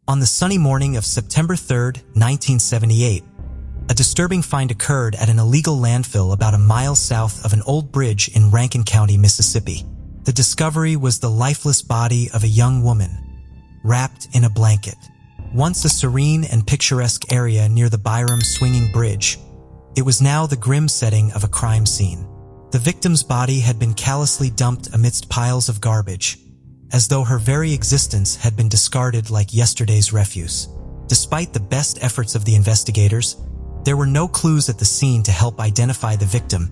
On the sunny morning of September 3, 1978, a disturbing find occurred at an illegal landfill about a mile south of an old bridge in Rankin County, Mississippi. The discovery was the lifeless body of a young woman, wrapped in a blanket. Once a serene and picturesque area near the Byram swinging bridge, it was now the grim setting of a crime scene. The victim's body had been callously dumped amidst piles of garbage, as though her very existence had been discarded like yesterday's refuse. Despite the best efforts of the investigators, there were no clues at the scene to help identify the victim,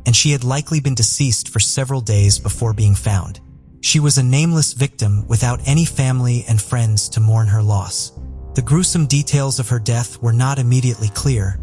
and she had likely been deceased for several days before being found. She was a nameless victim without any family and friends to mourn her loss. The gruesome details of her death were not immediately clear,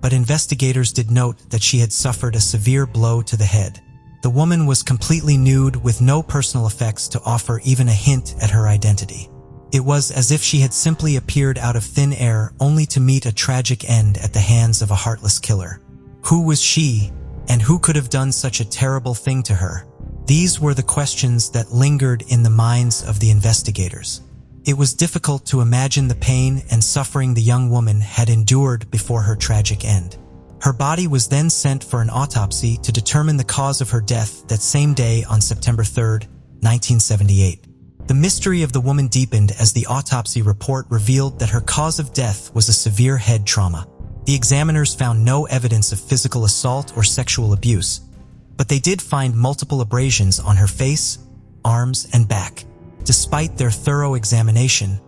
but investigators did note that she had suffered a severe blow to the head. The woman was completely nude with no personal effects to offer even a hint at her identity. It was as if she had simply appeared out of thin air only to meet a tragic end at the hands of a heartless killer. Who was she, and who could have done such a terrible thing to her? These were the questions that lingered in the minds of the investigators. It was difficult to imagine the pain and suffering the young woman had endured before her tragic end. Her body was then sent for an autopsy to determine the cause of her death that same day on September 3, 1978. The mystery of the woman deepened as the autopsy report revealed that her cause of death was a severe head trauma. The examiners found no evidence of physical assault or sexual abuse, but they did find multiple abrasions on her face, arms, and back. Despite their thorough examination,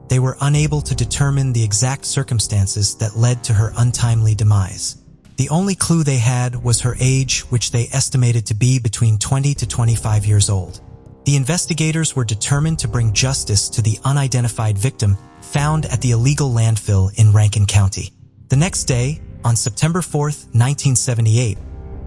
they were unable to determine the exact circumstances that led to her untimely demise. The only clue they had was her age, which they estimated to be between 20 to 25 years old. The investigators were determined to bring justice to the unidentified victim found at the illegal landfill in Rankin County. The next day, on September 4, 1978,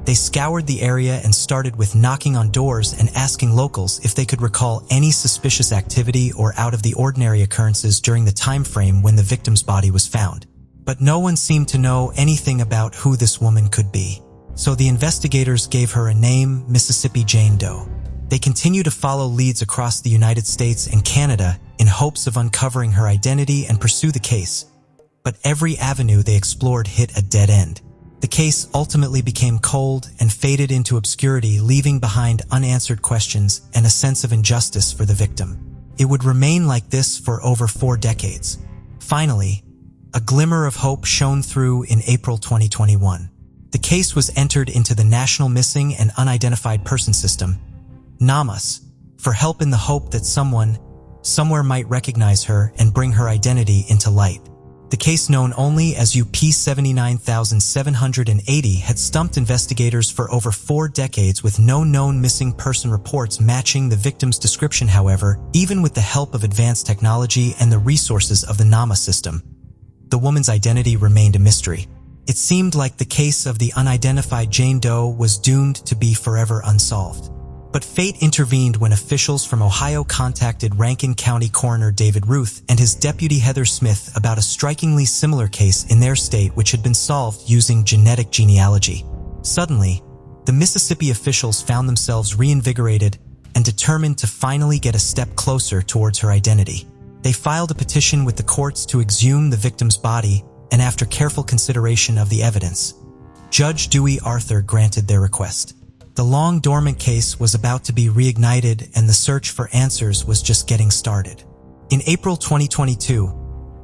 they scoured the area and started with knocking on doors and asking locals if they could recall any suspicious activity or out-of-the-ordinary occurrences during the time frame when the victim's body was found. But no one seemed to know anything about who this woman could be. So the investigators gave her a name, Mississippi Jane Doe. They continued to follow leads across the United States and Canada in hopes of uncovering her identity and pursue the case. But every avenue they explored hit a dead end. The case ultimately became cold and faded into obscurity, leaving behind unanswered questions and a sense of injustice for the victim. It would remain like this for over 4 decades. Finally, a glimmer of hope shone through in April 2021. The case was entered into the National Missing and Unidentified Person System, NAMUS, for help in the hope that someone, somewhere might recognize her and bring her identity into light. The case, known only as UP 79780, had stumped investigators for over 4 decades with no known missing person reports matching the victim's description. However, even with the help of advanced technology and the resources of the NAMA system, the woman's identity remained a mystery. It seemed like the case of the unidentified Jane Doe was doomed to be forever unsolved. But fate intervened when officials from Ohio contacted Rankin County Coroner David Ruth and his deputy Heather Smith about a strikingly similar case in their state which had been solved using genetic genealogy. Suddenly, the Mississippi officials found themselves reinvigorated and determined to finally get a step closer towards her identity. They filed a petition with the courts to exhume the victim's body, and after careful consideration of the evidence, Judge Dewey Arthur granted their request. The long-dormant case was about to be reignited, and the search for answers was just getting started. In April 2022,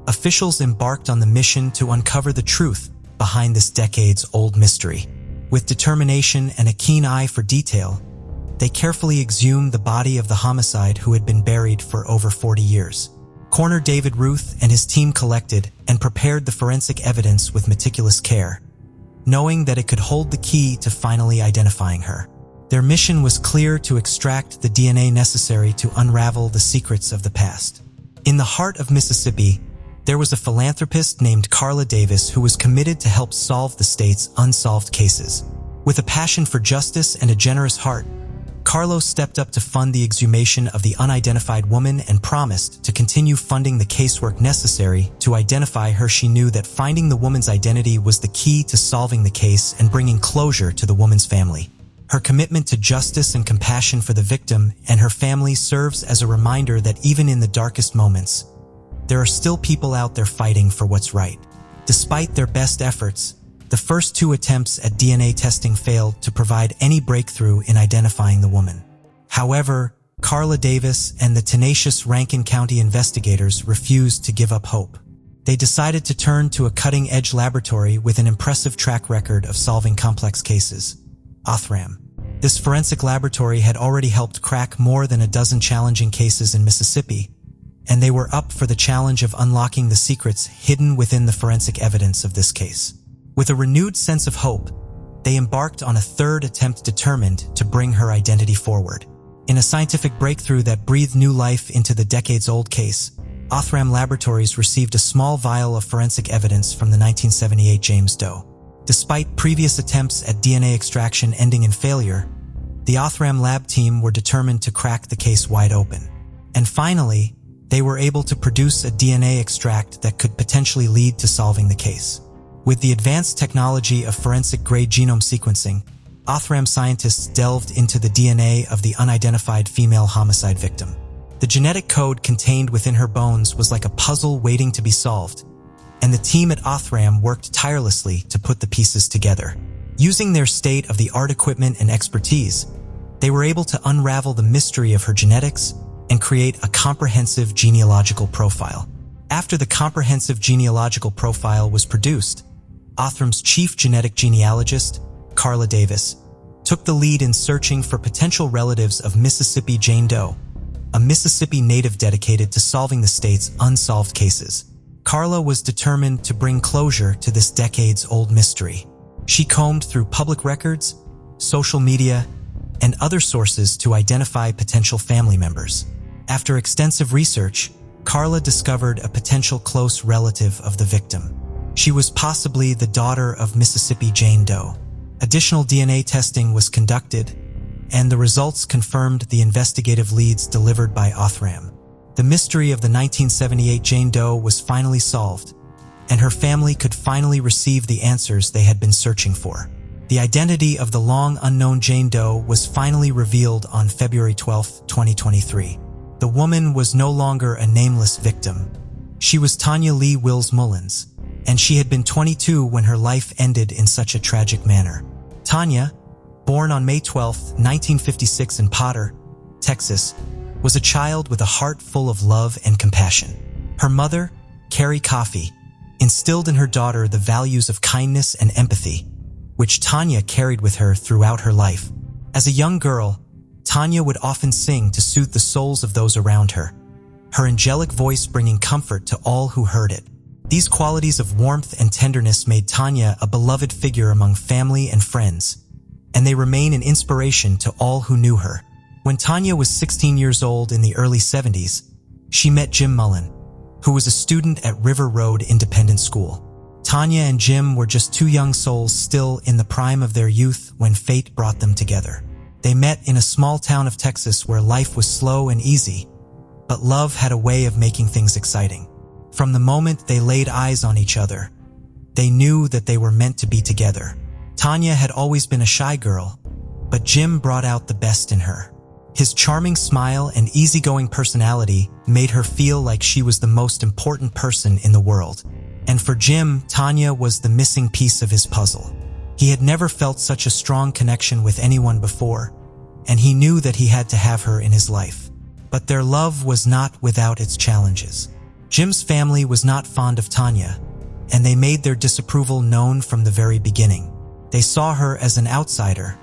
officials embarked on the mission to uncover the truth behind this decades-old mystery. With determination and a keen eye for detail, they carefully exhumed the body of the homicide who had been buried for over 40 years. Coroner David Ruth and his team collected and prepared the forensic evidence with meticulous care, knowing that it could hold the key to finally identifying her. Their mission was clear: to extract the DNA necessary to unravel the secrets of the past. In the heart of Mississippi, there was a philanthropist named Carla Davis who was committed to help solve the state's unsolved cases. With a passion for justice and a generous heart, Carlos stepped up to fund the exhumation of the unidentified woman and promised to continue funding the casework necessary to identify her. She knew that finding the woman's identity was the key to solving the case and bringing closure to the woman's family. Her commitment to justice and compassion for the victim and her family serves as a reminder that even in the darkest moments, there are still people out there fighting for what's right. Despite their best efforts, the first 2 attempts at DNA testing failed to provide any breakthrough in identifying the woman. However, Carla Davis and the tenacious Rankin County investigators refused to give up hope. They decided to turn to a cutting-edge laboratory with an impressive track record of solving complex cases, Othram. This forensic laboratory had already helped crack more than a dozen challenging cases in Mississippi, and they were up for the challenge of unlocking the secrets hidden within the forensic evidence of this case. With a renewed sense of hope, they embarked on a 3rd attempt determined to bring her identity forward. In a scientific breakthrough that breathed new life into the decades-old case, Othram Laboratories received a small vial of forensic evidence from the 1978 James Doe. Despite previous attempts at DNA extraction ending in failure, the Othram lab team were determined to crack the case wide open. And finally, they were able to produce a DNA extract that could potentially lead to solving the case. With the advanced technology of forensic-grade genome sequencing, Othram scientists delved into the DNA of the unidentified female homicide victim. The genetic code contained within her bones was like a puzzle waiting to be solved, and the team at Othram worked tirelessly to put the pieces together. Using their state-of-the-art equipment and expertise, they were able to unravel the mystery of her genetics and create a comprehensive genealogical profile. After the comprehensive genealogical profile was produced, Othram's chief genetic genealogist, Carla Davis, took the lead in searching for potential relatives of Mississippi Jane Doe, a Mississippi native dedicated to solving the state's unsolved cases. Carla was determined to bring closure to this decades-old mystery. She combed through public records, social media, and other sources to identify potential family members. After extensive research, Carla discovered a potential close relative of the victim. She was possibly the daughter of Mississippi Jane Doe. Additional DNA testing was conducted, and the results confirmed the investigative leads delivered by Othram. The mystery of the 1978 Jane Doe was finally solved, and her family could finally receive the answers they had been searching for. The identity of the long-unknown Jane Doe was finally revealed on February 12, 2023. The woman was no longer a nameless victim. She was Tanya Lee Wills Mullins, and she had been 22 when her life ended in such a tragic manner. Tanya, born on May 12, 1956 in Potter, Texas, was a child with a heart full of love and compassion. Her mother, Carrie Coffey, instilled in her daughter the values of kindness and empathy, which Tanya carried with her throughout her life. As a young girl, Tanya would often sing to soothe the souls of those around her, her angelic voice bringing comfort to all who heard it. These qualities of warmth and tenderness made Tanya a beloved figure among family and friends, and they remain an inspiration to all who knew her. When Tanya was 16 years old in the early 70s, she met Jim Mullen, who was a student at River Road Independent School. Tanya and Jim were just 2 young souls still in the prime of their youth when fate brought them together. They met in a small town of Texas where life was slow and easy, but love had a way of making things exciting. From the moment they laid eyes on each other, they knew that they were meant to be together. Tanya had always been a shy girl, but Jim brought out the best in her. His charming smile and easygoing personality made her feel like she was the most important person in the world. And for Jim, Tanya was the missing piece of his puzzle. He had never felt such a strong connection with anyone before, and he knew that he had to have her in his life. But their love was not without its challenges. Jim's family was not fond of Tanya, and they made their disapproval known from the very beginning. They saw her as an outsider,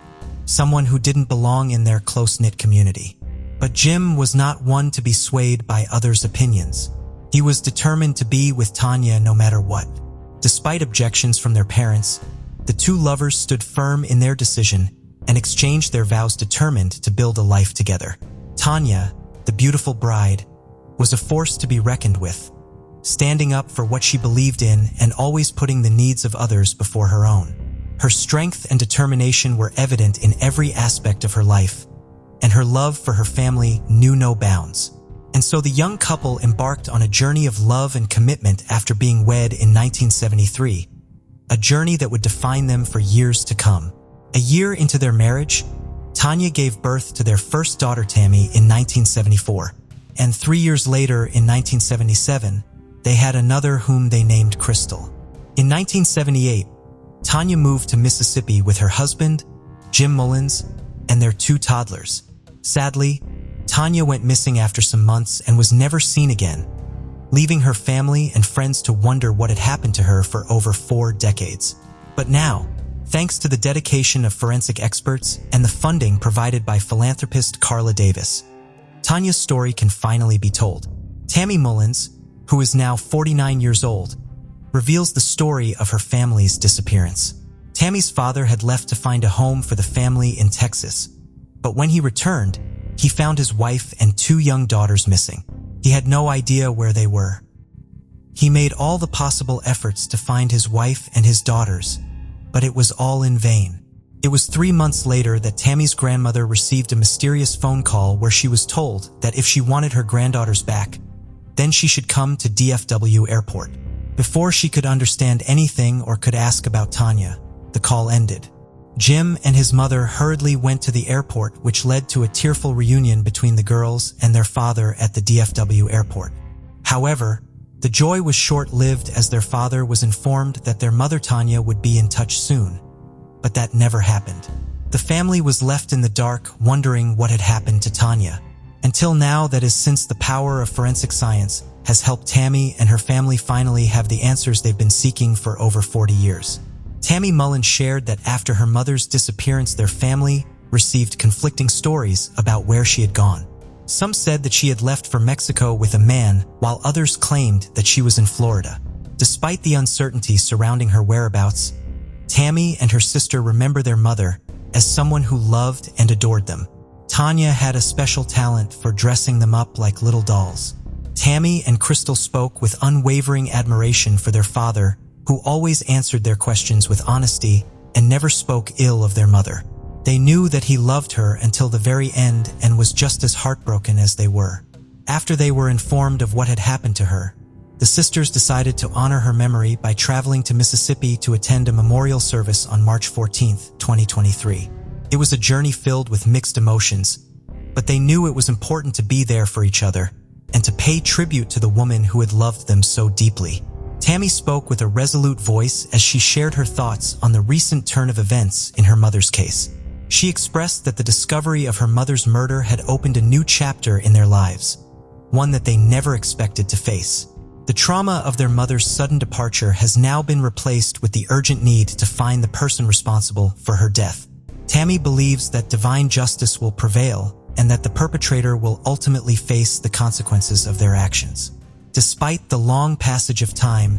someone who didn't belong in their close-knit community. But Jim was not one to be swayed by others' opinions. He was determined to be with Tanya no matter what. Despite objections from their parents, the 2 lovers stood firm in their decision and exchanged their vows, determined to build a life together. Tanya, the beautiful bride, was a force to be reckoned with, standing up for what she believed in and always putting the needs of others before her own. Her strength and determination were evident in every aspect of her life, and her love for her family knew no bounds. And so the young couple embarked on a journey of love and commitment after being wed in 1973, a journey that would define them for years to come. A year into their marriage, Tanya gave birth to their first daughter, Tammy, in 1974, and 3 years later, in 1977, they had another whom they named Crystal. In 1978, Tanya moved to Mississippi with her husband, Jim Mullins, and their 2 toddlers. Sadly, Tanya went missing after some months and was never seen again, leaving her family and friends to wonder what had happened to her for over 4 decades. But now, thanks to the dedication of forensic experts and the funding provided by philanthropist Carla Davis, Tanya's story can finally be told. Tammy Mullins, who is now 49 years old, reveals the story of her family's disappearance. Tammy's father had left to find a home for the family in Texas, but when he returned, he found his wife and 2 young daughters missing. He had no idea where they were. He made all the possible efforts to find his wife and his daughters, but it was all in vain. It was 3 months later that Tammy's grandmother received a mysterious phone call where she was told that if she wanted her granddaughters back, then she should come to DFW Airport. Before she could understand anything or could ask about Tanya, the call ended. Jim and his mother hurriedly went to the airport, which led to a tearful reunion between the girls and their father at the DFW airport. However, the joy was short-lived as their father was informed that their mother Tanya would be in touch soon. But that never happened. The family was left in the dark, wondering what had happened to Tanya. Until now, that is, since the power of forensic science has helped Tammy and her family finally have the answers they've been seeking for over 40 years. Tammy Mullins shared that after her mother's disappearance, their family received conflicting stories about where she had gone. Some said that she had left for Mexico with a man, while others claimed that she was in Florida. Despite the uncertainty surrounding her whereabouts, Tammy and her sister remember their mother as someone who loved and adored them. Tanya had a special talent for dressing them up like little dolls. Tammy and Crystal spoke with unwavering admiration for their father, who always answered their questions with honesty and never spoke ill of their mother. They knew that he loved her until the very end and was just as heartbroken as they were. After they were informed of what had happened to her, the sisters decided to honor her memory by traveling to Mississippi to attend a memorial service on March 14, 2023. It was a journey filled with mixed emotions, but they knew it was important to be there for each other and to pay tribute to the woman who had loved them so deeply. Tammy spoke with a resolute voice as she shared her thoughts on the recent turn of events in her mother's case. She expressed that the discovery of her mother's murder had opened a new chapter in their lives, one that they never expected to face. The trauma of their mother's sudden departure has now been replaced with the urgent need to find the person responsible for her death. Tammy believes that divine justice will prevail and that the perpetrator will ultimately face the consequences of their actions. Despite the long passage of time,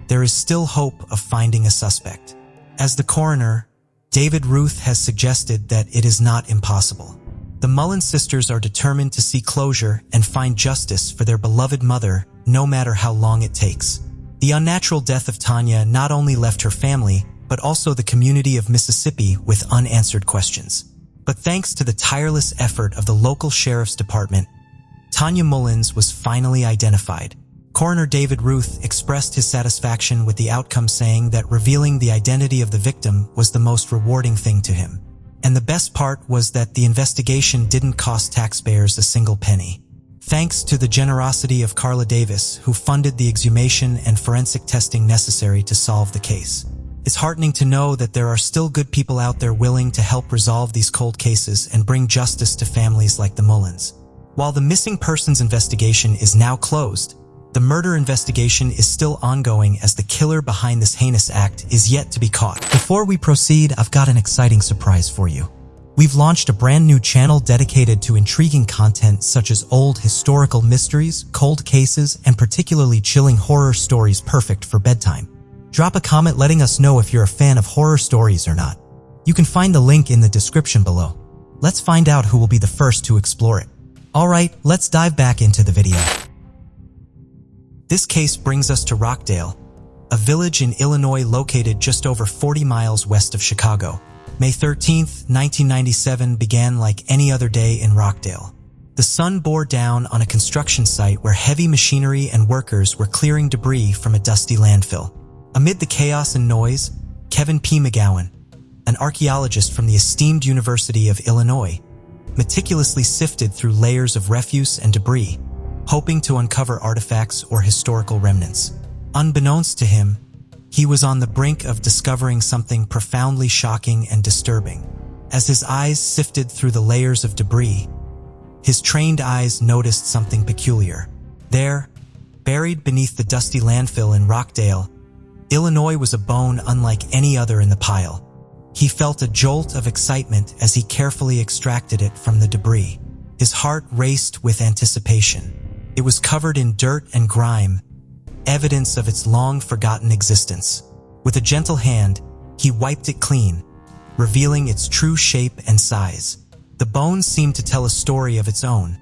there is still hope of finding a suspect. As the coroner, David Ruth has suggested that it is not impossible. The Mullins sisters are determined to see closure and find justice for their beloved mother, no matter how long it takes. The unnatural death of Tanya not only left her family, but also the community of Mississippi with unanswered questions. But thanks to the tireless effort of the local sheriff's department, Tanya Mullins was finally identified. Coroner David Ruth expressed his satisfaction with the outcome, saying that revealing the identity of the victim was the most rewarding thing to him. And the best part was that the investigation didn't cost taxpayers a single penny. Thanks to the generosity of Carla Davis, who funded the exhumation and forensic testing necessary to solve the case. It's heartening to know that there are still good people out there willing to help resolve these cold cases and bring justice to families like the Mullins. While the missing persons investigation is now closed, the murder investigation is still ongoing as the killer behind this heinous act is yet to be caught. Before we proceed, I've got an exciting surprise for you. We've launched a brand new channel dedicated to intriguing content such as old historical mysteries, cold cases, and particularly chilling horror stories perfect for bedtime. Drop a comment letting us know if you're a fan of horror stories or not. You can find the link in the description below. Let's find out who will be the first to explore it. Alright, let's dive back into the video. This case brings us to Rockdale, a village in Illinois located just over 40 miles west of Chicago. May 13, 1997 began like any other day in Rockdale. The sun bore down on a construction site where heavy machinery and workers were clearing debris from a dusty landfill. Amid the chaos and noise, Kevin P. McGowan, an archaeologist from the esteemed University of Illinois, meticulously sifted through layers of refuse and debris, hoping to uncover artifacts or historical remnants. Unbeknownst to him, he was on the brink of discovering something profoundly shocking and disturbing. As his eyes sifted through the layers of debris, his trained eyes noticed something peculiar. There, buried beneath the dusty landfill in Rockdale, Illinois, was a bone unlike any other in the pile. He felt a jolt of excitement as he carefully extracted it from the debris. His heart raced with anticipation. It was covered in dirt and grime, evidence of its long-forgotten existence. With a gentle hand, he wiped it clean, revealing its true shape and size. The bone seemed to tell a story of its own,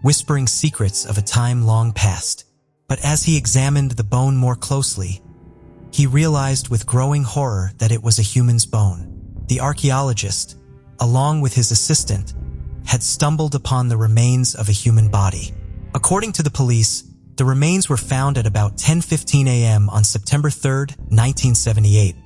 whispering secrets of a time long past. But as he examined the bone more closely, he realized with growing horror that it was a human's bone. The archaeologist, along with his assistant, had stumbled upon the remains of a human body. According to the police, the remains were found at about 10:15 a.m. on September 3, 1978,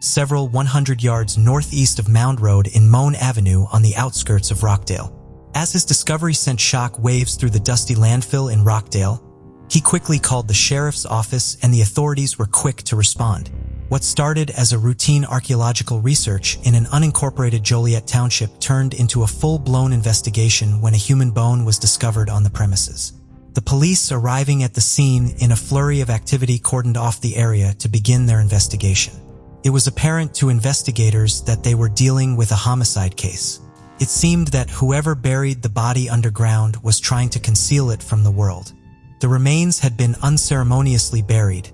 several 100 yards northeast of Mound Road in Moan Avenue on the outskirts of Rockdale. As his discovery sent shock waves through the dusty landfill in Rockdale, he quickly called the sheriff's office and the authorities were quick to respond. What started as a routine archaeological research in an unincorporated Joliet Township turned into a full-blown investigation when a human bone was discovered on the premises. The police, arriving at the scene in a flurry of activity, cordoned off the area to begin their investigation. It was apparent to investigators that they were dealing with a homicide case. It seemed that whoever buried the body underground was trying to conceal it from the world. The remains had been unceremoniously buried,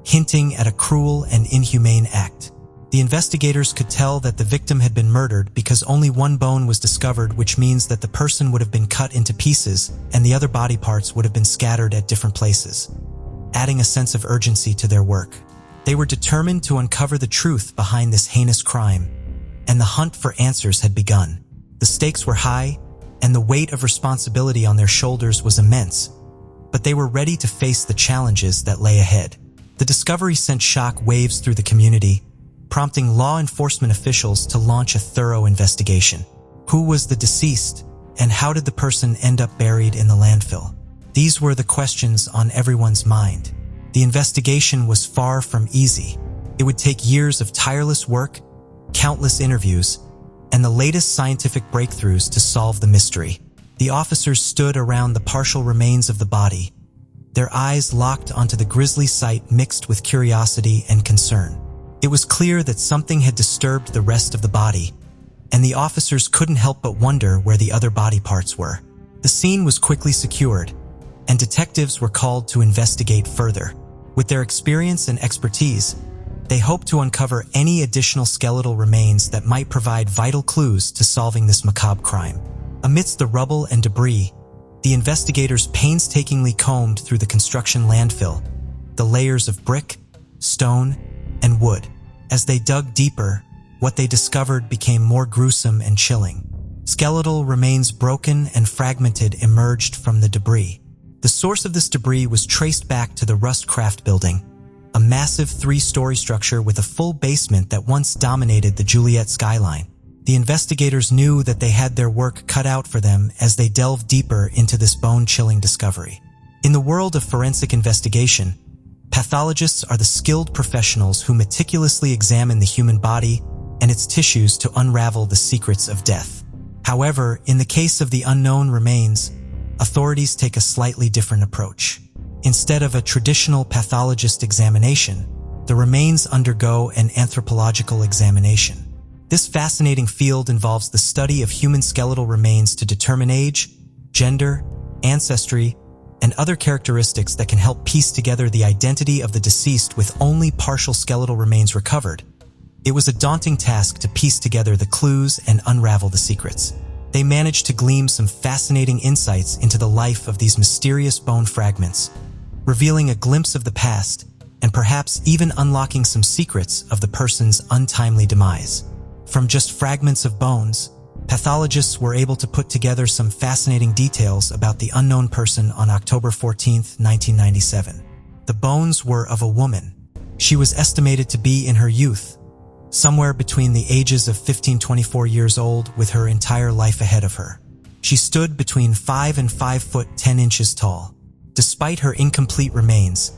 hinting at a cruel and inhumane act. The investigators could tell that the victim had been murdered because only one bone was discovered, which means that the person would have been cut into pieces and the other body parts would have been scattered at different places, adding a sense of urgency to their work. They were determined to uncover the truth behind this heinous crime, and the hunt for answers had begun. The stakes were high, and the weight of responsibility on their shoulders was immense, but they were ready to face the challenges that lay ahead. The discovery sent shock waves through the community, prompting law enforcement officials to launch a thorough investigation. Who was the deceased, and how did the person end up buried in the landfill? These were the questions on everyone's mind. The investigation was far from easy. It would take years of tireless work, countless interviews, and the latest scientific breakthroughs to solve the mystery. The officers stood around the partial remains of the body, their eyes locked onto the grisly sight mixed with curiosity and concern. It was clear that something had disturbed the rest of the body, and the officers couldn't help but wonder where the other body parts were. The scene was quickly secured, and detectives were called to investigate further. With their experience and expertise, they hoped to uncover any additional skeletal remains that might provide vital clues to solving this macabre crime. Amidst the rubble and debris, the investigators painstakingly combed through the construction landfill, the layers of brick, stone, and wood. As they dug deeper, what they discovered became more gruesome and chilling. Skeletal remains, broken and fragmented, emerged from the debris. The source of this debris was traced back to the Rust Craft Building, a massive 3-story structure with a full basement that once dominated the Joliet skyline. The investigators knew that they had their work cut out for them as they delved deeper into this bone-chilling discovery. In the world of forensic investigation, pathologists are the skilled professionals who meticulously examine the human body and its tissues to unravel the secrets of death. However, in the case of the unknown remains, authorities take a slightly different approach. Instead of a traditional pathologist examination, the remains undergo an anthropological examination. This fascinating field involves the study of human skeletal remains to determine age, gender, ancestry, and other characteristics that can help piece together the identity of the deceased with only partial skeletal remains recovered. It was a daunting task to piece together the clues and unravel the secrets. They managed to glean some fascinating insights into the life of these mysterious bone fragments, revealing a glimpse of the past and perhaps even unlocking some secrets of the person's untimely demise. From just fragments of bones, pathologists were able to put together some fascinating details about the unknown person on October 14, 1997. The bones were of a woman. She was estimated to be in her youth, somewhere between the ages of 15 to 24 years old, with her entire life ahead of her. She stood between 5 and 5 foot 10 inches tall. Despite her incomplete remains,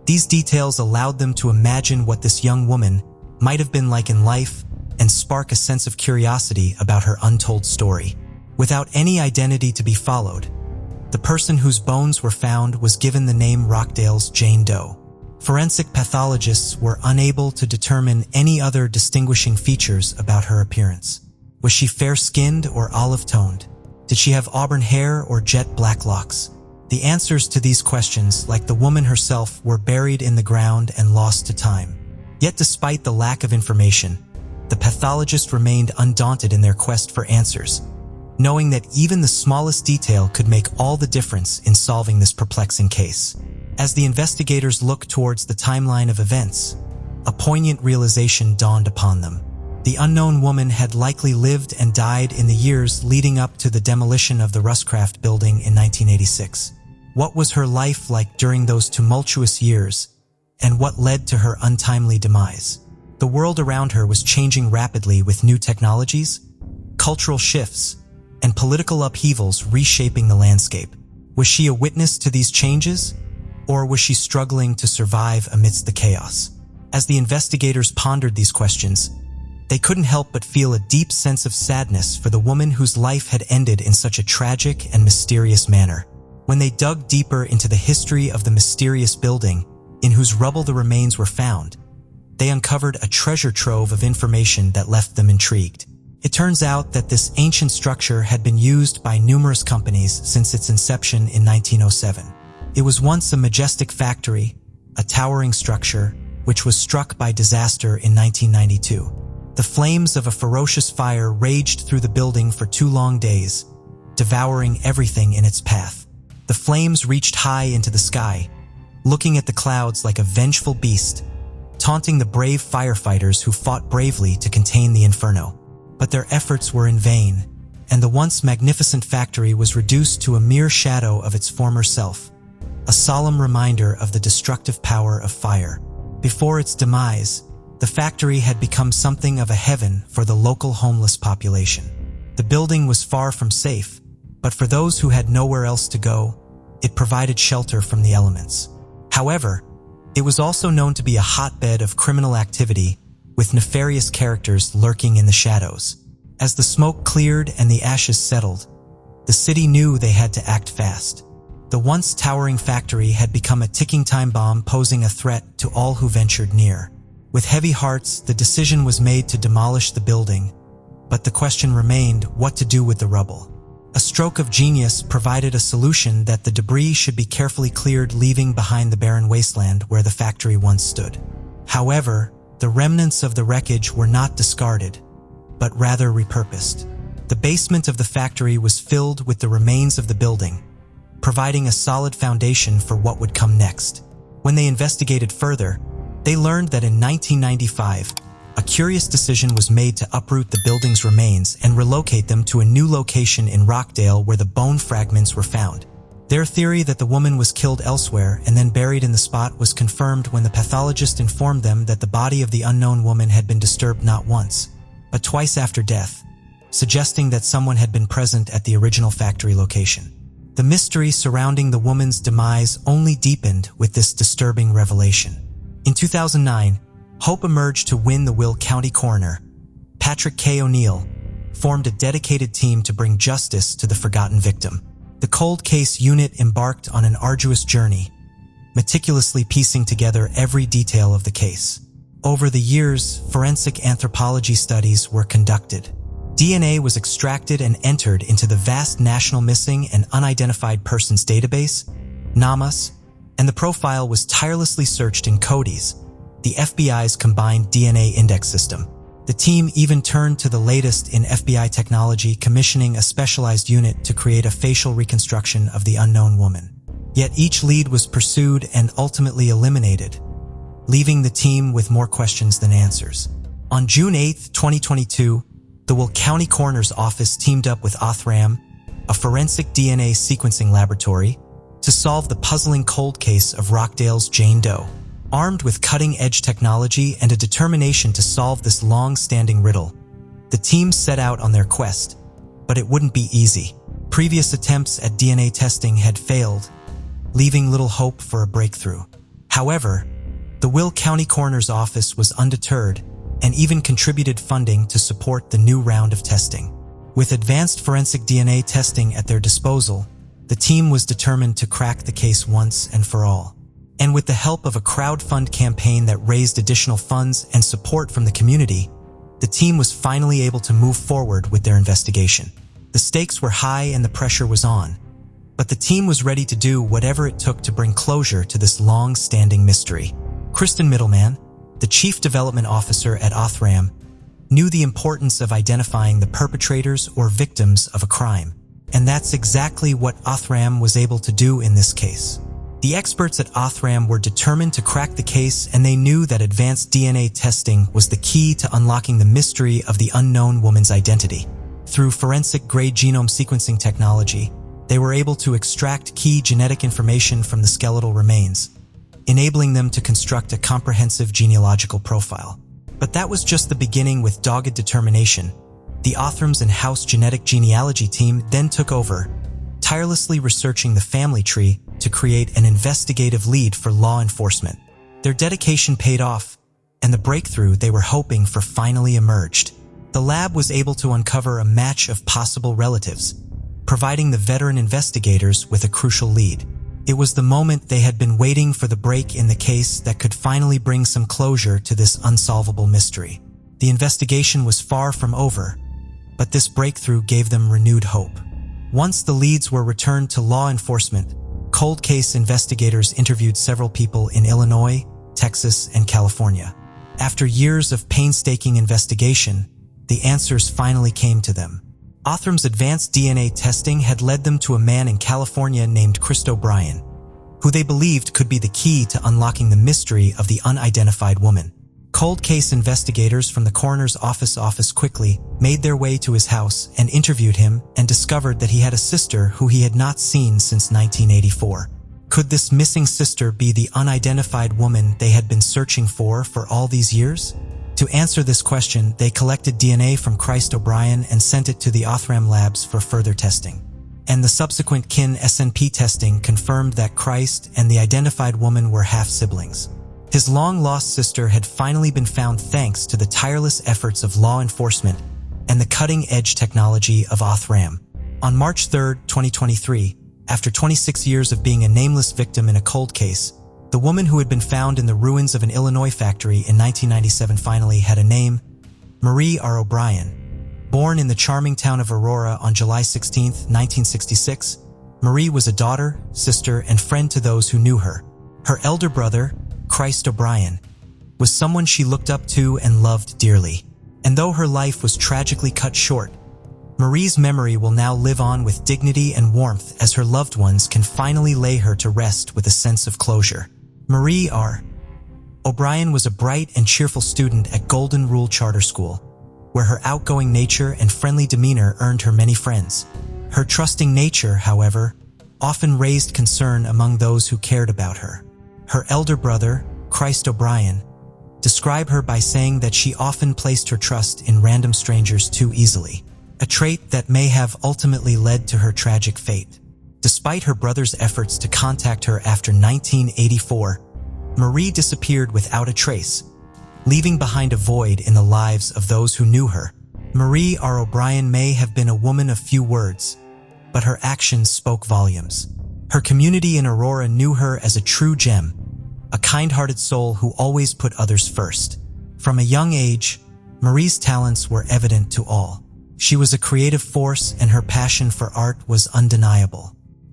these details allowed them to imagine what this young woman might have been like in life and spark a sense of curiosity about her untold story. Without any identity to be followed, the person whose bones were found was given the name Rockdale's Jane Doe. Forensic pathologists were unable to determine any other distinguishing features about her appearance. Was she fair-skinned or olive-toned? Did she have auburn hair or jet black locks? The answers to these questions, like the woman herself, were buried in the ground and lost to time. Yet despite the lack of information, the pathologist remained undaunted in their quest for answers, knowing that even the smallest detail could make all the difference in solving this perplexing case. As the investigators looked towards the timeline of events, a poignant realization dawned upon them. The unknown woman had likely lived and died in the years leading up to the demolition of the Ruscraft building in 1986. What was her life like during those tumultuous years, and what led to her untimely demise? The world around her was changing rapidly with new technologies, cultural shifts, and political upheavals reshaping the landscape. Was she a witness to these changes, or was she struggling to survive amidst the chaos? As the investigators pondered these questions, they couldn't help but feel a deep sense of sadness for the woman whose life had ended in such a tragic and mysterious manner. When they dug deeper into the history of the mysterious building, in whose rubble the remains were found, they uncovered a treasure trove of information that left them intrigued. It turns out that this ancient structure had been used by numerous companies since its inception in 1907. It was once a majestic factory, a towering structure, which was struck by disaster in 1992. The flames of a ferocious fire raged through the building for 2 long days, devouring everything in its path. The flames reached high into the sky, looking at the clouds like a vengeful beast, taunting the brave firefighters who fought bravely to contain the inferno. But their efforts were in vain, and the once magnificent factory was reduced to a mere shadow of its former self, a solemn reminder of the destructive power of fire. Before its demise, the factory had become something of a heaven for the local homeless population. The building was far from safe, but for those who had nowhere else to go, it provided shelter from the elements. However, it was also known to be a hotbed of criminal activity, with nefarious characters lurking in the shadows. As the smoke cleared and the ashes settled, the city knew they had to act fast. The once towering factory had become a ticking time bomb, posing a threat to all who ventured near. With heavy hearts, the decision was made to demolish the building, but the question remained what to do with the rubble. A stroke of genius provided a solution that the debris should be carefully cleared, leaving behind the barren wasteland where the factory once stood. However, the remnants of the wreckage were not discarded, but rather repurposed. The basement of the factory was filled with the remains of the building, providing a solid foundation for what would come next. When they investigated further, they learned that in 1995, a curious decision was made to uproot the building's remains and relocate them to a new location in Rockdale where the bone fragments were found. Their theory that the woman was killed elsewhere and then buried in the spot was confirmed when the pathologist informed them that the body of the unknown woman had been disturbed not once, but twice after death, suggesting that someone had been present at the original factory location. The mystery surrounding the woman's demise only deepened with this disturbing revelation. In 2009, hope emerged to win. The Will County coroner, Patrick K. O'Neill, formed a dedicated team to bring justice to the forgotten victim. The cold case unit embarked on an arduous journey, meticulously piecing together every detail of the case. Over the years, forensic anthropology studies were conducted. DNA was extracted and entered into the vast National Missing and Unidentified Persons Database, NAMUS, and the profile was tirelessly searched in CODIS, the FBI's combined DNA index system. The team even turned to the latest in FBI technology, commissioning a specialized unit to create a facial reconstruction of the unknown woman. Yet each lead was pursued and ultimately eliminated, leaving the team with more questions than answers. On June 8, 2022, the Will County Coroner's Office teamed up with Othram, a forensic DNA sequencing laboratory, to solve the puzzling cold case of Rockdale's Jane Doe. Armed with cutting-edge technology and a determination to solve this long-standing riddle, the team set out on their quest, but it wouldn't be easy. Previous attempts at DNA testing had failed, leaving little hope for a breakthrough. However, the Will County Coroner's Office was undeterred and even contributed funding to support the new round of testing. With advanced forensic DNA testing at their disposal, the team was determined to crack the case once and for all. And with the help of a crowdfund campaign that raised additional funds and support from the community, the team was finally able to move forward with their investigation. The stakes were high and the pressure was on, but the team was ready to do whatever it took to bring closure to this long-standing mystery. Kristen Middleman, the Chief Development Officer at Othram, knew the importance of identifying the perpetrators or victims of a crime, and that's exactly what Othram was able to do in this case. The experts at Othram were determined to crack the case, and they knew that advanced DNA testing was the key to unlocking the mystery of the unknown woman's identity. Through forensic-grade genome sequencing technology, they were able to extract key genetic information from the skeletal remains, enabling them to construct a comprehensive genealogical profile. But that was just the beginning. With dogged determination, the Othram's in-house genetic genealogy team then took over, tirelessly researching the family tree to create an investigative lead for law enforcement. Their dedication paid off, and the breakthrough they were hoping for finally emerged. The lab was able to uncover a match of possible relatives, providing the veteran investigators with a crucial lead. It was the moment they had been waiting for, the break in the case that could finally bring some closure to this unsolvable mystery. The investigation was far from over, but this breakthrough gave them renewed hope. Once the leads were returned to law enforcement, cold case investigators interviewed several people in Illinois, Texas, and California. After years of painstaking investigation, the answers finally came to them. Othram's advanced DNA testing had led them to a man in California named Chris O'Brien, who they believed could be the key to unlocking the mystery of the unidentified woman. Cold case investigators from the coroner's office quickly made their way to his house and interviewed him, and discovered that he had a sister who he had not seen since 1984. Could this missing sister be the unidentified woman they had been searching for all these years? To answer this question, they collected DNA from Chris O'Brien and sent it to the Othram labs for further testing. And the subsequent kin SNP testing confirmed that Chris and the identified woman were half-siblings. His long-lost sister had finally been found thanks to the tireless efforts of law enforcement and the cutting-edge technology of Othram. On March 3, 2023, after 26 years of being a nameless victim in a cold case, the woman who had been found in the ruins of an Illinois factory in 1997 finally had a name: Marie R. O'Brien. Born in the charming town of Aurora on July 16, 1966, Marie was a daughter, sister, and friend to those who knew her. Her elder brother, Chris O'Brien, was someone she looked up to and loved dearly. And though her life was tragically cut short, Marie's memory will now live on with dignity and warmth as her loved ones can finally lay her to rest with a sense of closure. Marie R. O'Brien was a bright and cheerful student at Golden Rule Charter School, where her outgoing nature and friendly demeanor earned her many friends. Her trusting nature, however, often raised concern among those who cared about her. Her elder brother, Chris O'Brien, described her by saying that she often placed her trust in random strangers too easily, a trait that may have ultimately led to her tragic fate. Despite her brother's efforts to contact her after 1984, Marie disappeared without a trace, leaving behind a void in the lives of those who knew her. Marie R. O'Brien may have been a woman of few words, but her actions spoke volumes. Her community in Aurora knew her as a true gem, a kind-hearted soul who always put others first. From a young age, Marie's talents were evident to all. She was a creative force, and her passion for art was undeniable.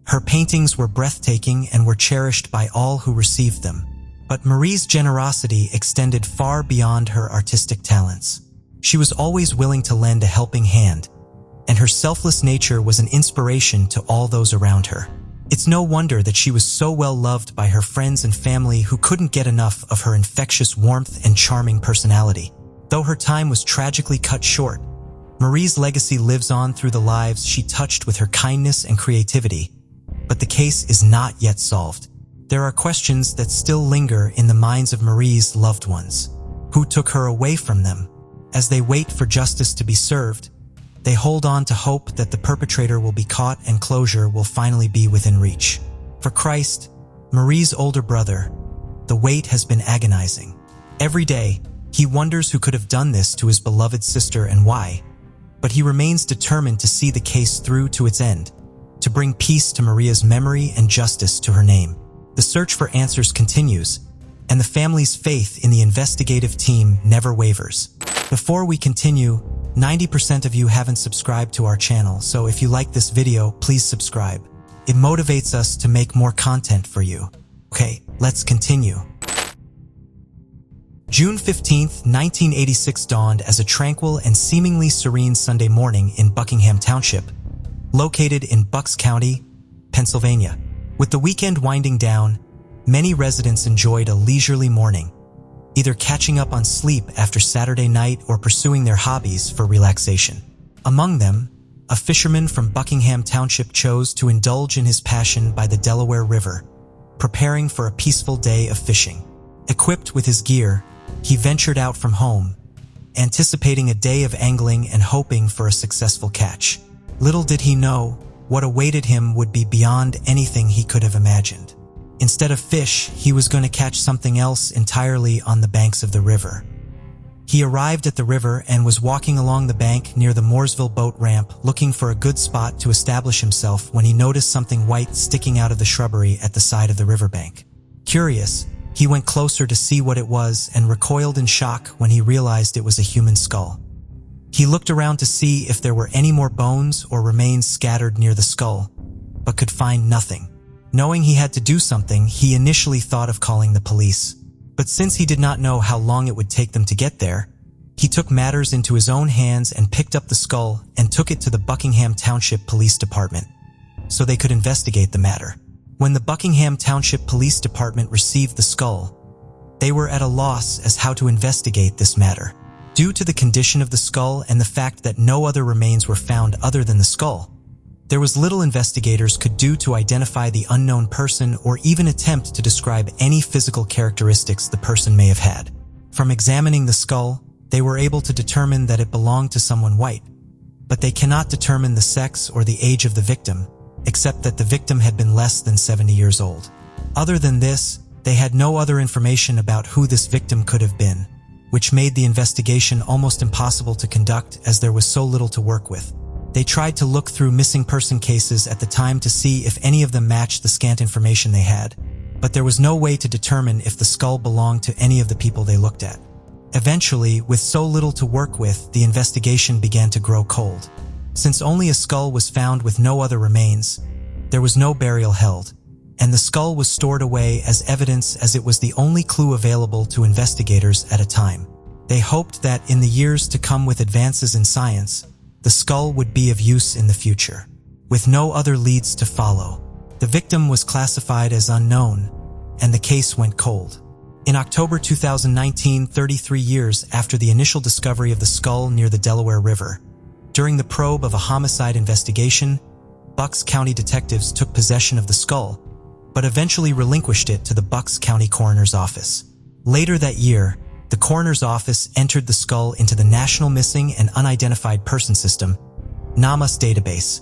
Her paintings were breathtaking and were cherished by all who received them. But Marie's generosity extended far beyond her artistic talents. She was always willing to lend a helping hand, and her selfless nature was an inspiration to all those around her. It's no wonder that she was so well loved by her friends and family, who couldn't get enough of her infectious warmth and charming personality. Though her time was tragically cut short, Marie's legacy lives on through the lives she touched with her kindness and creativity. But the case is not yet solved. There are questions that still linger in the minds of Marie's loved ones. Who took her away from them? As they wait for justice to be served, they hold on to hope that the perpetrator will be caught and closure will finally be within reach. For Christ, Marie's older brother. The wait has been agonizing. Every day, he wonders who could have done this to his beloved sister and why, but he remains determined to see the case through to its end, to bring peace to Maria's memory and justice to her name. The search for answers continues, and the family's faith in the investigative team never wavers. Before we continue, 90% of you haven't subscribed to our channel, so if you like this video, please subscribe. It motivates us to make more content for you. Okay, let's continue. June 15th, 1986 dawned as a tranquil and seemingly serene Sunday morning in Buckingham Township, located in Bucks County, Pennsylvania. With the weekend winding down, many residents enjoyed a leisurely morning, either catching up on sleep after Saturday night or pursuing their hobbies for relaxation. Among them, a fisherman from Buckingham Township chose to indulge in his passion by the Delaware River, preparing for a peaceful day of fishing. Equipped with his gear, he ventured out from home, anticipating a day of angling and hoping for a successful catch. Little did he know, what awaited him would be beyond anything he could have imagined. Instead of fish, he was going to catch something else entirely on the banks of the river. He arrived at the river and was walking along the bank near the Mooresville boat ramp, looking for a good spot to establish himself when he noticed something white sticking out of the shrubbery at the side of the riverbank. Curious, he went closer to see what it was and recoiled in shock when he realized it was a human skull. He looked around to see if there were any more bones or remains scattered near the skull, but could find nothing. Knowing he had to do something, he initially thought of calling the police. But since he did not know how long it would take them to get there, he took matters into his own hands and picked up the skull and took it to the Buckingham Township Police Department, so they could investigate the matter. When the Buckingham Township Police Department received the skull, they were at a loss as how to investigate this matter. Due to the condition of the skull and the fact that no other remains were found other than the skull, there was little investigators could do to identify the unknown person or even attempt to describe any physical characteristics the person may have had. From examining the skull, they were able to determine that it belonged to someone white, but they cannot determine the sex or the age of the victim, except that the victim had been less than 70 years old. Other than this, they had no other information about who this victim could have been, which made the investigation almost impossible to conduct as there was so little to work with. They tried to look through missing person cases at the time to see if any of them matched the scant information they had, but there was no way to determine if the skull belonged to any of the people they looked at. Eventually, with so little to work with, the investigation began to grow cold. Since only a skull was found with no other remains, there was no burial held, and the skull was stored away as evidence as it was the only clue available to investigators at a time. They hoped that in the years to come with advances in science, the skull would be of use in the future. With no other leads to follow, the victim was classified as unknown, and the case went cold. In October 2019, 33 years after the initial discovery of the skull near the Delaware River, during the probe of a homicide investigation, Bucks County detectives took possession of the skull, but eventually relinquished it to the Bucks County Coroner's Office. Later that year, the Coroner's Office entered the skull into the National Missing and Unidentified Person System, NAMUS database,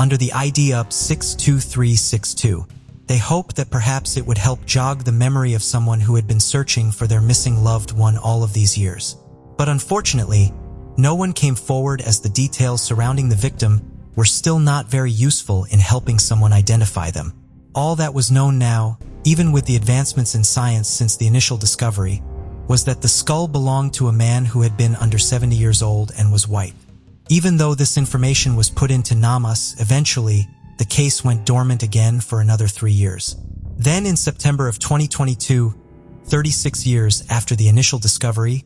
under the ID UP 62362. They hoped that perhaps it would help jog the memory of someone who had been searching for their missing loved one all of these years. But unfortunately, no one came forward as the details surrounding the victim were still not very useful in helping someone identify them. All that was known now, even with the advancements in science since the initial discovery, was that the skull belonged to a man who had been under 70 years old and was white. Even though this information was put into NAMUS, eventually, the case went dormant again for another 3 years. Then in September of 2022, 36 years after the initial discovery,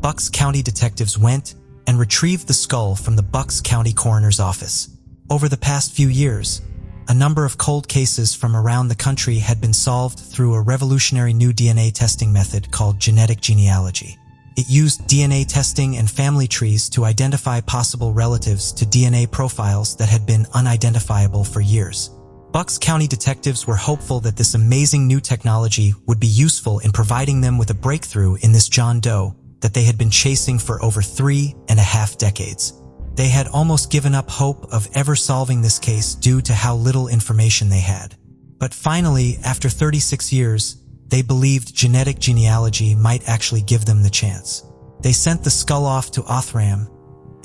Bucks County detectives went and retrieved the skull from the Bucks County Coroner's Office. Over the past few years, a number of cold cases from around the country had been solved through a revolutionary new DNA testing method called genetic genealogy. It used DNA testing and family trees to identify possible relatives to DNA profiles that had been unidentifiable for years. Bucks County detectives were hopeful that this amazing new technology would be useful in providing them with a breakthrough in this Jane Doe that they had been chasing for over 3.5 decades. They had almost given up hope of ever solving this case due to how little information they had. But finally, after 36 years, they believed genetic genealogy might actually give them the chance. They sent the skull off to Othram,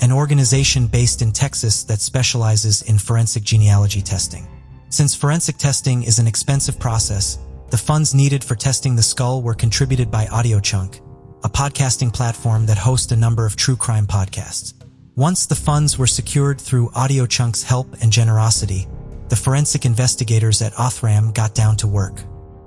an organization based in Texas that specializes in forensic genealogy testing. Since forensic testing is an expensive process, the funds needed for testing the skull were contributed by AudioChunk, a podcasting platform that hosts a number of true crime podcasts. Once the funds were secured through AudioChunk's help and generosity, the forensic investigators at Othram got down to work.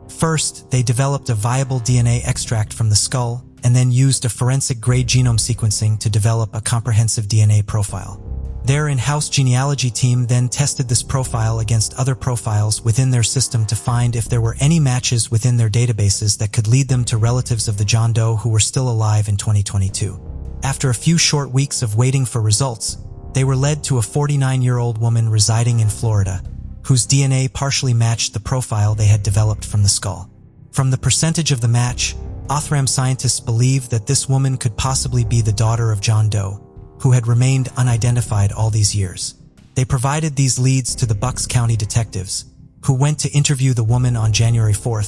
First, they developed a viable DNA extract from the skull and then used a forensic-grade genome sequencing to develop a comprehensive DNA profile. Their in-house genealogy team then tested this profile against other profiles within their system to find if there were any matches within their databases that could lead them to relatives of the Jane Doe who were still alive in 2022. After a few short weeks of waiting for results, they were led to a 49-year-old woman residing in Florida, whose DNA partially matched the profile they had developed from the skull. From the percentage of the match, Othram scientists believed that this woman could possibly be the daughter of Jane Doe, who had remained unidentified all these years. They provided these leads to the Bucks County detectives, who went to interview the woman on January 4,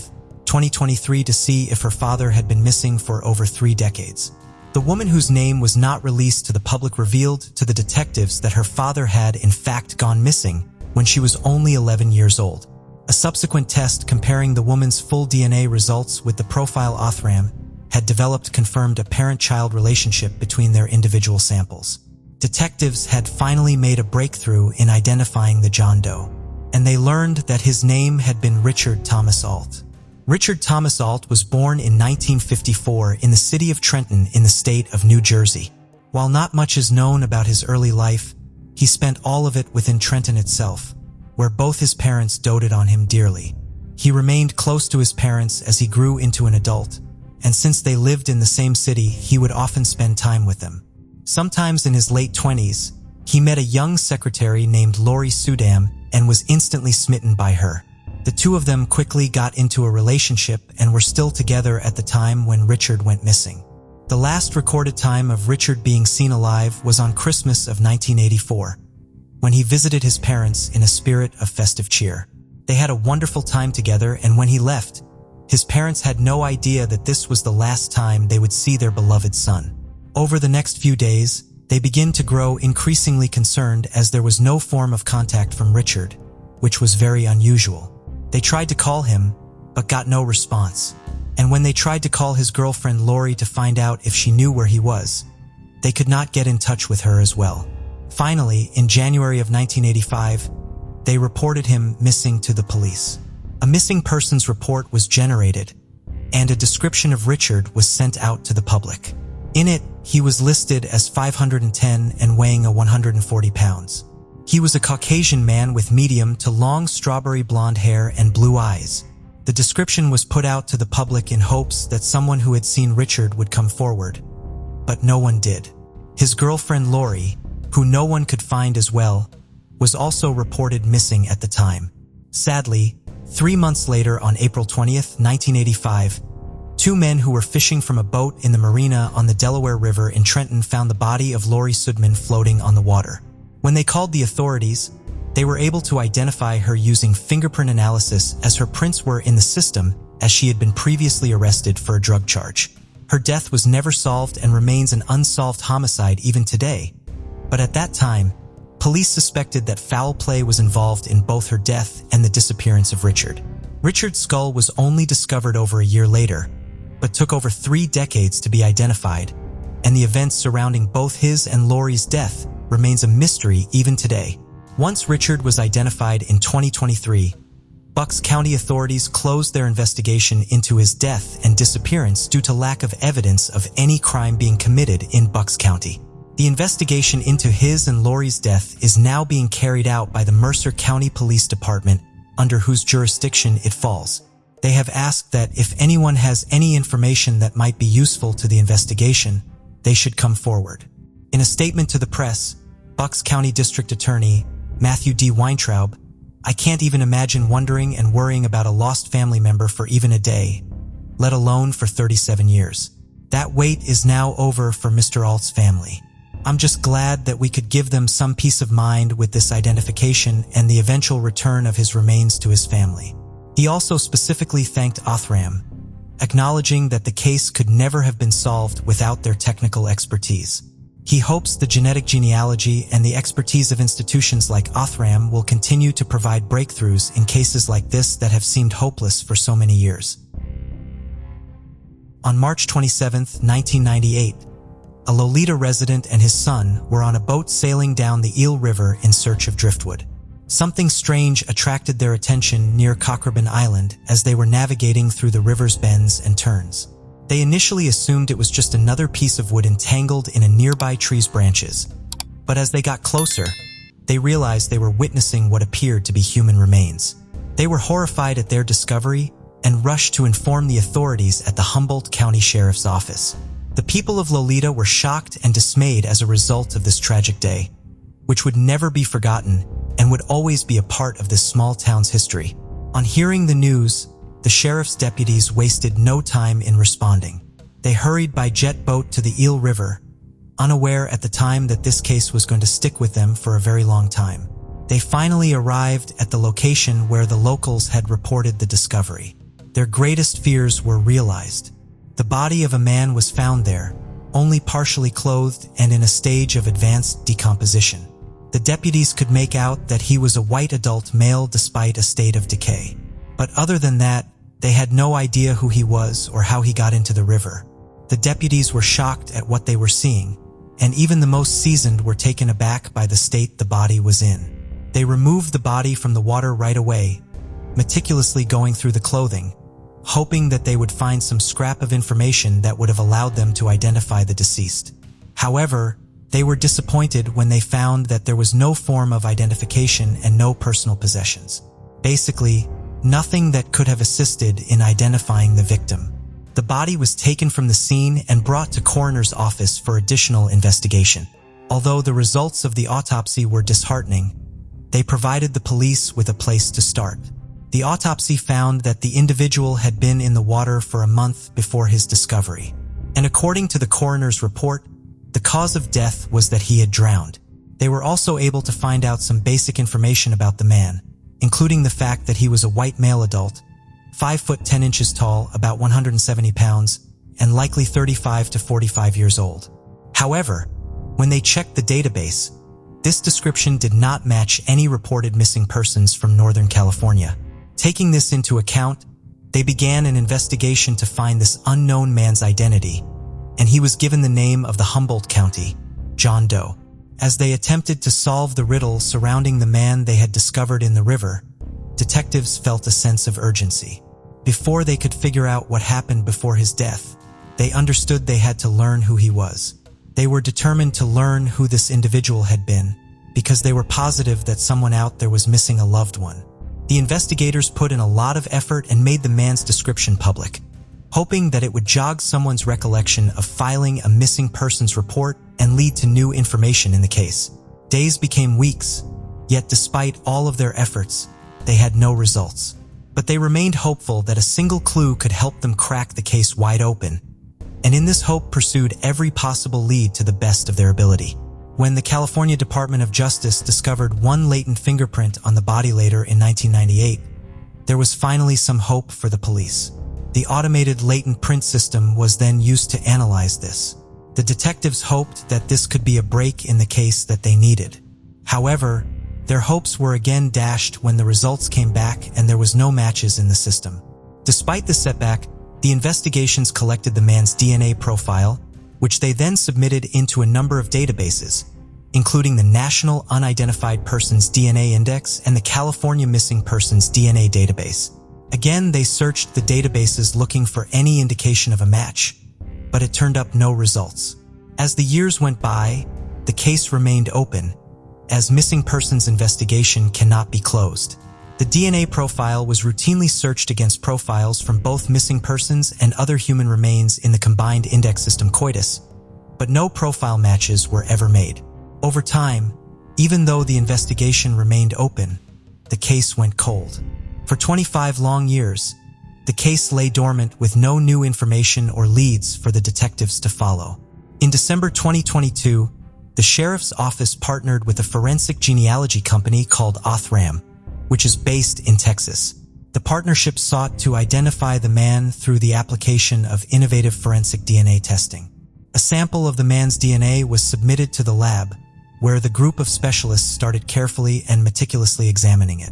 2023 to see if her father had been missing for over 3 decades. The woman whose name was not released to the public revealed to the detectives that her father had in fact gone missing when she was only 11 years old. A subsequent test comparing the woman's full DNA results with the profile Othram had developed confirmed a parent-child relationship between their individual samples. Detectives had finally made a breakthrough in identifying the Jane Doe, and they learned that his name had been Richard Thomas Alt. Richard Thomas Alt was born in 1954 in the city of Trenton in the state of New Jersey. While not much is known about his early life, he spent all of it within Trenton itself, where both his parents doted on him dearly. He remained close to his parents as he grew into an adult, and since they lived in the same city, he would often spend time with them. Sometimes in his late 20s, he met a young secretary named Lori Sudam and was instantly smitten by her. The two of them quickly got into a relationship and were still together at the time when Richard went missing. The last recorded time of Richard being seen alive was on Christmas of 1984, when he visited his parents in a spirit of festive cheer. They had a wonderful time together, and when he left, his parents had no idea that this was the last time they would see their beloved son. Over the next few days, they began to grow increasingly concerned as there was no form of contact from Richard, which was very unusual. They tried to call him, but got no response. And when they tried to call his girlfriend Lori to find out if she knew where he was, they could not get in touch with her as well. Finally, in January of 1985, they reported him missing to the police. A missing persons report was generated, and a description of Richard was sent out to the public. In it, he was listed as 510 and weighing 140 pounds. He was a Caucasian man with medium to long strawberry blonde hair and blue eyes. The description was put out to the public in hopes that someone who had seen Richard would come forward, but no one did. His girlfriend Lori, who no one could find as well, was also reported missing at the time. Sadly, 3 months later on April 20th, 1985, 2 men who were fishing from a boat in the marina on the Delaware River in Trenton found the body of Lori Sudman floating on the water. When they called the authorities, they were able to identify her using fingerprint analysis as her prints were in the system as she had been previously arrested for a drug charge. Her death was never solved and remains an unsolved homicide even today. But at that time, police suspected that foul play was involved in both her death and the disappearance of Richard. Richard's skull was only discovered over a year later, but took over 3 decades to be identified, and the events surrounding both his and Lori's death remains a mystery even today. Once Richard was identified in 2023, Bucks County authorities closed their investigation into his death and disappearance due to lack of evidence of any crime being committed in Bucks County. The investigation into his and Lori's death is now being carried out by the Mercer County Police Department, under whose jurisdiction it falls. They have asked that if anyone has any information that might be useful to the investigation, they should come forward. In a statement to the press, Bucks County District Attorney Matthew D. Weintraub, "I can't even imagine wondering and worrying about a lost family member for even a day, let alone for 37 years. That wait is now over for Mr. Alt's family. I'm just glad that we could give them some peace of mind with this identification and the eventual return of his remains to his family." He also specifically thanked Othram, acknowledging that the case could never have been solved without their technical expertise. He hopes the genetic genealogy and the expertise of institutions like Othram will continue to provide breakthroughs in cases like this that have seemed hopeless for so many years. On March 27, 1998, a Lolita resident and his son were on a boat sailing down the Eel River in search of driftwood. Something strange attracted their attention near Cockrebin Island as they were navigating through the river's bends and turns. They initially assumed it was just another piece of wood entangled in a nearby tree's branches. But as they got closer, they realized they were witnessing what appeared to be human remains. They were horrified at their discovery and rushed to inform the authorities at the Humboldt County Sheriff's Office. The people of Lolita were shocked and dismayed as a result of this tragic day, which would never be forgotten and would always be a part of this small town's history. On hearing the news, the sheriff's deputies wasted no time in responding. They hurried by jet boat to the Eel River, unaware at the time that this case was going to stick with them for a very long time. They finally arrived at the location where the locals had reported the discovery. Their greatest fears were realized. The body of a man was found there, only partially clothed and in a stage of advanced decomposition. The deputies could make out that he was a white adult male despite a state of decay. But other than that, they had no idea who he was or how he got into the river. The deputies were shocked at what they were seeing, and even the most seasoned were taken aback by the state the body was in. They removed the body from the water right away, meticulously going through the clothing, hoping that they would find some scrap of information that would have allowed them to identify the deceased. However, they were disappointed when they found that there was no form of identification and no personal possessions. Basically, nothing that could have assisted in identifying the victim. The body was taken from the scene and brought to coroner's office for additional investigation. Although the results of the autopsy were disheartening, they provided the police with a place to start. The autopsy found that the individual had been in the water for a month before his discovery. And according to the coroner's report, the cause of death was that he had drowned. They were also able to find out some basic information about the man, including the fact that he was a white male adult, 5 foot 10 inches tall, about 170 pounds, and likely 35 to 45 years old. However, when they checked the database, this description did not match any reported missing persons from Northern California. Taking this into account, they began an investigation to find this unknown man's identity, and he was given the name of the Humboldt County, Jane Doe. As they attempted to solve the riddle surrounding the man they had discovered in the river, detectives felt a sense of urgency. Before they could figure out what happened before his death, they understood they had to learn who he was. They were determined to learn who this individual had been, because they were positive that someone out there was missing a loved one. The investigators put in a lot of effort and made the man's description public, hoping that it would jog someone's recollection of filing a missing persons report and lead to new information in the case. Days became weeks, yet despite all of their efforts, they had no results. But they remained hopeful that a single clue could help them crack the case wide open, and in this hope pursued every possible lead to the best of their ability. When the California Department of Justice discovered one latent fingerprint on the body later in 1998, there was finally some hope for the police. The automated latent print system was then used to analyze this. The detectives hoped that this could be a break in the case that they needed. However, their hopes were again dashed when the results came back and there was no matches in the system. Despite the setback, the investigations collected the man's DNA profile, which they then submitted into a number of databases, including the National Unidentified Persons DNA Index and the California Missing Persons DNA Database. Again, they searched the databases looking for any indication of a match, but it turned up no results. As the years went by, the case remained open, as missing persons investigation cannot be closed. The DNA profile was routinely searched against profiles from both missing persons and other human remains in the combined index system COITUS, but no profile matches were ever made. Over time, even though the investigation remained open, the case went cold. For 25 long years, the case lay dormant with no new information or leads for the detectives to follow. In December 2022, the sheriff's office partnered with a forensic genealogy company called Othram, which is based in Texas. The partnership sought to identify the man through the application of innovative forensic DNA testing. A sample of the man's DNA was submitted to the lab, where the group of specialists started carefully and meticulously examining it.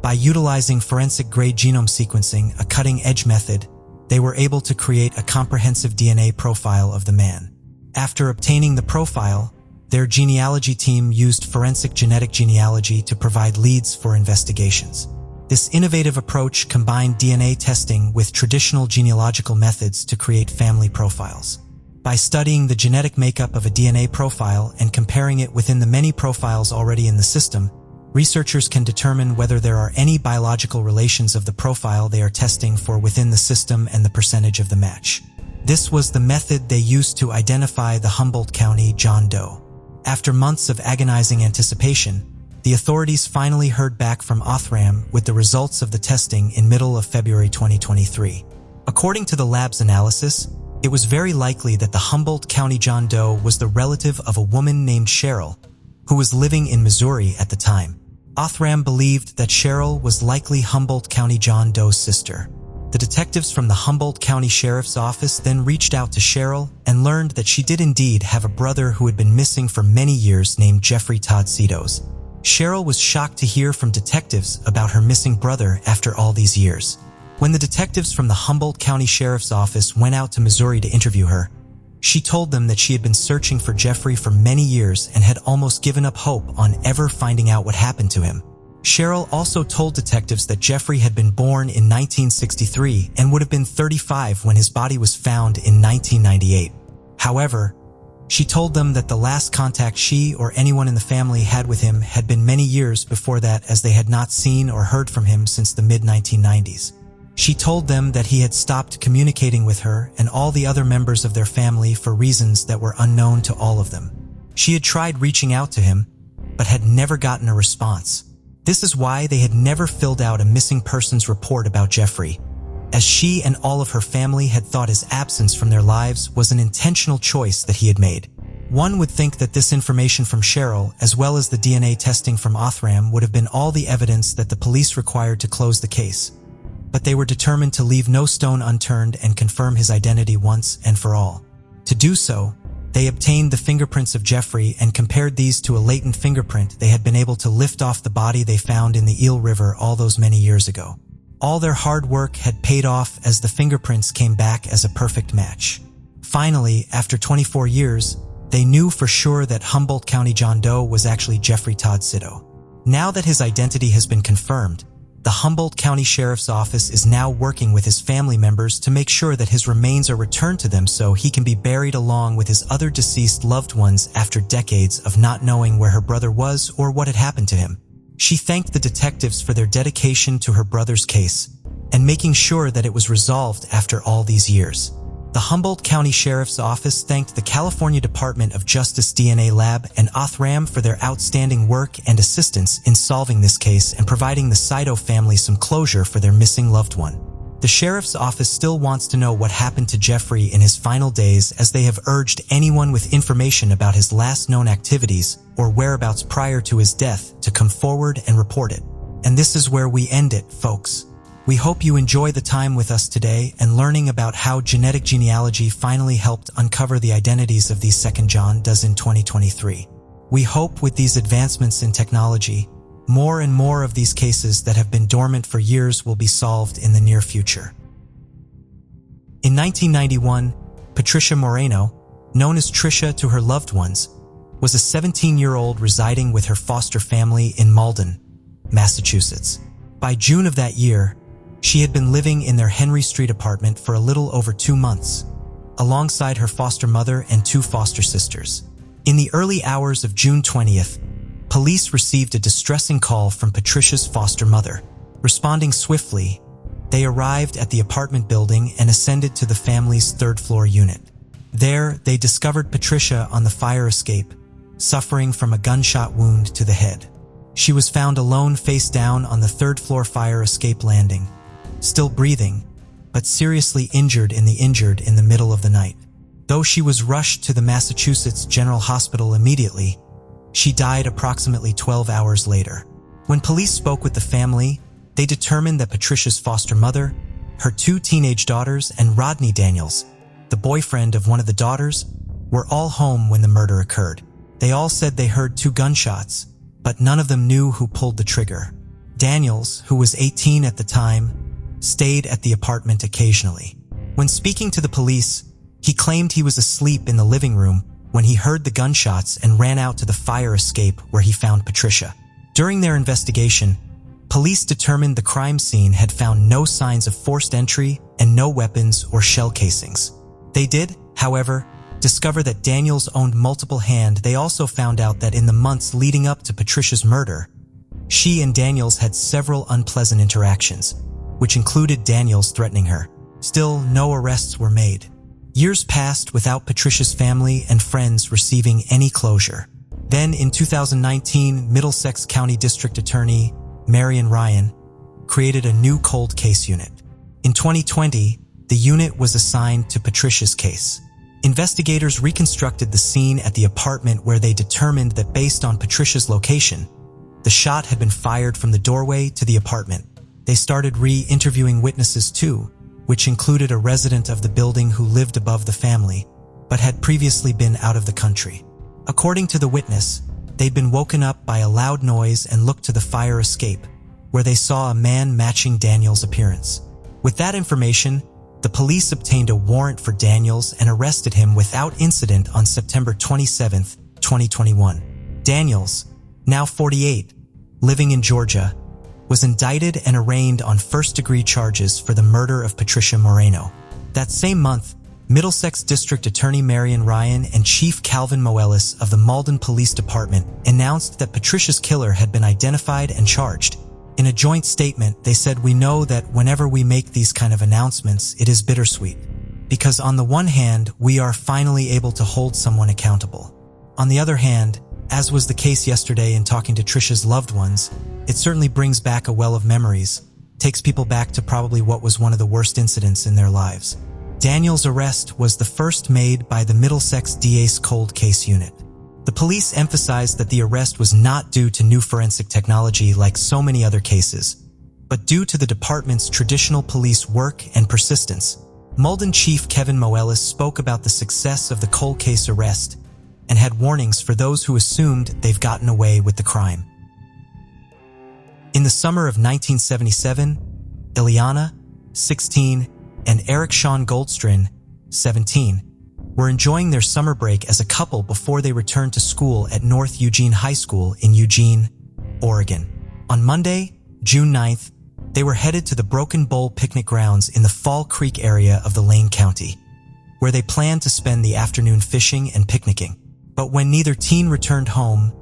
By utilizing forensic-grade genome sequencing, a cutting-edge method, they were able to create a comprehensive DNA profile of the man. After obtaining the profile, their genealogy team used forensic genetic genealogy to provide leads for investigations. This innovative approach combined DNA testing with traditional genealogical methods to create family profiles. By studying the genetic makeup of a DNA profile and comparing it within the many profiles already in the system, researchers can determine whether there are any biological relations of the profile they are testing for within the system and the percentage of the match. This was the method they used to identify the Humboldt County Jane Doe. After months of agonizing anticipation, the authorities finally heard back from Othram with the results of the testing in middle of February 2023. According to the lab's analysis, it was very likely that the Humboldt County Jane Doe was the relative of a woman named Cheryl, who was living in Missouri at the time. Othram believed that Cheryl was likely Humboldt County Jane Doe's sister. The detectives from the Humboldt County Sheriff's Office then reached out to Cheryl and learned that she did indeed have a brother who had been missing for many years named Jeffrey Todd Cedos. Cheryl was shocked to hear from detectives about her missing brother after all these years. When the detectives from the Humboldt County Sheriff's Office went out to Missouri to interview her, she told them that she had been searching for Jeffrey for many years and had almost given up hope on ever finding out what happened to him. Cheryl also told detectives that Jeffrey had been born in 1963 and would have been 35 when his body was found in 1998. However, she told them that the last contact she or anyone in the family had with him had been many years before that, as they had not seen or heard from him since the mid-1990s. She told them that he had stopped communicating with her and all the other members of their family for reasons that were unknown to all of them. She had tried reaching out to him, but had never gotten a response. This is why they had never filled out a missing persons report about Jeffrey, as she and all of her family had thought his absence from their lives was an intentional choice that he had made. One would think that this information from Cheryl, as well as the DNA testing from Othram, would have been all the evidence that the police required to close the case. But they were determined to leave no stone unturned and confirm his identity once and for all. To do so, they obtained the fingerprints of Jeffrey and compared these to a latent fingerprint they had been able to lift off the body they found in the Eel River all those many years ago. All their hard work had paid off as the fingerprints came back as a perfect match. Finally, after 24 years, they knew for sure that Humboldt County Jane Doe was actually Jeffrey Todd Cedos. Now that his identity has been confirmed, the Humboldt County Sheriff's Office is now working with his family members to make sure that his remains are returned to them so he can be buried along with his other deceased loved ones after decades of not knowing where her brother was or what had happened to him. She thanked the detectives for their dedication to her brother's case and making sure that it was resolved after all these years. The Humboldt County Sheriff's Office thanked the California Department of Justice DNA Lab and Othram for their outstanding work and assistance in solving this case and providing the Cedos family some closure for their missing loved one. The Sheriff's Office still wants to know what happened to Jeffrey in his final days, as they have urged anyone with information about his last known activities or whereabouts prior to his death to come forward and report it. And this is where we end it, folks. We hope you enjoy the time with us today and learning about how genetic genealogy finally helped uncover the identities of these second Jane Does in 2023. We hope with these advancements in technology, more and more of these cases that have been dormant for years will be solved in the near future. In 1991, Patricia Moreno, known as Tricia to her loved ones, was a 17-year-old residing with her foster family in Malden, Massachusetts. By June of that year, she had been living in their Henry Street apartment for a little over 2 months, alongside her foster mother and 2 foster sisters. In the early hours of June 20th, police received a distressing call from Patricia's foster mother. Responding swiftly, they arrived at the apartment building and ascended to the family's 3rd-floor unit. There, they discovered Patricia on the fire escape, suffering from a gunshot wound to the head. She was found alone face down on the 3rd-floor fire escape landing, still breathing, but seriously injured in the middle of the night. Though she was rushed to the Massachusetts General Hospital immediately, she died approximately 12 hours later. When police spoke with the family, They determined that Patricia's foster mother, her 2 teenage daughters, and Rodney Daniels, the boyfriend of one of the daughters, were all home when the murder occurred. They all said they heard 2 gunshots, but none of them knew who pulled the trigger. Daniels, who was 18 at the time, stayed at the apartment occasionally. When speaking to the police, he claimed he was asleep in the living room when he heard the gunshots and ran out to the fire escape where he found Patricia. During their investigation, police determined the crime scene had found no signs of forced entry and no weapons or shell casings. They did, however, discover that Daniels owned multiple hands. They also found out that in the months leading up to Patricia's murder, she and Daniels had several unpleasant interactions, which included Daniels threatening her. Still, no arrests were made. Years passed without Patricia's family and friends receiving any closure. Then, in 2019, Middlesex County District Attorney Marian Ryan created a new cold case unit. In 2020, the unit was assigned to Patricia's case. Investigators reconstructed the scene at the apartment where they determined that based on Patricia's location, the shot had been fired from the doorway to the apartment. They started re-interviewing witnesses too, which included a resident of the building who lived above the family, but had previously been out of the country. According to the witness, they'd been woken up by a loud noise and looked to the fire escape, where they saw a man matching Daniels' appearance. With that information, the police obtained a warrant for Daniels and arrested him without incident on September 27, 2021. Daniels, now 48, living in Georgia, was indicted and arraigned on first-degree charges for the murder of Patricia Moreno. That same month, Middlesex District Attorney Marian Ryan and Chief Calvin Moelis of the Malden Police Department announced that Patricia's killer had been identified and charged. In a joint statement, they said, "We know that whenever we make these kind of announcements, it is bittersweet. Because on the one hand, we are finally able to hold someone accountable. On the other hand, as was the case yesterday in talking to Tricia's loved ones, it certainly brings back a well of memories, takes people back to probably what was one of the worst incidents in their lives." Daniels' arrest was the first made by the Middlesex DA's cold case unit. The police emphasized that the arrest was not due to new forensic technology like so many other cases, but due to the department's traditional police work and persistence. Malden Chief Kevin Moelis spoke about the success of the cold case arrest and had warnings for those who assumed they've gotten away with the crime. In the summer of 1977, Ilana, 16, and Eric Sean Goldstrin, 17, were enjoying their summer break as a couple before they returned to school at North Eugene High School in Eugene, Oregon. On Monday, June 9th, they were headed to the Broken Bowl picnic grounds in the Fall Creek area of the Lane County, where they planned to spend the afternoon fishing and picnicking. But when neither teen returned home,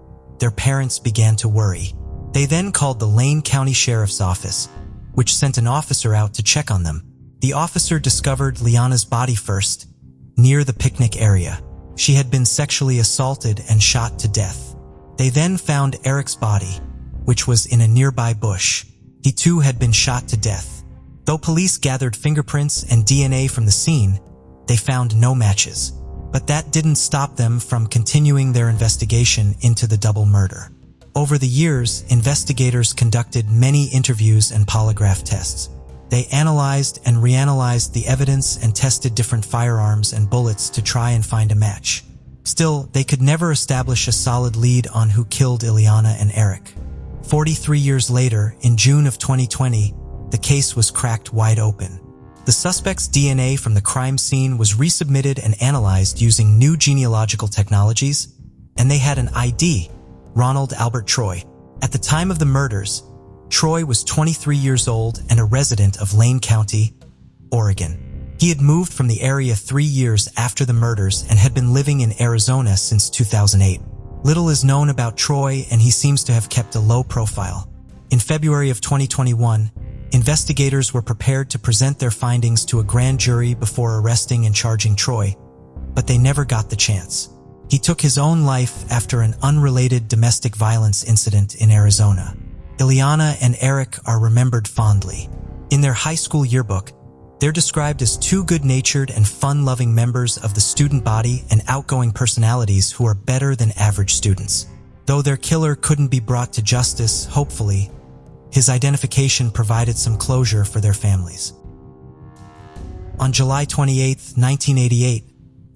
their parents began to worry. They then called the Lane County Sheriff's Office, which sent an officer out to check on them. The officer discovered Liana's body first, near the picnic area. She had been sexually assaulted and shot to death. They then found Eric's body, which was in a nearby bush. He too had been shot to death. Though police gathered fingerprints and DNA from the scene, they found no matches. But that didn't stop them from continuing their investigation into the double murder. Over the years, investigators conducted many interviews and polygraph tests. They analyzed and reanalyzed the evidence and tested different firearms and bullets to try and find a match. Still, they could never establish a solid lead on who killed Ilana and Eric. 43 years later, in June of 2020, the case was cracked wide open. The suspect's DNA from the crime scene was resubmitted and analyzed using new genealogical technologies, and they had an ID, Ronald Albert Troy. At the time of the murders, Troy was 23 years old and a resident of Lane County, Oregon. He had moved from the area 3 years after the murders and had been living in Arizona since 2008. Little is known about Troy, and he seems to have kept a low profile. In February of 2021, investigators were prepared to present their findings to a grand jury before arresting and charging Troy, but they never got the chance. He took his own life after an unrelated domestic violence incident in Arizona. Ilana and Eric are remembered fondly. In their high school yearbook, they're described as two good-natured and fun-loving members of the student body and outgoing personalities who are better than average students. Though their killer couldn't be brought to justice, hopefully, His identification provided some closure for their families. On July 28, 1988,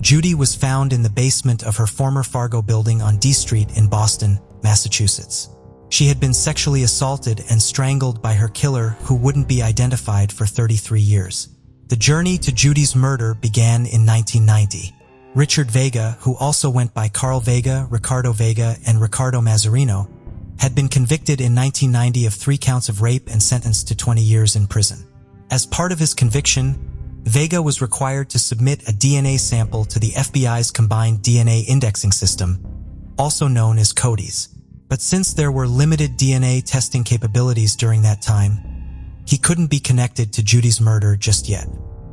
Judy was found in the basement of her former Fargo building on D Street in Boston, Massachusetts. She had been sexually assaulted and strangled by her killer, who wouldn't be identified for 33 years. The journey to Judy's murder began in 1990. Richard Vega, who also went by Carl Vega, Ricardo Vega, and Ricardo Mazzarino, had been convicted in 1990 of 3 counts of rape and sentenced to 20 years in prison. As part of his conviction, Vega was required to submit a DNA sample to the FBI's Combined DNA Indexing System, also known as CODIS. But since there were limited DNA testing capabilities during that time, he couldn't be connected to Judy's murder just yet.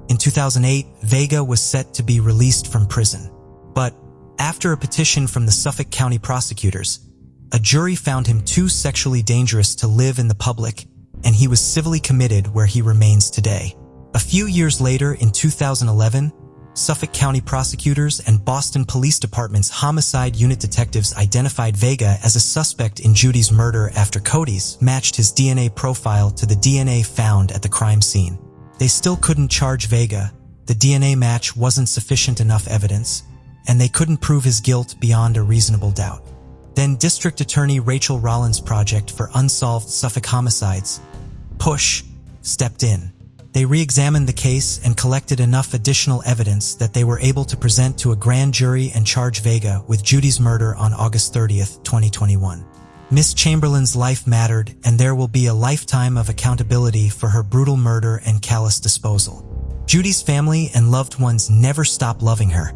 In 2008, Vega was set to be released from prison. But after a petition from the Suffolk County prosecutors, a jury found him too sexually dangerous to live in the public, and he was civilly committed where he remains today. A few years later, in 2011, Suffolk County prosecutors and Boston Police Department's homicide unit detectives identified Vega as a suspect in Judy's murder after CODIS matched his DNA profile to the DNA found at the crime scene. They still couldn't charge Vega. The DNA match wasn't sufficient enough evidence, and they couldn't prove his guilt beyond a reasonable doubt. Then District Attorney Rachel Rollins' project for unsolved Suffolk homicides, PUSH, stepped in. They re-examined the case and collected enough additional evidence that they were able to present to a grand jury and charge Vega with Judy's murder on August 30th, 2021. Miss Chamberlain's life mattered, and there will be a lifetime of accountability for her brutal murder and callous disposal. Judy's family and loved ones never stop loving her,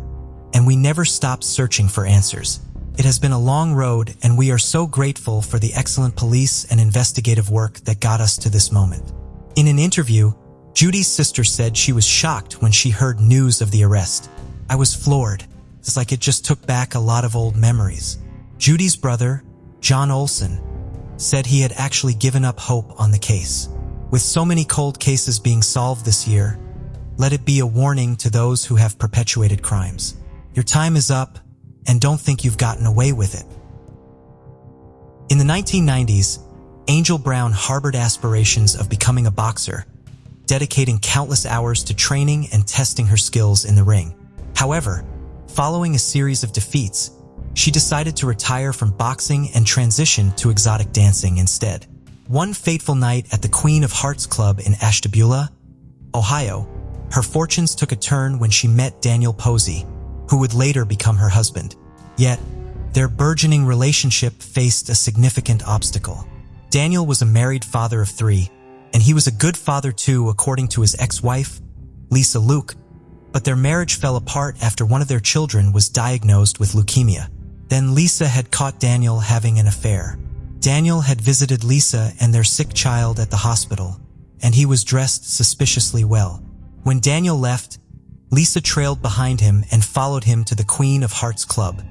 and we never stop searching for answers. It has been a long road, and we are so grateful for the excellent police and investigative work that got us to this moment. In an interview, Judy's sister said she was shocked when she heard news of the arrest. "I was floored. It's like it just took back a lot of old memories." Judy's brother, John Olson, said he had actually given up hope on the case. With so many cold cases being solved this year, let it be a warning to those who have perpetuated crimes. Your time is up, and don't think you've gotten away with it. In the 1990s, Angel Brown harbored aspirations of becoming a boxer, dedicating countless hours to training and testing her skills in the ring. However, following a series of defeats, she decided to retire from boxing and transition to exotic dancing instead. One fateful night at the Queen of Hearts Club in Ashtabula, Ohio, her fortunes took a turn when she met Daniel Posey, who would later become her husband. Yet, their burgeoning relationship faced a significant obstacle. Daniel was a married father of 3, and he was a good father too, according to his ex-wife, Lisa Luke, but their marriage fell apart after one of their children was diagnosed with leukemia. Then Lisa had caught Daniel having an affair. Daniel had visited Lisa and their sick child at the hospital, and he was dressed suspiciously well. When Daniel left, Lisa trailed behind him and followed him to the Queen of Hearts Club,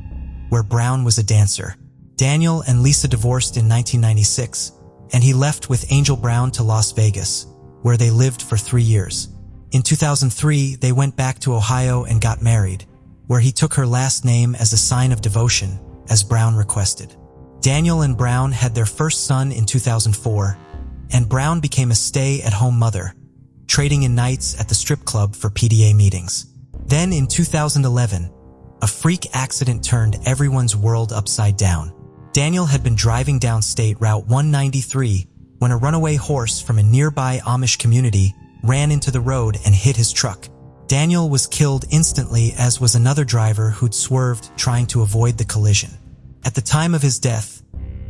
where Brown was a dancer. Daniel and Lisa divorced in 1996, and he left with Angel Brown to Las Vegas, where they lived for 3 years. In 2003, they went back to Ohio and got married, where he took her last name as a sign of devotion, as Brown requested. Daniel and Brown had their first son in 2004, and Brown became a stay-at-home mother, trading in nights at the strip club for PDA meetings. Then in 2011, a freak accident turned everyone's world upside down. Daniel had been driving down State Route 193 when a runaway horse from a nearby Amish community ran into the road and hit his truck. Daniel was killed instantly, as was another driver who'd swerved trying to avoid the collision. At the time of his death,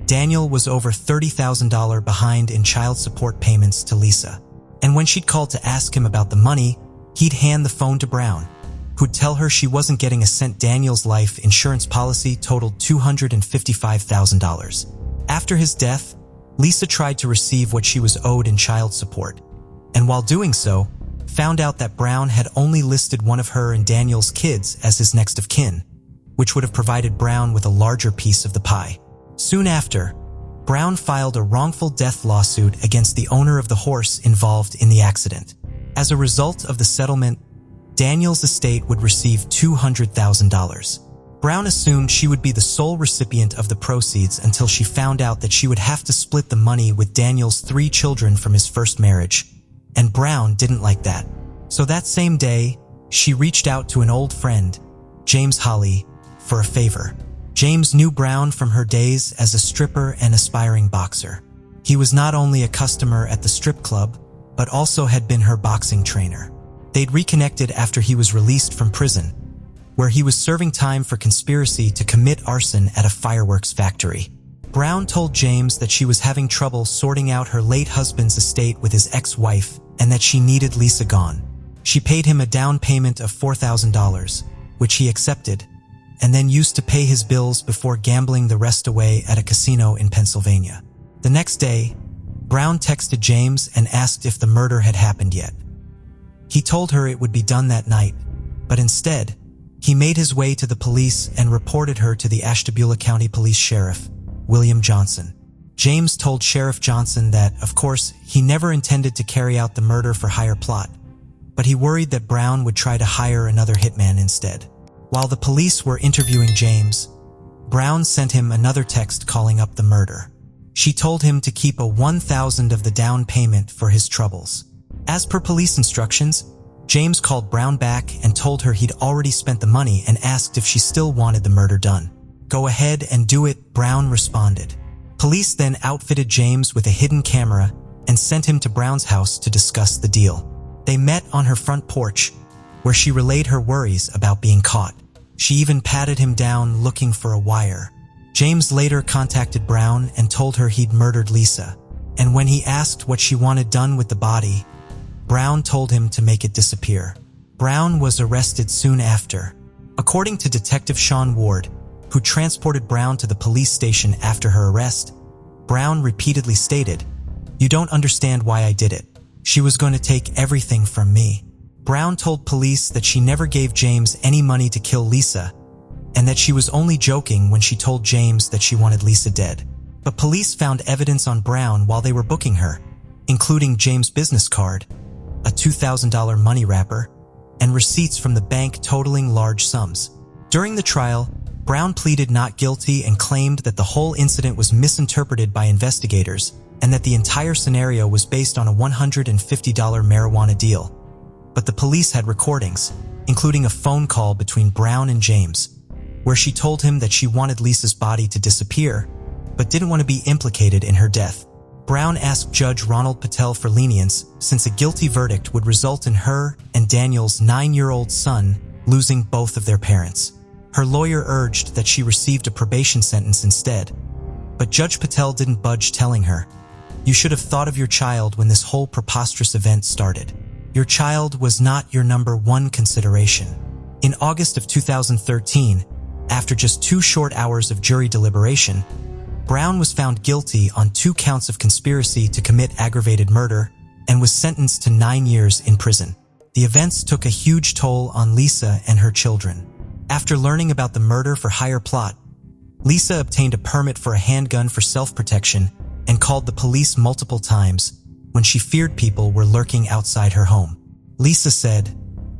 Daniel was over $30,000 behind in child support payments to Lisa. And when she'd called to ask him about the money, he'd hand the phone to Brown, who'd tell her she wasn't getting a cent. Daniel's life insurance policy totaled $255,000. After his death, Lisa tried to receive what she was owed in child support, and while doing so, found out that Brown had only listed one of her and Daniel's kids as his next of kin, which would have provided Brown with a larger piece of the pie. Soon after, Brown filed a wrongful death lawsuit against the owner of the horse involved in the accident. As a result of the settlement, Daniel's estate would receive $200,000. Brown assumed she would be the sole recipient of the proceeds until she found out that she would have to split the money with Daniel's 3 children from his first marriage, and Brown didn't like that. So that same day, she reached out to an old friend, James Holly, for a favor. James knew Brown from her days as a stripper and aspiring boxer. He was not only a customer at the strip club, but also had been her boxing trainer. They'd reconnected after he was released from prison, where he was serving time for conspiracy to commit arson at a fireworks factory. Brown told James that she was having trouble sorting out her late husband's estate with his ex-wife and that she needed Lisa gone. She paid him a down payment of $4,000, which he accepted, and then used to pay his bills before gambling the rest away at a casino in Pennsylvania. The next day, Brown texted James and asked if the murder had happened yet. He told her it would be done that night, but instead, he made his way to the police and reported her to the Ashtabula County Police Sheriff, William Johnson. James told Sheriff Johnson that, of course, he never intended to carry out the murder-for-hire plot, but he worried that Brown would try to hire another hitman instead. While the police were interviewing James, Brown sent him another text calling up the murder. She told him to keep a $1,000 of the down payment for his troubles. As per police instructions, James called Brown back and told her he'd already spent the money and asked if she still wanted the murder done. "Go ahead and do it," Brown responded. Police then outfitted James with a hidden camera and sent him to Brown's house to discuss the deal. They met on her front porch, where she relayed her worries about being caught. She even patted him down looking for a wire. James later contacted Brown and told her he'd murdered Lisa, and when he asked what she wanted done with the body, Brown told him to make it disappear. Brown was arrested soon after. According to Detective Sean Ward, who transported Brown to the police station after her arrest, Brown repeatedly stated, "You don't understand why I did it. She was going to take everything from me." Brown told police that she never gave James any money to kill Lisa, and that she was only joking when she told James that she wanted Lisa dead. But police found evidence on Brown while they were booking her, including James' business card, a $2,000 money wrapper, and receipts from the bank totaling large sums. During the trial, Brown pleaded not guilty and claimed that the whole incident was misinterpreted by investigators and that the entire scenario was based on a $150 marijuana deal. But the police had recordings, including a phone call between Brown and James, where she told him that she wanted Lisa's body to disappear, but didn't want to be implicated in her death. Brown asked Judge Ronald Patel for lenience since a guilty verdict would result in her and Daniel's 9-year-old son losing both of their parents. Her lawyer urged that she received a probation sentence instead, but Judge Patel didn't budge, telling her, "You should have thought of your child when this whole preposterous event started. Your child was not your number one consideration." In August of 2013, after just 2 short hours of jury deliberation, Brown was found guilty on 2 counts of conspiracy to commit aggravated murder and was sentenced to 9 years in prison. The events took a huge toll on Lisa and her children. After learning about the murder-for-hire plot, Lisa obtained a permit for a handgun for self-protection and called the police multiple times when she feared people were lurking outside her home. Lisa said,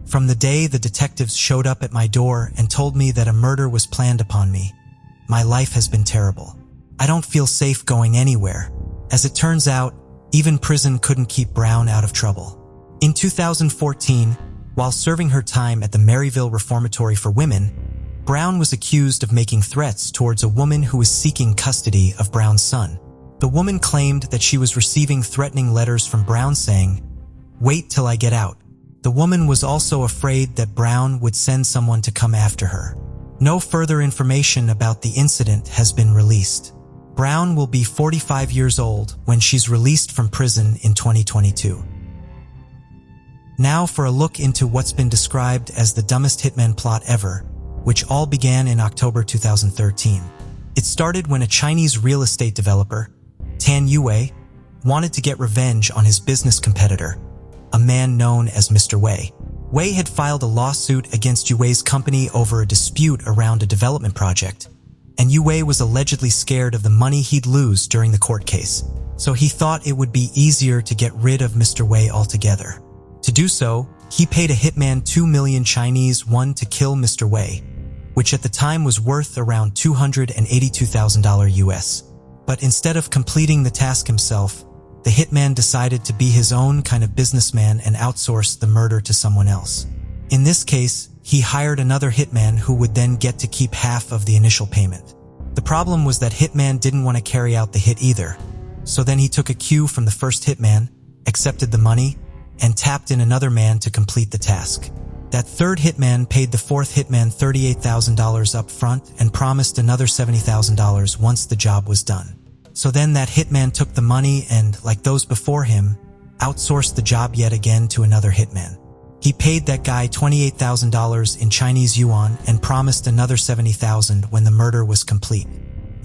"From the day the detectives showed up at my door and told me that a murder was planned upon me, my life has been terrible. I don't feel safe going anywhere." As it turns out, even prison couldn't keep Brown out of trouble. In 2014, while serving her time at the Maryville Reformatory for Women, Brown was accused of making threats towards a woman who was seeking custody of Brown's son. The woman claimed that she was receiving threatening letters from Brown saying, "Wait till I get out." The woman was also afraid that Brown would send someone to come after her. No further information about the incident has been released. Brown will be 45 years old when she's released from prison in 2022. Now for a look into what's been described as the dumbest hitman plot ever, which all began in October 2013. It started when a Chinese real estate developer, Tanya Mullins, wanted to get revenge on his business competitor, a man known as Mr. Wei. Wei had filed a lawsuit against Yui's company over a dispute around a development project, and Yui was allegedly scared of the money he'd lose during the court case, so he thought it would be easier to get rid of Mr. Wei altogether. To do so, he paid a hitman 2 million Chinese yuan to kill Mr. Wei, which at the time was worth around $282,000 US. But instead of completing the task himself, the hitman decided to be his own kind of businessman and outsource the murder to someone else. In this case, he hired another hitman who would then get to keep half of the initial payment. The problem was that hitman didn't want to carry out the hit either, so then he took a cue from the first hitman, accepted the money, and tapped in another man to complete the task. That third hitman paid the fourth hitman $38,000 up front and promised another $70,000 once the job was done. So then that hitman took the money and, like those before him, outsourced the job yet again to another hitman. He paid that guy $28,000 in Chinese yuan and promised another $70,000 when the murder was complete.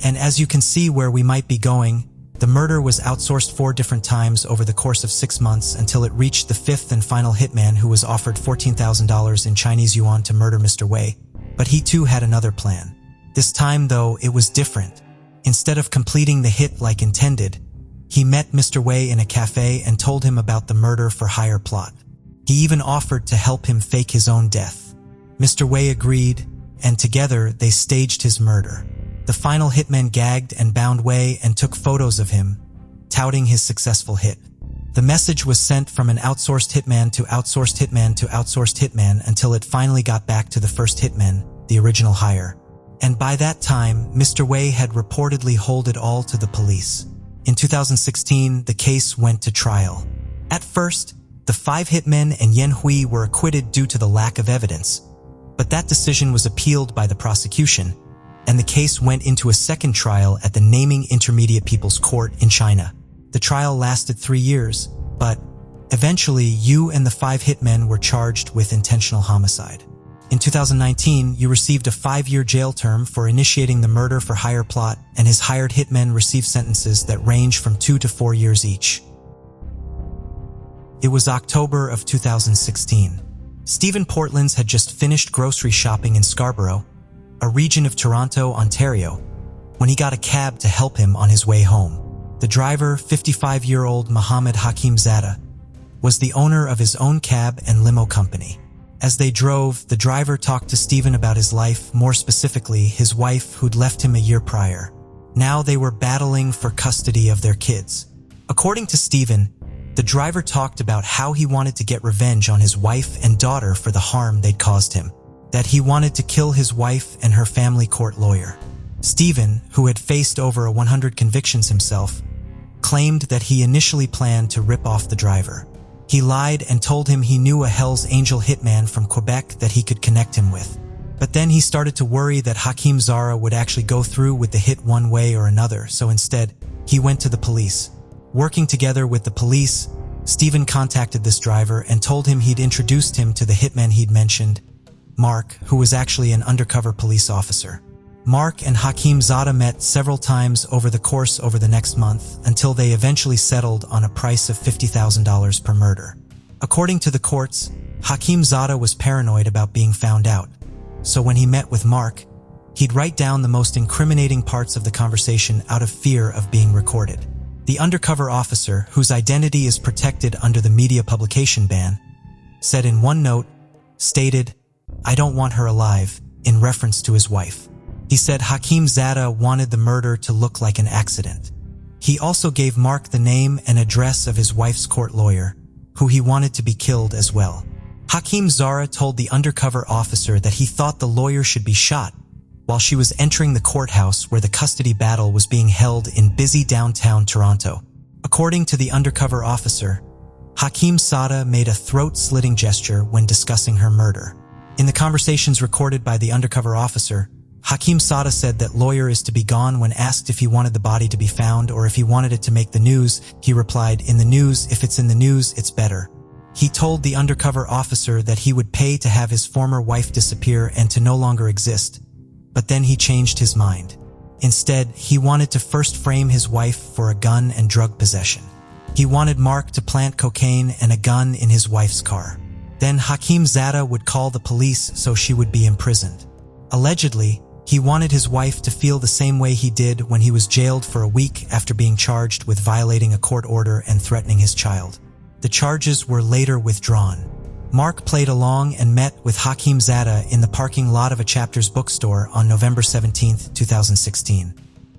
And as you can see where we might be going, the murder was outsourced 4 different times over the course of 6 months until it reached the 5th and final hitman who was offered $14,000 in Chinese yuan to murder Mr. Wei. But he too had another plan. This time, though, it was different. Instead of completing the hit like intended, he met Mr. Wei in a cafe and told him about the murder-for-hire plot. He even offered to help him fake his own death. Mr. Wei agreed, and together they staged his murder. The final hitman gagged and bound Wei and took photos of him, touting his successful hit. The message was sent from an outsourced hitman to outsourced hitman to outsourced hitman until it finally got back to the first hitman, the original hire. And by that time, Mr. Wei had reportedly told it all to the police. In 2016, the case went to trial. At first, the 5 hitmen and Yan Hui were acquitted due to the lack of evidence, but that decision was appealed by the prosecution, and the case went into a second trial at the Naming Intermediate People's Court in China. The trial lasted 3 years, but eventually you and the 5 hitmen were charged with intentional homicide. In 2019, you received a 5-year jail term for initiating the murder-for-hire plot, and his hired hitmen received sentences that range from 2 to 4 years each. It was October of 2016. Stephen Portlands had just finished grocery shopping in Scarborough, a region of Toronto, Ontario, when he got a cab to help him on his way home. The driver, 55-year-old Mohammed Hakim Zada, was the owner of his own cab and limo company. As they drove, the driver talked to Stephen about his life, more specifically his wife who'd left him a year prior. Now they were battling for custody of their kids. According to Stephen, the driver talked about how he wanted to get revenge on his wife and daughter for the harm they'd caused him, that he wanted to kill his wife and her family court lawyer. Stephen, who had faced over 100 convictions himself, claimed that he initially planned to rip off the driver. He lied and told him he knew a Hell's Angel hitman from Quebec that he could connect him with. But then he started to worry that Hakim Zara would actually go through with the hit one way or another, so instead, he went to the police. Working together with the police, Stephen contacted this driver and told him he'd introduced him to the hitman he'd mentioned, Mark, who was actually an undercover police officer. Mark and Hakim Zada met several times over the next month until they eventually settled on a price of $50,000 per murder. According to the courts, Hakim Zada was paranoid about being found out, so when he met with Mark, he'd write down the most incriminating parts of the conversation out of fear of being recorded. The undercover officer, whose identity is protected under the media publication ban, said in one note, stated, "I don't want her alive," in reference to his wife. He said Hakim Zada wanted the murder to look like an accident. He also gave Mark the name and address of his wife's court lawyer, who he wanted to be killed as well. Hakim Zara told the undercover officer that he thought the lawyer should be shot while she was entering the courthouse where the custody battle was being held in busy downtown Toronto. According to the undercover officer, Hakim Zada made a throat-slitting gesture when discussing her murder. In the conversations recorded by the undercover officer, Hakim Zada said that lawyer is to be gone. When asked if he wanted the body to be found or if he wanted it to make the news, he replied, "In the news, if it's in the news, it's better." He told the undercover officer that he would pay to have his former wife disappear and to no longer exist, but then he changed his mind. Instead, he wanted to first frame his wife for a gun and drug possession. He wanted Mark to plant cocaine and a gun in his wife's car. Then Hakim Zada would call the police so she would be imprisoned. Allegedly, he wanted his wife to feel the same way he did when he was jailed for a week after being charged with violating a court order and threatening his child. The charges were later withdrawn. Mark played along and met with Hakeem Zada in the parking lot of a Chapters bookstore on November 17, 2016.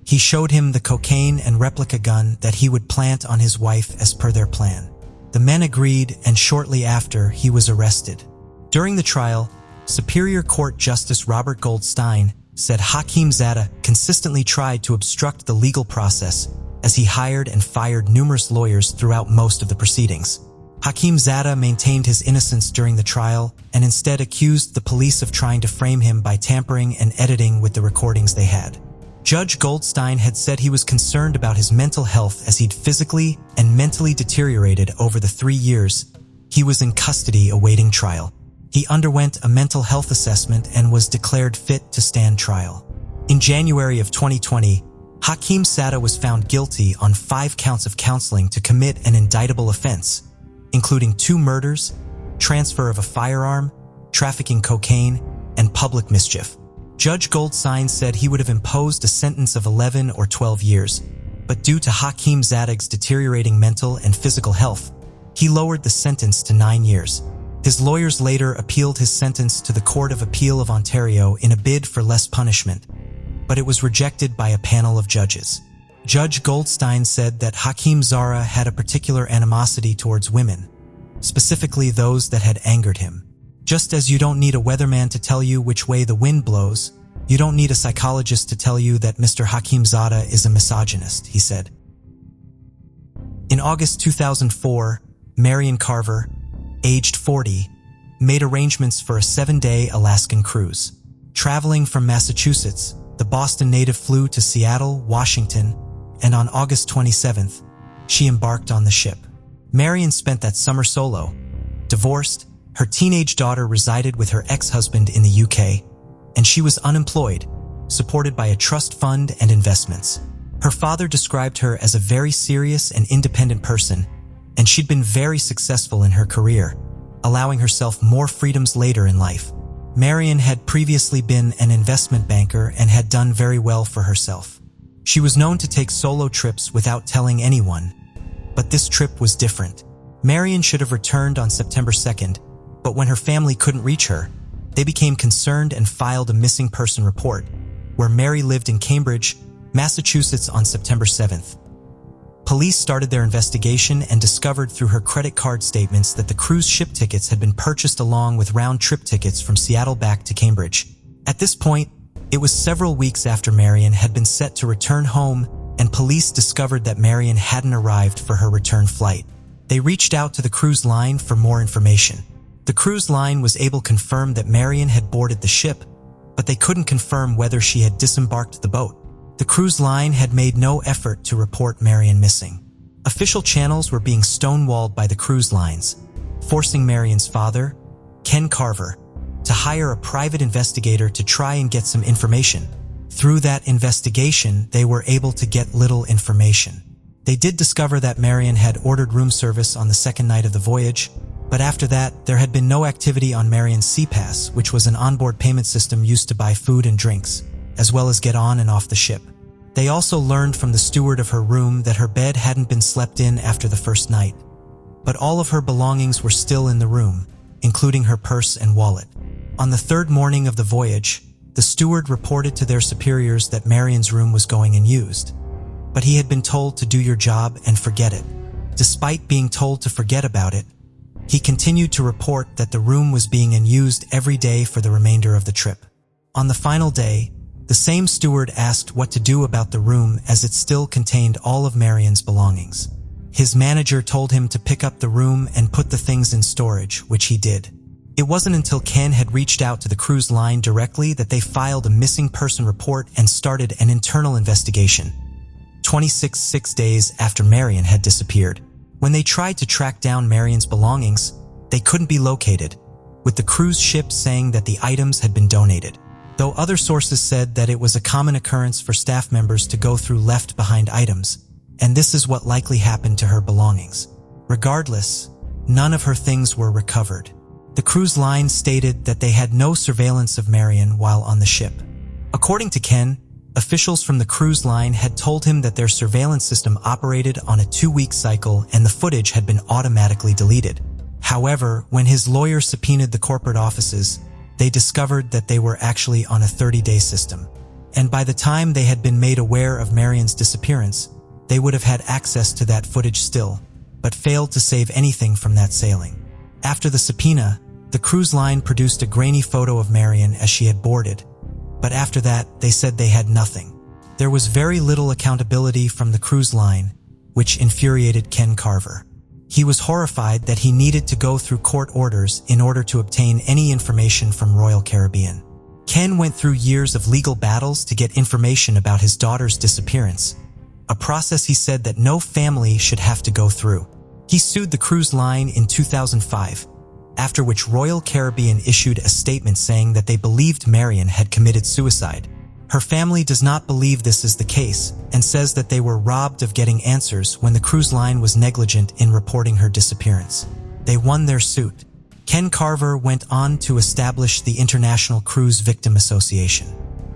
He showed him the cocaine and replica gun that he would plant on his wife as per their plan. The men agreed, and shortly after, he was arrested. During the trial, Superior Court Justice Robert Goldstein said Hakeem Zada consistently tried to obstruct the legal process as he hired and fired numerous lawyers throughout most of the proceedings. Hakeem Zada maintained his innocence during the trial and instead accused the police of trying to frame him by tampering and editing with the recordings they had. Judge Goldstein had said he was concerned about his mental health as he'd physically and mentally deteriorated over the 3 years he was in custody awaiting trial. He underwent a mental health assessment and was declared fit to stand trial. In January of 2020, Hakeem Zada was found guilty on 5 counts of counseling to commit an indictable offense, including 2 murders, transfer of a firearm, trafficking cocaine, and public mischief. Judge Goldstein said he would have imposed a sentence of 11 or 12 years, but due to Hakeem Zada's deteriorating mental and physical health, he lowered the sentence to 9 years. His lawyers later appealed his sentence to the Court of Appeal of Ontario in a bid for less punishment, but it was rejected by a panel of judges. Judge Goldstein said that Hakeem Zada had a particular animosity towards women, specifically those that had angered him. Just as you don't need a weatherman to tell you which way the wind blows, you don't need a psychologist to tell you that Mr. Hakeem Zada is a misogynist, he said. In August 2004, Marian Carver, aged 40, made arrangements for a 7-day Alaskan cruise. Traveling from Massachusetts, the Boston native flew to Seattle, Washington, and on August 27th, she embarked on the ship. Marian spent that summer solo. Divorced, her teenage daughter resided with her ex-husband in the UK, and she was unemployed, supported by a trust fund and investments. Her father described her as a very serious and independent person, and she'd been very successful in her career, allowing herself more freedoms later in life. Marian had previously been an investment banker and had done very well for herself. She was known to take solo trips without telling anyone, but this trip was different. Marian should have returned on September 2nd, but when her family couldn't reach her, they became concerned and filed a missing person report, where Mary lived in Cambridge, Massachusetts on September 7th. Police started their investigation and discovered through her credit card statements that the cruise ship tickets had been purchased along with round-trip tickets from Seattle back to Cambridge. At this point, it was several weeks after Marian had been set to return home, and police discovered that Marian hadn't arrived for her return flight. They reached out to the cruise line for more information. The cruise line was able to confirm that Marian had boarded the ship, but they couldn't confirm whether she had disembarked the boat. The cruise line had made no effort to report Marian missing. Official channels were being stonewalled by the cruise lines, forcing Marian's father, Ken Carver, to hire a private investigator to try and get some information. Through that investigation, they were able to get little information. They did discover that Marian had ordered room service on the second night of the voyage, but after that, there had been no activity on Marian's SeaPass, which was an onboard payment system used to buy food and drinks, as well as get on and off the ship. They also learned from the steward of her room that her bed hadn't been slept in after the first night, but all of her belongings were still in the room, including her purse and wallet. On the 3rd morning of the voyage, the steward reported to their superiors that Marian's room was going unused, but he had been told to do your job and forget it. Despite being told to forget about it, he continued to report that the room was being unused every day for the remainder of the trip. On the final day, the same steward asked what to do about the room as it still contained all of Marian's belongings. His manager told him to pick up the room and put the things in storage, which he did. It wasn't until Ken had reached out to the cruise line directly that they filed a missing person report and started an internal investigation, 26 days after Marian had disappeared. When they tried to track down Marian's belongings, they couldn't be located, with the cruise ship saying that the items had been donated, though other sources said that it was a common occurrence for staff members to go through left-behind items, and this is what likely happened to her belongings. Regardless, none of her things were recovered. The cruise line stated that they had no surveillance of Marian while on the ship. According to Ken, officials from the cruise line had told him that their surveillance system operated on a 2-week cycle and the footage had been automatically deleted. However, when his lawyer subpoenaed the corporate offices, they discovered that they were actually on a 30-day system. And by the time they had been made aware of Marian's disappearance, they would have had access to that footage still, but failed to save anything from that sailing. After the subpoena, the cruise line produced a grainy photo of Marian as she had boarded, but after that, they said they had nothing. There was very little accountability from the cruise line, which infuriated Ken Carver. He was horrified that he needed to go through court orders in order to obtain any information from Royal Caribbean. Ken went through years of legal battles to get information about his daughter's disappearance, a process he said that no family should have to go through. He sued the cruise line in 2005, after which Royal Caribbean issued a statement saying that they believed Marian had committed suicide. Her family does not believe this is the case and says that they were robbed of getting answers when the cruise line was negligent in reporting her disappearance. They won their suit. Ken Carver went on to establish the International Cruise Victim Association.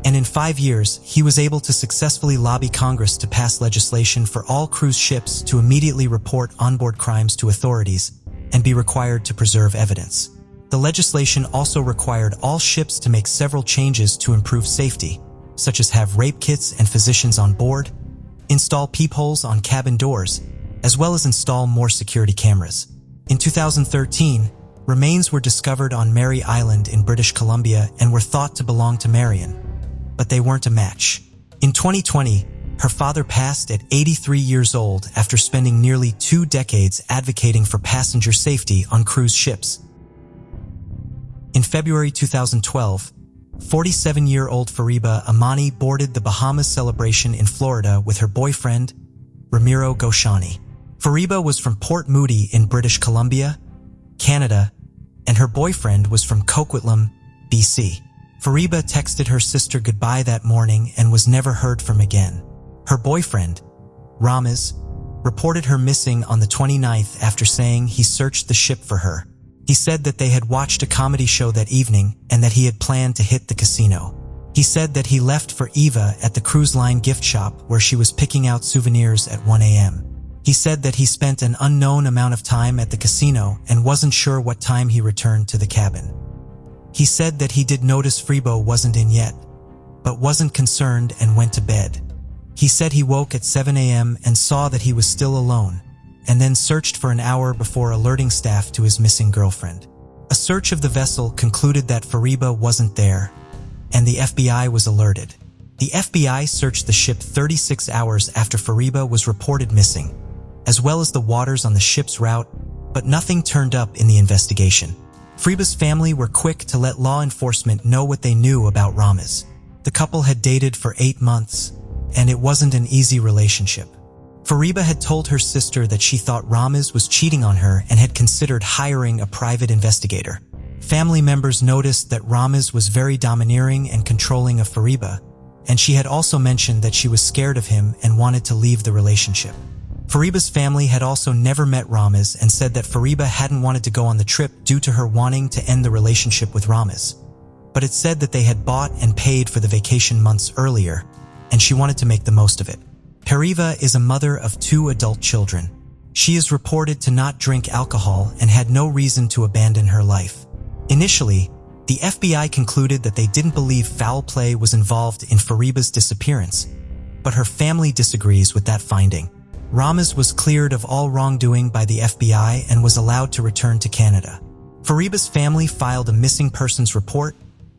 And in 5 years, he was able to successfully lobby Congress to pass legislation for all cruise ships to immediately report onboard crimes to authorities and be required to preserve evidence. The legislation also required all ships to make several changes to improve safety, such as have rape kits and physicians on board, install peepholes on cabin doors, as well as install more security cameras. In 2013, remains were discovered on Mary Island in British Columbia and were thought to belong to Marian, but they weren't a match. In 2020, her father passed at 83 years old after spending nearly 2 decades advocating for passenger safety on cruise ships. In February 2012, 47-year-old Fariba Amani boarded the Bahamas Celebration in Florida with her boyfriend, Ramiro Goshani. Fariba was from Port Moody in British Columbia, Canada, and her boyfriend was from Coquitlam, BC. Fariba texted her sister goodbye that morning and was never heard from again. Her boyfriend, Ramez, reported her missing on the 29th after saying he searched the ship for her. He said that they had watched a comedy show that evening and that he had planned to hit the casino. He said that he left for Eva at the cruise line gift shop where she was picking out souvenirs at 1 a.m. He said that he spent an unknown amount of time at the casino and wasn't sure what time he returned to the cabin. He said that he did notice Fariba wasn't in yet, but wasn't concerned and went to bed. He said he woke at 7 a.m. and saw that he was still alone, and then searched for an hour before alerting staff to his missing girlfriend. A search of the vessel concluded that Fariba wasn't there, and the FBI was alerted. The FBI searched the ship 36 hours after Fariba was reported missing, as well as the waters on the ship's route, but nothing turned up in the investigation. Fariba's family were quick to let law enforcement know what they knew about Ramez. The couple had dated for 8 months, and it wasn't an easy relationship. Fariba had told her sister that she thought Ramez was cheating on her and had considered hiring a private investigator. Family members noticed that Ramez was very domineering and controlling of Fariba, and she had also mentioned that she was scared of him and wanted to leave the relationship. Fariba's family had also never met Ramez and said that Fariba hadn't wanted to go on the trip due to her wanting to end the relationship with Ramez. But it said that they had bought and paid for the vacation months earlier, and she wanted to make the most of it. Fariba is a mother of 2 adult children. She is reported to not drink alcohol and had no reason to abandon her life. Initially, the FBI concluded that they didn't believe foul play was involved in Fariba's disappearance, but her family disagrees with that finding. Ramez was cleared of all wrongdoing by the FBI and was allowed to return to Canada. Fariba's family filed a missing persons report,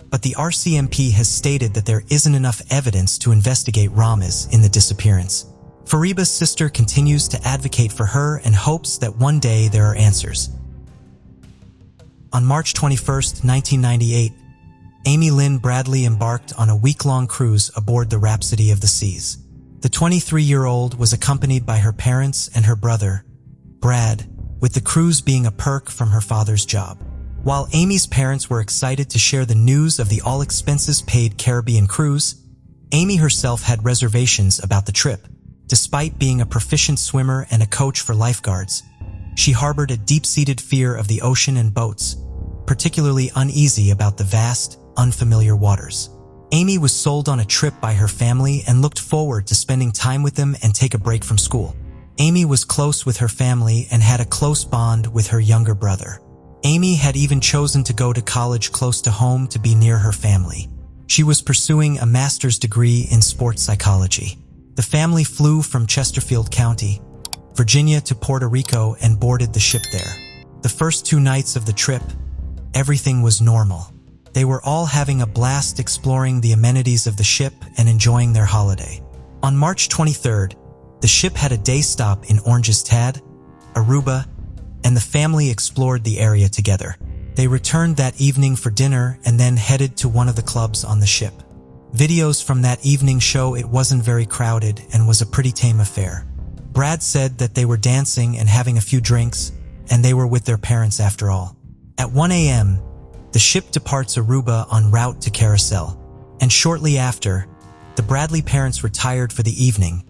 but the RCMP has stated that there isn't enough evidence to investigate Ramez in the disappearance. Fariba's sister continues to advocate for her and hopes that one day there are answers. On March 21, 1998, Amy Lynn Bradley embarked on a week-long cruise aboard the Rhapsody of the Seas. The 23-year-old was accompanied by her parents and her brother, Brad, with the cruise being a perk from her father's job. While Amy's parents were excited to share the news of the all-expenses-paid Caribbean cruise, Amy herself had reservations about the trip. Despite being a proficient swimmer and a coach for lifeguards, she harbored a deep-seated fear of the ocean and boats, particularly uneasy about the vast, unfamiliar waters. Amy was sold on a trip by her family and looked forward to spending time with them and take a break from school. Amy was close with her family and had a close bond with her younger brother. Amy had even chosen to go to college close to home to be near her family. She was pursuing a master's degree in sports psychology. The family flew from Chesterfield County, Virginia to Puerto Rico and boarded the ship there. The first 2 nights of the trip, everything was normal. They were all having a blast exploring the amenities of the ship and enjoying their holiday. On March 23rd, the ship had a day stop in Orange's Tad, Aruba, and the family explored the area together. They returned that evening for dinner and then headed to one of the clubs on the ship. Videos from that evening show it wasn't very crowded and was a pretty tame affair. Brad said that they were dancing and having a few drinks, and they were with their parents after all. At 1 a.m., the ship departs Aruba en route to Carousel, and shortly after, the Bradley parents retired for the evening,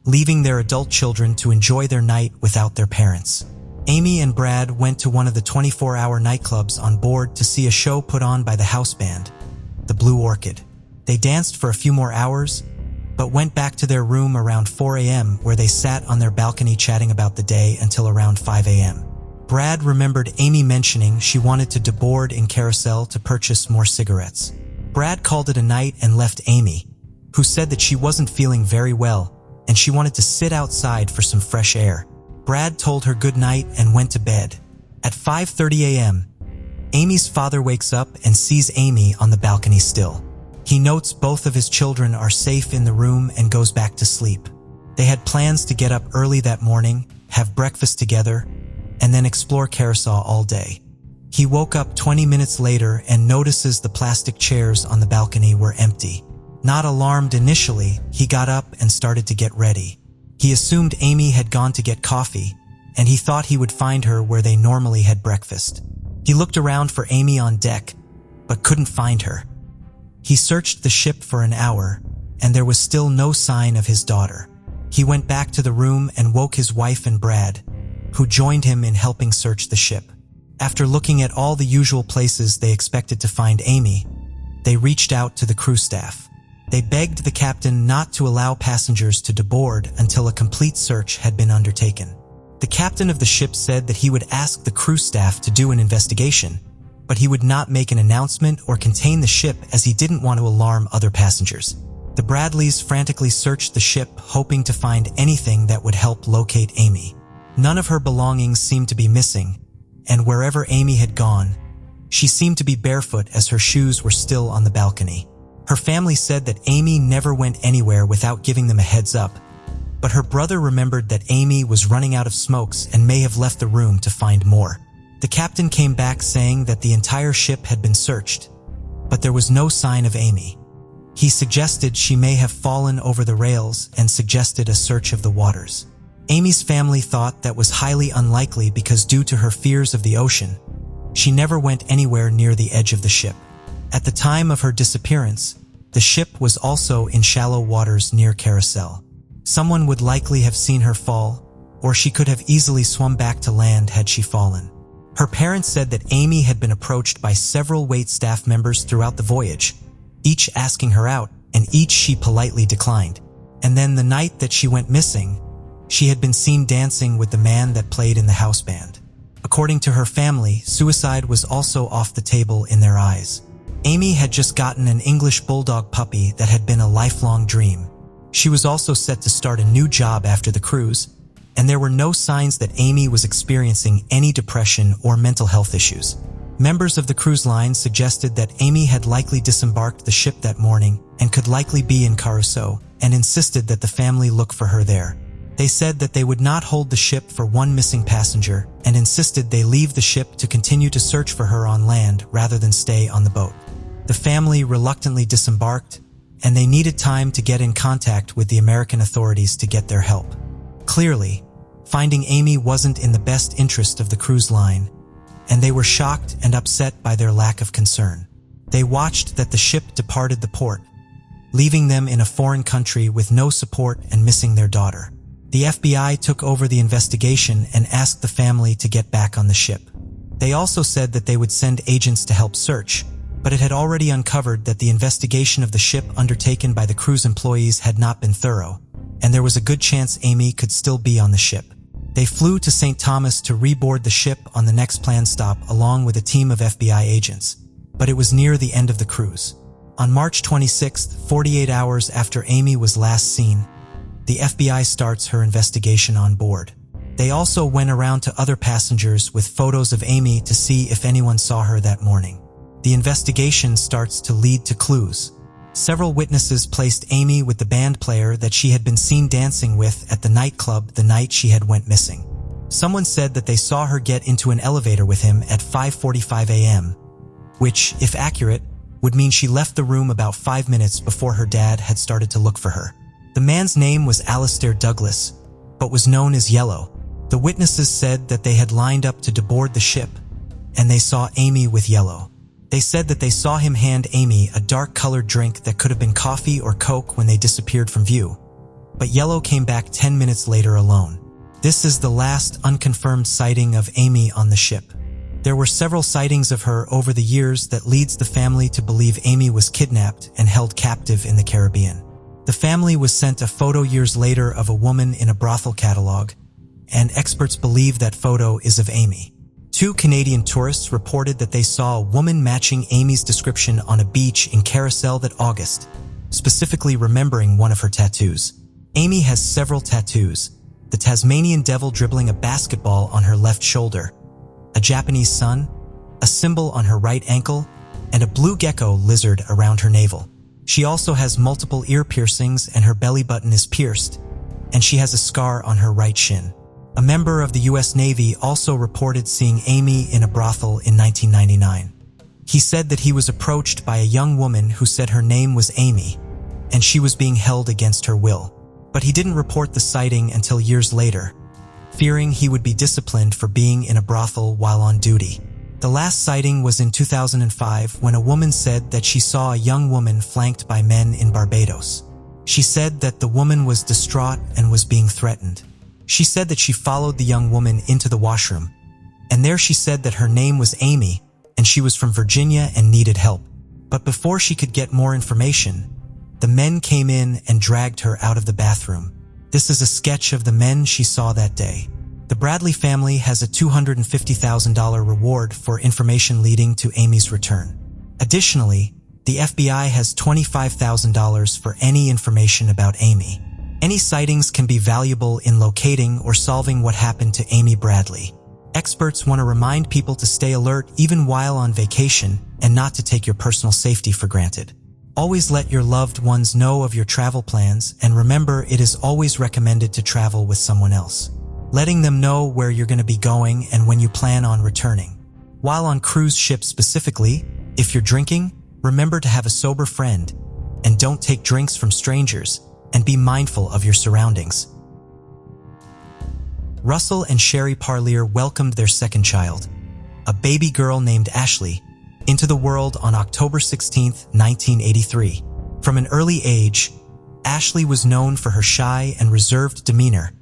leaving their adult children to enjoy their night without their parents. Amy and Brad went to one of the 24-hour nightclubs on board to see a show put on by the house band, the Blue Orchid. They danced for a few more hours, but went back to their room around 4 a.m. where they sat on their balcony chatting about the day until around 5 a.m. Brad remembered Amy mentioning she wanted to deboard in Carousel to purchase more cigarettes. Brad called it a night and left Amy, who said that she wasn't feeling very well and she wanted to sit outside for some fresh air. Brad told her good night and went to bed. At 5:30 a.m., Amy's father wakes up and sees Amy on the balcony still. He notes both of his children are safe in the room and goes back to sleep. They had plans to get up early that morning, have breakfast together, and then explore Carousel all day. He woke up 20 minutes later and notices the plastic chairs on the balcony were empty. Not alarmed initially, he got up and started to get ready. He assumed Amy had gone to get coffee, and he thought he would find her where they normally had breakfast. He looked around for Amy on deck, but couldn't find her. He searched the ship for an hour, and there was still no sign of his daughter. He went back to the room and woke his wife and Brad, who joined him in helping search the ship. After looking at all the usual places they expected to find Amy, they reached out to the crew staff. They begged the captain not to allow passengers to deboard until a complete search had been undertaken. The captain of the ship said that he would ask the crew staff to do an investigation, but he would not make an announcement or contain the ship as he didn't want to alarm other passengers. The Bradleys frantically searched the ship, hoping to find anything that would help locate Amy. None of her belongings seemed to be missing, and wherever Amy had gone, she seemed to be barefoot as her shoes were still on the balcony. Her family said that Amy never went anywhere without giving them a heads up, but her brother remembered that Amy was running out of smokes and may have left the room to find more. The captain came back saying that the entire ship had been searched, but there was no sign of Amy. He suggested she may have fallen over the rails and suggested a search of the waters. Amy's family thought that was highly unlikely because due to her fears of the ocean, she never went anywhere near the edge of the ship. At the time of her disappearance, the ship was also in shallow waters near Carousel. Someone would likely have seen her fall, or she could have easily swum back to land had she fallen. Her parents said that Amy had been approached by several wait staff members throughout the voyage, each asking her out, and each she politely declined. And then the night that she went missing, she had been seen dancing with the man that played in the house band. According to her family, suicide was also off the table in their eyes. Amy had just gotten an English bulldog puppy that had been a lifelong dream. She was also set to start a new job after the cruise, and there were no signs that Amy was experiencing any depression or mental health issues. Members of the cruise line suggested that Amy had likely disembarked the ship that morning and could likely be in Carousel, and insisted that the family look for her there. They said that they would not hold the ship for one missing passenger and insisted they leave the ship to continue to search for her on land rather than stay on the boat. The family reluctantly disembarked, and they needed time to get in contact with the American authorities to get their help. Clearly, finding Amy wasn't in the best interest of the cruise line, and they were shocked and upset by their lack of concern. They watched that the ship departed the port, leaving them in a foreign country with no support and missing their daughter. The FBI took over the investigation and asked the family to get back on the ship. They also said that they would send agents to help search, but it had already uncovered that the investigation of the ship undertaken by the cruise employees had not been thorough, and there was a good chance Amy could still be on the ship. They flew to St. Thomas to reboard the ship on the next planned stop along with a team of FBI agents, but it was near the end of the cruise. On March 26th, 48 hours after Amy was last seen, the FBI starts her investigation on board. They also went around to other passengers with photos of Amy to see if anyone saw her that morning. The investigation starts to lead to clues. Several witnesses placed Amy with the band player that she had been seen dancing with at the nightclub the night she had went missing. Someone said that they saw her get into an elevator with him at 5:45 a.m., which, if accurate, would mean she left the room about 5 minutes before her dad had started to look for her. The man's name was Alistair Douglas, but was known as Yellow. The witnesses said that they had lined up to deboard the ship, and they saw Amy with Yellow. They said that they saw him hand Amy a dark-colored drink that could have been coffee or Coke when they disappeared from view, but Yellow came back 10 minutes later alone. This is the last unconfirmed sighting of Amy on the ship. There were several sightings of her over the years that leads the family to believe Amy was kidnapped and held captive in the Caribbean. The family was sent a photo years later of a woman in a brothel catalog, and experts believe that photo is of Amy. 2 Canadian tourists reported that they saw a woman matching Amy's description on a beach in Carousel that August, specifically remembering one of her tattoos. Amy has several tattoos: the Tasmanian devil dribbling a basketball on her left shoulder, a Japanese sun, a symbol on her right ankle, and a blue gecko lizard around her navel. She also has multiple ear piercings and her belly button is pierced, and she has a scar on her right shin. A member of the U.S. Navy also reported seeing Amy in a brothel in 1999. He said that he was approached by a young woman who said her name was Amy, and she was being held against her will. But he didn't report the sighting until years later, fearing he would be disciplined for being in a brothel while on duty. The last sighting was in 2005 when a woman said that she saw a young woman flanked by men in Barbados. She said that the woman was distraught and was being threatened. She said that she followed the young woman into the washroom, and there she said that her name was Amy and she was from Virginia and needed help. But before she could get more information, the men came in and dragged her out of the bathroom. This is a sketch of the men she saw that day. The Bradley family has a $250,000 reward for information leading to Amy's return. Additionally, the FBI has $25,000 for any information about Amy. Any sightings can be valuable in locating or solving what happened to Amy Bradley. Experts want to remind people to stay alert even while on vacation and not to take your personal safety for granted. Always let your loved ones know of your travel plans, and remember, it is always recommended to travel with someone else. Letting them know where you're going to be going and when you plan on returning. While on cruise ships specifically, if you're drinking, remember to have a sober friend, and don't take drinks from strangers, and be mindful of your surroundings. Russell and Sherry Parlier welcomed their second child, a baby girl named Ashley, into the world on October 16, 1983. From an early age, Ashley was known for her shy and reserved demeanor,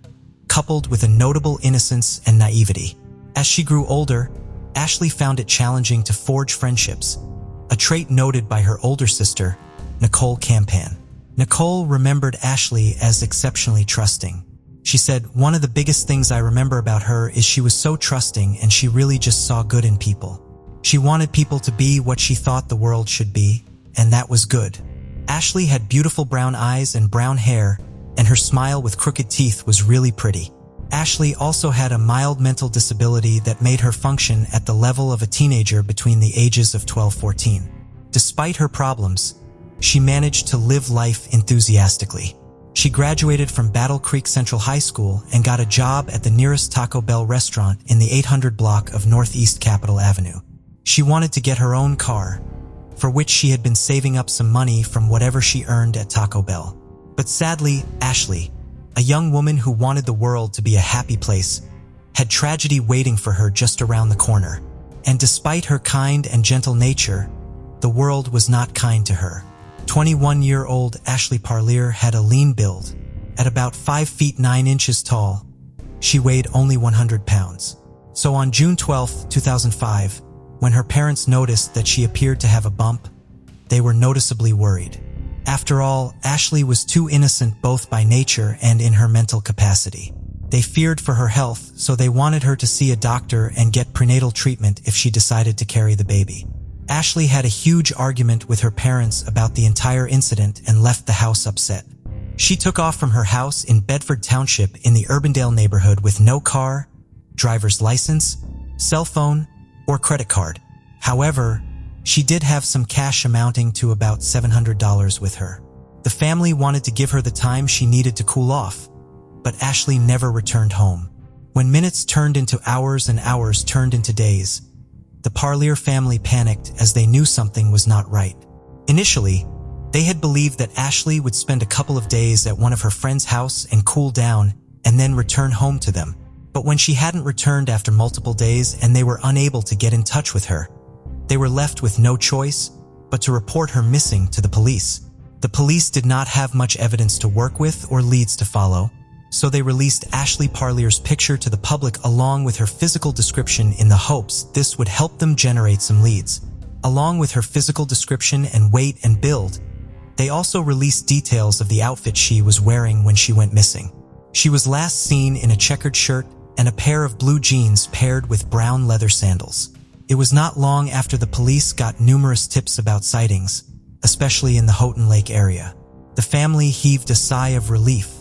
coupled with a notable innocence and naivety. As she grew older, Ashley found it challenging to forge friendships, a trait noted by her older sister, Nicole Campan. Nicole remembered Ashley as exceptionally trusting. She said, "One of the biggest things I remember about her is she was so trusting and she really just saw good in people. She wanted people to be what she thought the world should be, and that was good." Ashley had beautiful brown eyes and brown hair, and her smile with crooked teeth was really pretty. Ashley also had a mild mental disability that made her function at the level of a teenager between the ages of 12-14. Despite her problems, she managed to live life enthusiastically. She graduated from Battle Creek Central High School and got a job at the nearest Taco Bell restaurant in the 800 block of Northeast Capitol Avenue. She wanted to get her own car, for which she had been saving up some money from whatever she earned at Taco Bell. But sadly, Ashley, a young woman who wanted the world to be a happy place, had tragedy waiting for her just around the corner. And despite her kind and gentle nature, the world was not kind to her. 21-year-old Ashley Parlier had a lean build. At about 5 feet 9 inches tall, she weighed only 100 pounds. So on June 12, 2005, when her parents noticed that she appeared to have a bump, they were noticeably worried. After all, Ashley was too innocent both by nature and in her mental capacity. They feared for her health, so they wanted her to see a doctor and get prenatal treatment if she decided to carry the baby. Ashley had a huge argument with her parents about the entire incident and left the house upset. She took off from her house in Bedford Township in the Urbandale neighborhood with no car, driver's license, cell phone, or credit card. However, she did have some cash amounting to about $700 with her. The family wanted to give her the time she needed to cool off, but Ashley never returned home. When minutes turned into hours and hours turned into days, the Parlier family panicked as they knew something was not right. Initially, they had believed that Ashley would spend a couple of days at one of her friend's house and cool down and then return home to them. But when she hadn't returned after multiple days and they were unable to get in touch with her, they were left with no choice but to report her missing to the police. The police did not have much evidence to work with or leads to follow, so they released Ashley Parlier's picture to the public along with her physical description in the hopes this would help them generate some leads. Along with her physical description and weight and build, they also released details of the outfit she was wearing when she went missing. She was last seen in a checkered shirt and a pair of blue jeans paired with brown leather sandals. It was not long after the police got numerous tips about sightings, especially in the Houghton Lake area. The family heaved a sigh of relief.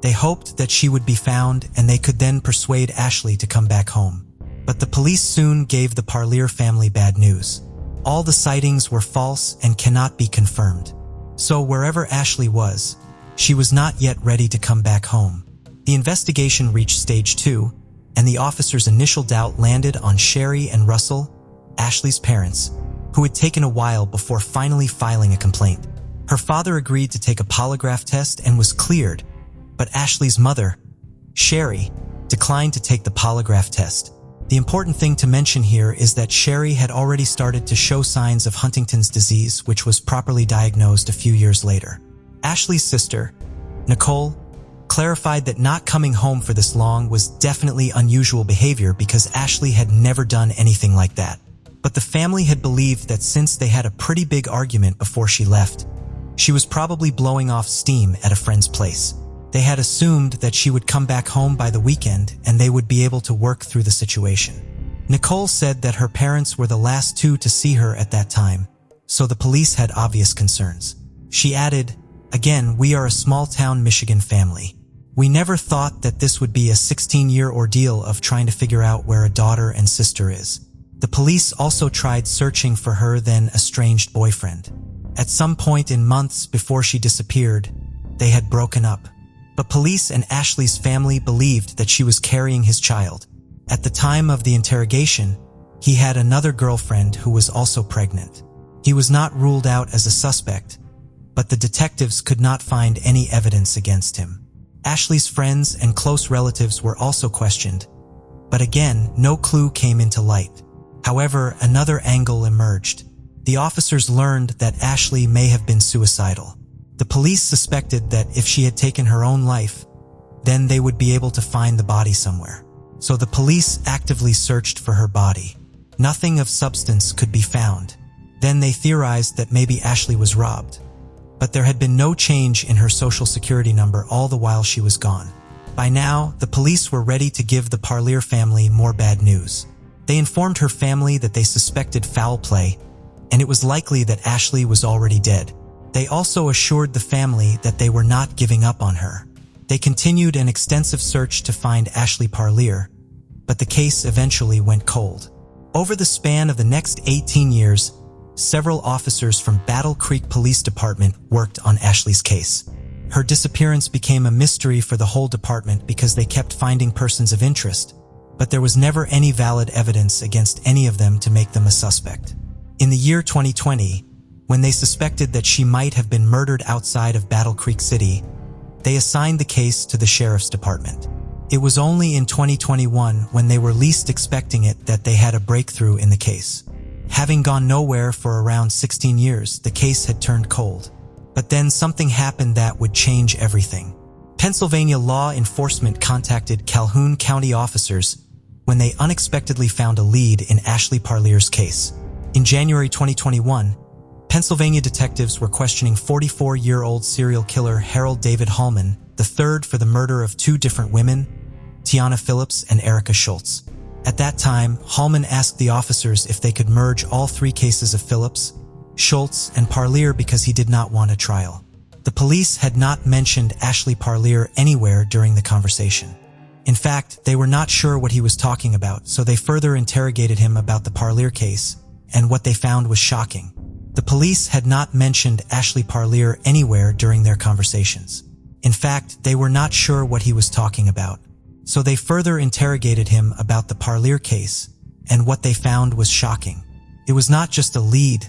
They hoped that she would be found and they could then persuade Ashley to come back home. But the police soon gave the Parlier family bad news. All the sightings were false and cannot be confirmed. So wherever Ashley was, she was not yet ready to come back home. The investigation reached stage 2, and the officers' initial doubt landed on Sherry and Russell, Ashley's parents, who had taken a while before finally filing a complaint. Her father agreed to take a polygraph test and was cleared, but Ashley's mother, Sherry, declined to take the polygraph test. The important thing to mention here is that Sherry had already started to show signs of Huntington's disease, which was properly diagnosed a few years later. Ashley's sister, Nicole, clarified that not coming home for this long was definitely unusual behavior because Ashley had never done anything like that. But the family had believed that since they had a pretty big argument before she left, she was probably blowing off steam at a friend's place. They had assumed that she would come back home by the weekend and they would be able to work through the situation. Nicole said that her parents were the last two to see her at that time, so the police had obvious concerns. She added, "Again, we are a small-town Michigan family. We never thought that this would be a 16-year ordeal of trying to figure out where a daughter and sister is." The police also tried searching for her then estranged boyfriend. At some point in months before she disappeared, they had broken up. But police and Ashley's family believed that she was carrying his child. At the time of the interrogation, he had another girlfriend who was also pregnant. He was not ruled out as a suspect, but the detectives could not find any evidence against him. Ashley's friends and close relatives were also questioned, but again, no clue came into light. However, another angle emerged. The officers learned that Ashley may have been suicidal. The police suspected that if she had taken her own life, then they would be able to find the body somewhere. So the police actively searched for her body. Nothing of substance could be found. Then they theorized that maybe Ashley was robbed. But there had been no change in her social security number all the while she was gone. By now, the police were ready to give the Parlier family more bad news. They informed her family that they suspected foul play, and it was likely that Ashley was already dead. They also assured the family that they were not giving up on her. They continued an extensive search to find Ashley Parlier, but the case eventually went cold. Over the span of the next 18 years, several officers from Battle Creek Police Department worked on Ashley's case. Her disappearance became a mystery for the whole department because they kept finding persons of interest, but there was never any valid evidence against any of them to make them a suspect. In the year 2020, when they suspected that she might have been murdered outside of Battle Creek City, they assigned the case to the sheriff's department. It was only in 2021, when they were least expecting it, that they had a breakthrough in the case. Having gone nowhere for around 16 years, the case had turned cold. But then something happened that would change everything. Pennsylvania law enforcement contacted Calhoun County officers when they unexpectedly found a lead in Ashley Parlier's case. In January 2021, Pennsylvania detectives were questioning 44-year-old serial killer Harold David Homan III for the murder of two different women, Tiana Phillips and Erica Schultz. At that time, Homan asked the officers if they could merge all three cases of Phillips, Schultz, and Parlier because he did not want a trial. The police had not mentioned Ashley Parlier anywhere during the conversation. In fact, they were not sure what he was talking about, so they further interrogated him about the Parlier case, and what they found was shocking. The police had not mentioned Ashley Parlier anywhere during their conversations. In fact, they were not sure what he was talking about, so they further interrogated him about the Parlier case, and what they found was shocking. It was not just a lead,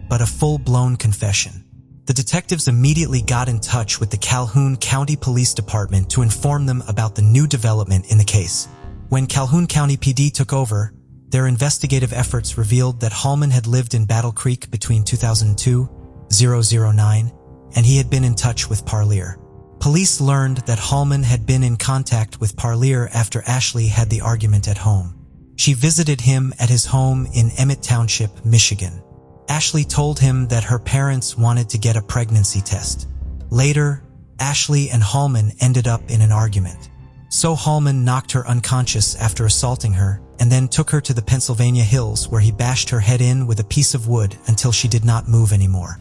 but a full-blown confession. The detectives immediately got in touch with the Calhoun County Police Department to inform them about the new development in the case. When Calhoun County PD took over, their investigative efforts revealed that Homan had lived in Battle Creek between 2002-009, and he had been in touch with Parlier. Police learned that Homan had been in contact with Parlier after Ashley had the argument at home. She visited him at his home in Emmett Township, Michigan. Ashley told him that her parents wanted to get a pregnancy test. Later, Ashley and Homan ended up in an argument. So Homan knocked her unconscious after assaulting her, and then took her to the Pennsylvania hills where he bashed her head in with a piece of wood until she did not move anymore.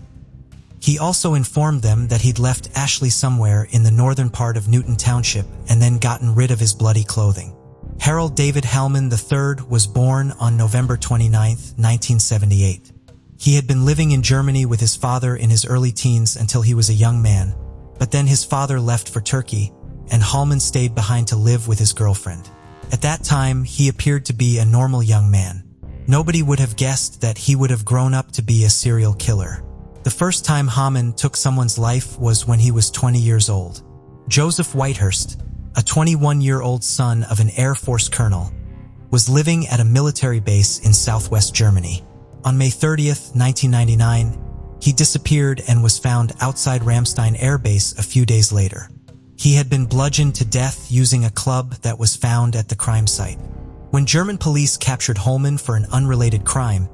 He also informed them that he'd left Ashley somewhere in the northern part of Newton Township and then gotten rid of his bloody clothing. Harold David Homan III was born on November 29, 1978. He had been living in Germany with his father in his early teens until he was a young man, but then his father left for Turkey, and Homan stayed behind to live with his girlfriend. At that time, he appeared to be a normal young man. Nobody would have guessed that he would have grown up to be a serial killer. The first time Homan took someone's life was when he was 20 years old. Joseph Whitehurst, a 21-year-old son of an Air Force colonel, was living at a military base in southwest Germany. On May 30, 1999, he disappeared and was found outside Ramstein Air Base a few days later. He had been bludgeoned to death using a club that was found at the crime site. When German police captured Homan for an unrelated crime,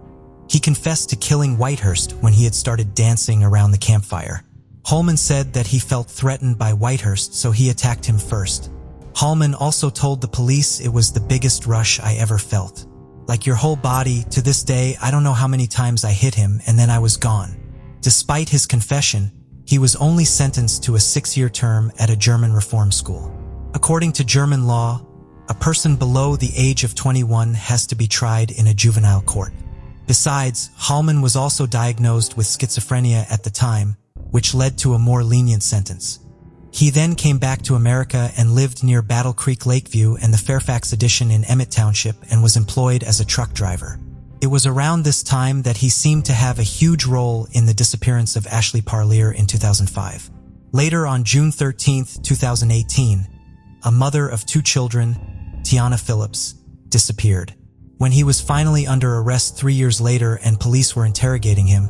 he confessed to killing Whitehurst when he had started dancing around the campfire. Homan said that he felt threatened by Whitehurst, so he attacked him first. Homan also told the police, "It was the biggest rush I ever felt. Like your whole body, to this day, I don't know how many times I hit him and then I was gone." Despite his confession, he was only sentenced to a 6-year term at a German reform school. According to German law, a person below the age of 21 has to be tried in a juvenile court. Besides, Homan was also diagnosed with schizophrenia at the time, which led to a more lenient sentence. He then came back to America and lived near Battle Creek Lakeview and the Fairfax Addition in Emmett Township and was employed as a truck driver. It was around this time that he seemed to have a huge role in the disappearance of Ashley Parlier in 2005. Later, on June 13, 2018, a mother of 2 children, Tiana Phillips, disappeared. When he was finally under arrest 3 years later and police were interrogating him,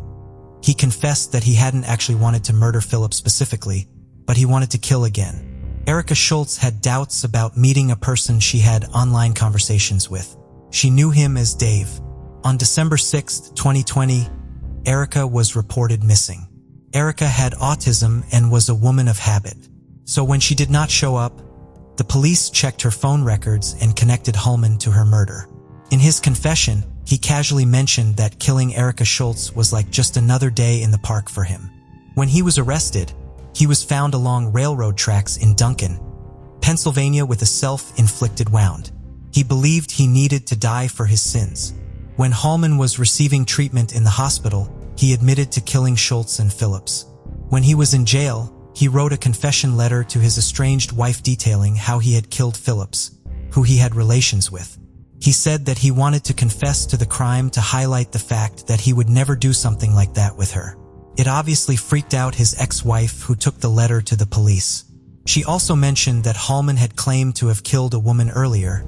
he confessed that he hadn't actually wanted to murder Phillips specifically, but he wanted to kill again. Erica Schultz had doubts about meeting a person she had online conversations with. She knew him as Dave. On December 6, 2020, Erica was reported missing. Erica had autism and was a woman of habit, so when she did not show up, the police checked her phone records and connected Homan to her murder. In his confession, he casually mentioned that killing Erica Schultz was like just another day in the park for him. When he was arrested, he was found along railroad tracks in Duncan, Pennsylvania with a self-inflicted wound. He believed he needed to die for his sins. When Homan was receiving treatment in the hospital, he admitted to killing Schultz and Phillips. When he was in jail, he wrote a confession letter to his estranged wife detailing how he had killed Phillips, who he had relations with. He said that he wanted to confess to the crime to highlight the fact that he would never do something like that with her. It obviously freaked out his ex-wife, who took the letter to the police. She also mentioned that Homan had claimed to have killed a woman earlier,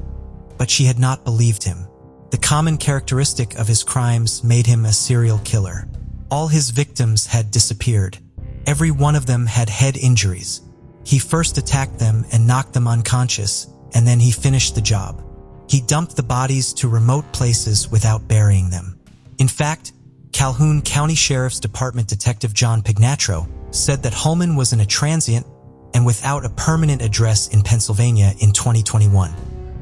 but she had not believed him. The common characteristic of his crimes made him a serial killer. All his victims had disappeared. Every one of them had head injuries. He first attacked them and knocked them unconscious, and then he finished the job. He dumped the bodies to remote places without burying them. In fact, Calhoun County Sheriff's Department Detective John Pignatro said that Homan was in a transient and without a permanent address in Pennsylvania in 2021.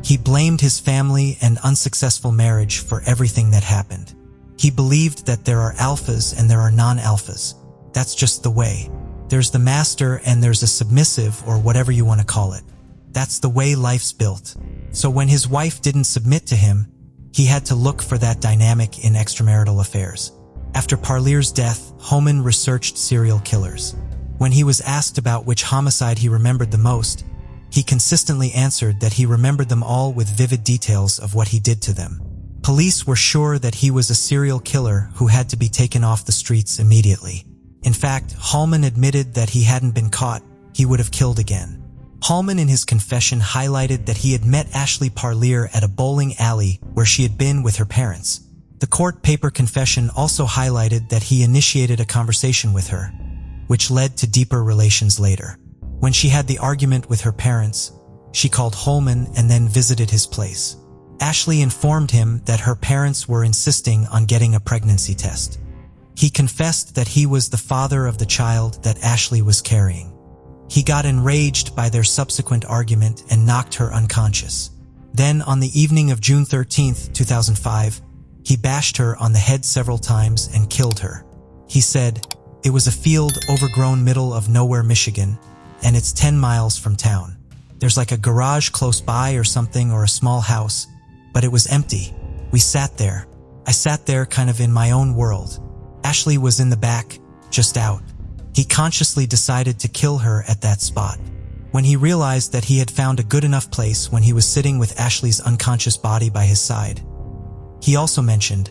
He blamed his family and unsuccessful marriage for everything that happened. He believed that there are alphas and there are non-alphas. That's just the way. There's the master and there's a submissive, or whatever you want to call it. That's the way life's built. So when his wife didn't submit to him, he had to look for that dynamic in extramarital affairs. After Parlier's death, Homan researched serial killers. When he was asked about which homicide he remembered the most, he consistently answered that he remembered them all with vivid details of what he did to them. Police were sure that he was a serial killer who had to be taken off the streets immediately. In fact, Homan admitted that he hadn't been caught, he would have killed again. Homan in his confession highlighted that he had met Ashley Parlier at a bowling alley where she had been with her parents. The court paper confession also highlighted that he initiated a conversation with her, which led to deeper relations later. When she had the argument with her parents, she called Homan and then visited his place. Ashley informed him that her parents were insisting on getting a pregnancy test. He confessed that he was the father of the child that Ashley was carrying. He got enraged by their subsequent argument and knocked her unconscious. Then, on the evening of June 13, 2005, he bashed her on the head several times and killed her. He said, "It was a field overgrown middle of nowhere, Michigan, and it's 10 miles from town. There's like a garage close by or something, or a small house, but it was empty. We sat there. I sat there kind of in my own world. Ashley was in the back, just out." He consciously decided to kill her at that spot. When he realized that he had found a good enough place when he was sitting with Ashley's unconscious body by his side. He also mentioned,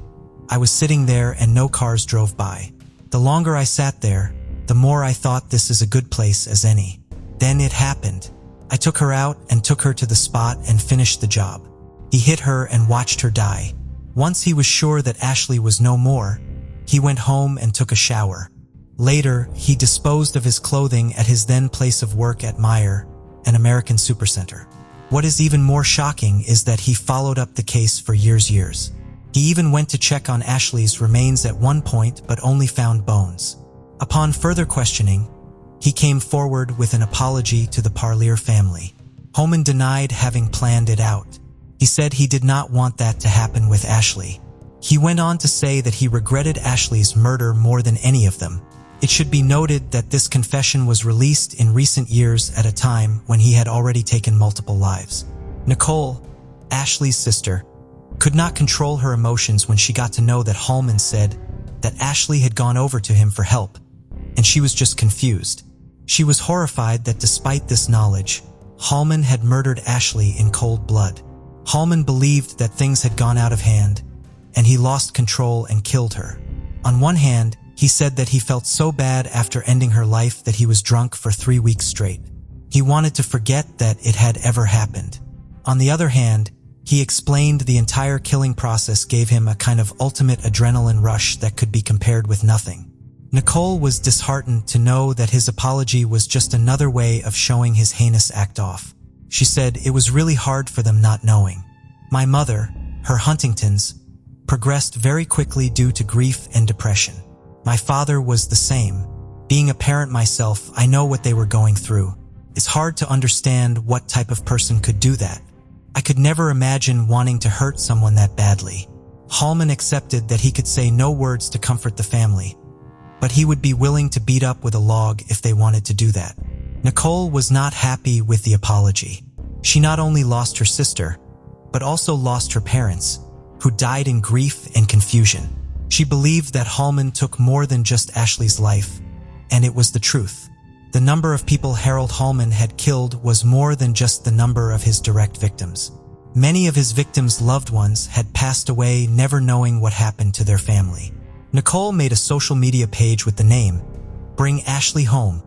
"I was sitting there and no cars drove by. The longer I sat there, the more I thought this is a good place as any. Then it happened. I took her out and took her to the spot and finished the job." He hit her and watched her die. Once he was sure that Ashley was no more, he went home and took a shower. Later, he disposed of his clothing at his then place of work at Meijer, an American supercenter. What is even more shocking is that he followed up the case for years. He even went to check on Ashley's remains at one point but only found bones. Upon further questioning, he came forward with an apology to the Parlier family. Homan denied having planned it out. He said he did not want that to happen with Ashley. He went on to say that he regretted Ashley's murder more than any of them. It should be noted that this confession was released in recent years at a time when he had already taken multiple lives. Nicole, Ashley's sister, could not control her emotions when she got to know that Homan said that Ashley had gone over to him for help, and she was just confused. She was horrified that despite this knowledge, Homan had murdered Ashley in cold blood. Homan believed that things had gone out of hand, and he lost control and killed her. On one hand, he said that he felt so bad after ending her life that he was drunk for 3 weeks straight. He wanted to forget that it had ever happened. On the other hand, he explained the entire killing process gave him a kind of ultimate adrenaline rush that could be compared with nothing. Nicole was disheartened to know that his apology was just another way of showing his heinous act off. She said it was really hard for them not knowing. "My mother, her Huntington's, progressed very quickly due to grief and depression. My father was the same. Being a parent myself, I know what they were going through. It's hard to understand what type of person could do that. I could never imagine wanting to hurt someone that badly." Homan accepted that he could say no words to comfort the family, but he would be willing to beat up with a log if they wanted to do that. Nicole was not happy with the apology. She not only lost her sister, but also lost her parents, who died in grief and confusion. She believed that Homan took more than just Ashley's life, and it was the truth. The number of people Harold Homan had killed was more than just the number of his direct victims. Many of his victims' loved ones had passed away never knowing what happened to their family. Nicole made a social media page with the name, "Bring Ashley Home,"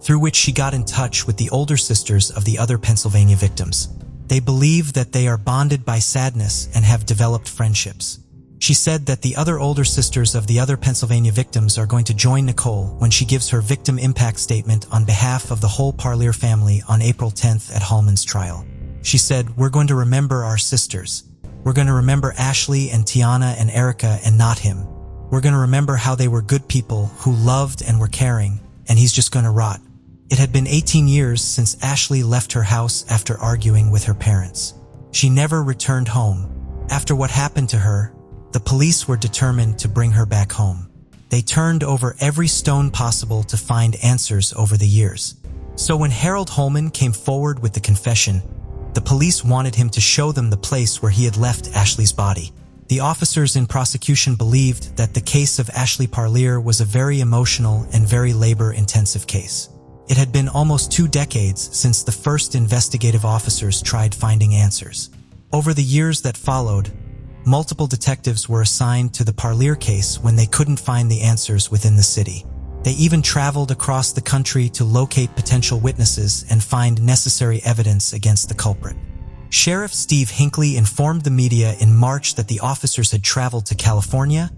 through which she got in touch with the older sisters of the other Pennsylvania victims. They believe that they are bonded by sadness and have developed friendships. She said that the other older sisters of the other Pennsylvania victims are going to join Nicole when she gives her victim impact statement on behalf of the whole Parlier family on April 10th at Homan's trial. She said, "We're going to remember our sisters. We're going to remember Ashley and Tanya and Erica and not him. We're going to remember how they were good people who loved and were caring, and he's just going to rot. It had been 18 years since Ashley left her house after arguing with her parents. She never returned home. After what happened to her, the police were determined to bring her back home. They turned over every stone possible to find answers over the years. So when Harold Homan came forward with the confession, the police wanted him to show them the place where he had left Ashley's body. The officers in prosecution believed that the case of Ashley Parlier was a very emotional and very labor-intensive case. It had been almost 2 decades since the first investigative officers tried finding answers. Over the years that followed, multiple detectives were assigned to the Parlier case when they couldn't find the answers within the city. They even traveled across the country to locate potential witnesses and find necessary evidence against the culprit. Sheriff Steve Hinckley informed the media in March that the officers had traveled to California,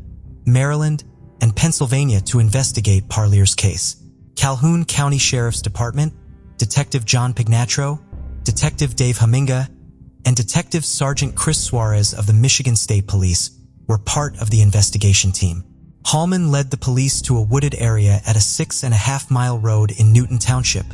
Maryland, and Pennsylvania to investigate Parlier's case. Calhoun County Sheriff's Department, Detective John Pignatro, Detective Dave Haminga, and Detective Sergeant Chris Suarez of the Michigan State Police were part of the investigation team. Homan led the police to a wooded area at a 6.5-mile road in Newton Township,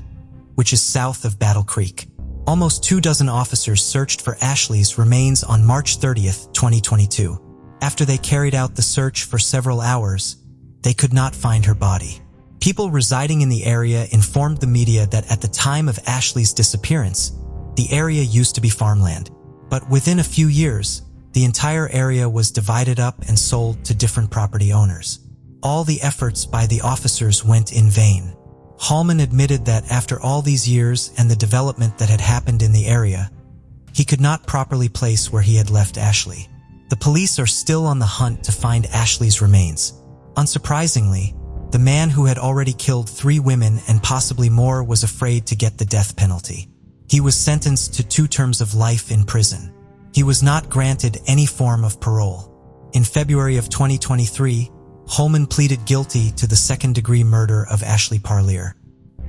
which is south of Battle Creek. Almost 24 officers searched for Ashley's remains on March 30th, 2022. After they carried out the search for several hours, they could not find her body. People residing in the area informed the media that at the time of Ashley's disappearance, the area used to be farmland. But within a few years, the entire area was divided up and sold to different property owners. All the efforts by the officers went in vain. Homan admitted that after all these years and the development that had happened in the area, he could not properly place where he had left Ashley. The police are still on the hunt to find Ashley's remains. Unsurprisingly, the man who had already killed 3 women and possibly more was afraid to get the death penalty. He was sentenced to 2 terms of life in prison. He was not granted any form of parole. In February of 2023, Homan pleaded guilty to the second-degree murder of Ashley Parlier.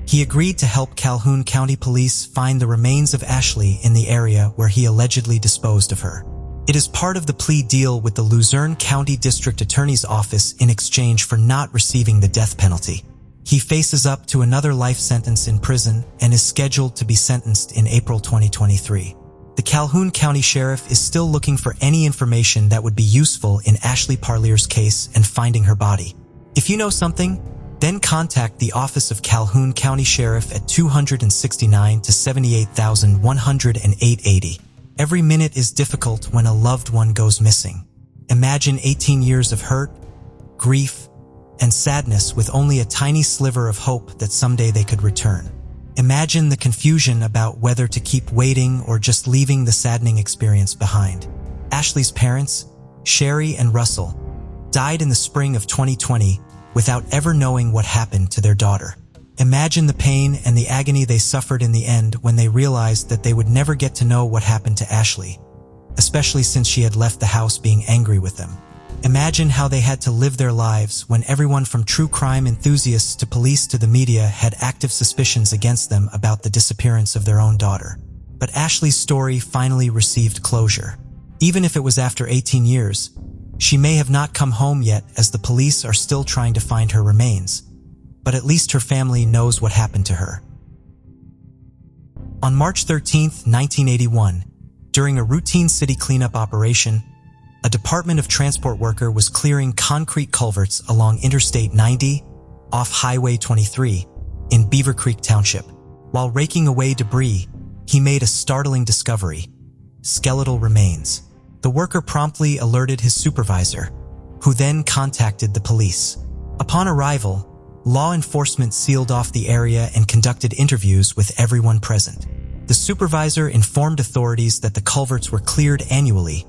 He agreed to help Calhoun County Police find the remains of Ashley in the area where he allegedly disposed of her. It is part of the plea deal with the Luzerne County District Attorney's Office in exchange for not receiving the death penalty. He faces up to another life sentence in prison and is scheduled to be sentenced in April 2023. The Calhoun County Sheriff is still looking for any information that would be useful in Ashley Parlier's case and finding her body. If you know something, then contact the Office of Calhoun County Sheriff at 269 to 78,108.80. Every minute is difficult when a loved one goes missing. Imagine 18 years of hurt, grief, and sadness with only a tiny sliver of hope that someday they could return. Imagine the confusion about whether to keep waiting or just leaving the saddening experience behind. Ashley's parents, Sherry and Russell, died in the spring of 2020 without ever knowing what happened to their daughter. Imagine the pain and the agony they suffered in the end when they realized that they would never get to know what happened to Ashley, especially since she had left the house being angry with them. Imagine how they had to live their lives when everyone from true crime enthusiasts to police to the media had active suspicions against them about the disappearance of their own daughter. But Ashley's story finally received closure. Even if it was after 18 years, she may have not come home yet as the police are still trying to find her remains. But at least her family knows what happened to her. On March 13, 1981, during a routine city cleanup operation, a Department of Transport worker was clearing concrete culverts along Interstate 90 off Highway 23 in Beaver Creek Township. While raking away debris, he made a startling discovery: skeletal remains. The worker promptly alerted his supervisor, who then contacted the police. Upon arrival, law enforcement sealed off the area and conducted interviews with everyone present. The supervisor informed authorities that the culverts were cleared annually,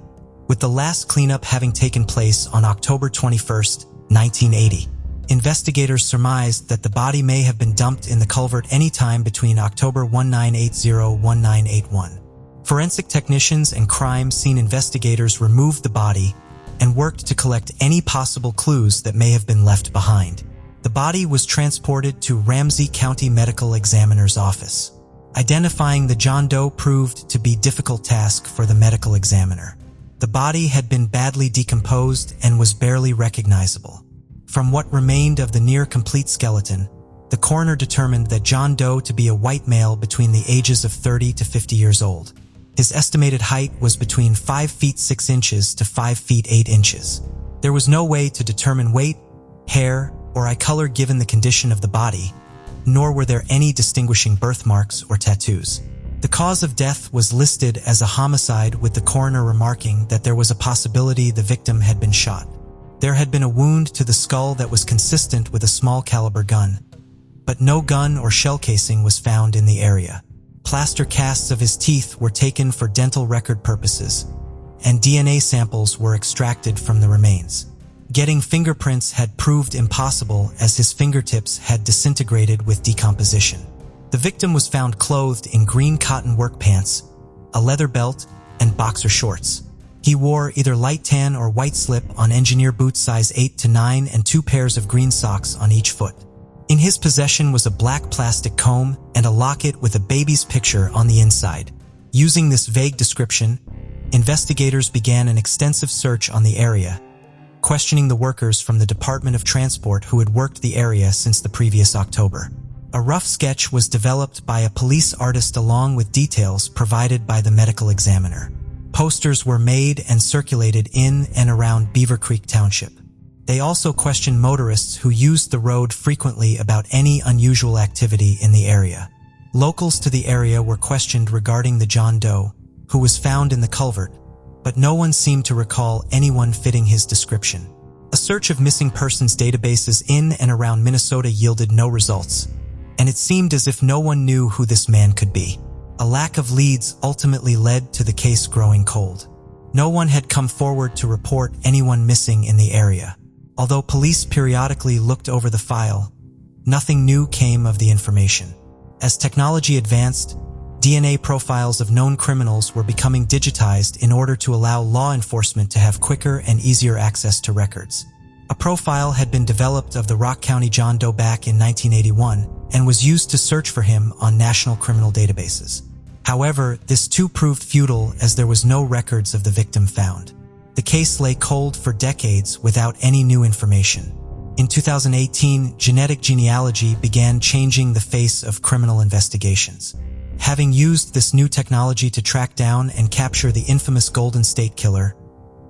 with the last cleanup having taken place on October 21, 1980. Investigators surmised that the body may have been dumped in the culvert anytime between October 1980–1981. Forensic technicians and crime scene investigators removed the body and worked to collect any possible clues that may have been left behind. The body was transported to Ramsey County Medical Examiner's office. Identifying the Jane Doe proved to be a difficult task for the medical examiner. The body had been badly decomposed and was barely recognizable. From what remained of the near-complete skeleton, the coroner determined that John Doe to be a white male between the ages of 30 to 50 years old. His estimated height was between 5 feet 6 inches to 5 feet 8 inches. There was no way to determine weight, hair, or eye color given the condition of the body, nor were there any distinguishing birthmarks or tattoos. The cause of death was listed as a homicide, with the coroner remarking that there was a possibility the victim had been shot. There had been a wound to the skull that was consistent with a small caliber gun, but no gun or shell casing was found in the area. Plaster casts of his teeth were taken for dental record purposes, and DNA samples were extracted from the remains. Getting fingerprints had proved impossible as his fingertips had disintegrated with decomposition. The victim was found clothed in green cotton work pants, a leather belt, and boxer shorts. He wore either light tan or white slip-on engineer boots size 8 to 9 and 2 pairs of green socks on each foot. In his possession was a black plastic comb and a locket with a baby's picture on the inside. Using this vague description, investigators began an extensive search on the area, questioning the workers from the Department of Transport who had worked the area since the previous October. A rough sketch was developed by a police artist along with details provided by the medical examiner. Posters were made and circulated in and around Beaver Creek Township. They also questioned motorists who used the road frequently about any unusual activity in the area. Locals to the area were questioned regarding the John Doe, who was found in the culvert, but no one seemed to recall anyone fitting his description. A search of missing persons databases in and around Minnesota yielded no results, and it seemed as if no one knew who this man could be. A lack of leads ultimately led to the case growing cold. No one had come forward to report anyone missing in the area. Although police periodically looked over the file, nothing new came of the information. As technology advanced, DNA profiles of known criminals were becoming digitized in order to allow law enforcement to have quicker and easier access to records. A profile had been developed of the Rock County John Doe back in 1981 and was used to search for him on national criminal databases. However, this too proved futile as there was no records of the victim found. The case lay cold for decades without any new information. In 2018, genetic genealogy began changing the face of criminal investigations. Having used this new technology to track down and capture the infamous Golden State Killer,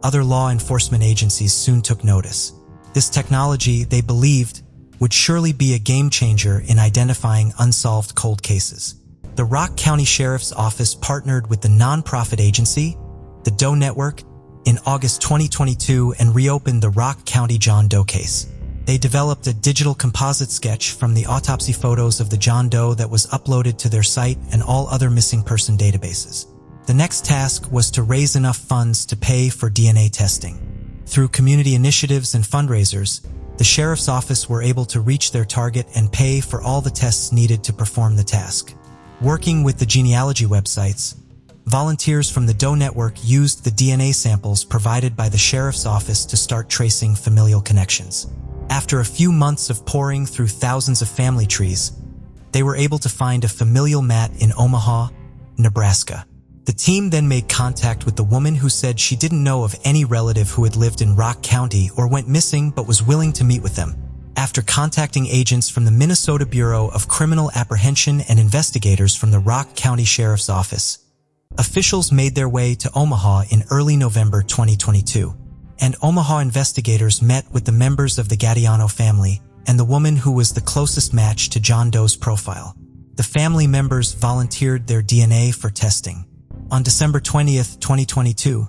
other law enforcement agencies soon took notice. This technology, they believed, would surely be a game changer in identifying unsolved cold cases. The Rock County Sheriff's Office partnered with the nonprofit agency, the Doe Network, in August 2022 and reopened the Rock County John Doe case. They developed a digital composite sketch from the autopsy photos of the John Doe that was uploaded to their site and all other missing person databases. The next task was to raise enough funds to pay for DNA testing. Through community initiatives and fundraisers, the Sheriff's Office were able to reach their target and pay for all the tests needed to perform the task. Working with the genealogy websites, volunteers from the Doe Network used the DNA samples provided by the Sheriff's Office to start tracing familial connections. After a few months of poring through thousands of family trees, they were able to find a familial mat in Omaha, Nebraska. The team then made contact with the woman who said she didn't know of any relative who had lived in Rock County or went missing but was willing to meet with them. After contacting agents from the Minnesota Bureau of Criminal Apprehension and investigators from the Rock County Sheriff's Office, officials made their way to Omaha in early November 2022. And Omaha investigators met with the members of the Gattiano family and the woman who was the closest match to John Doe's profile. The family members volunteered their DNA for testing. On December 20th, 2022,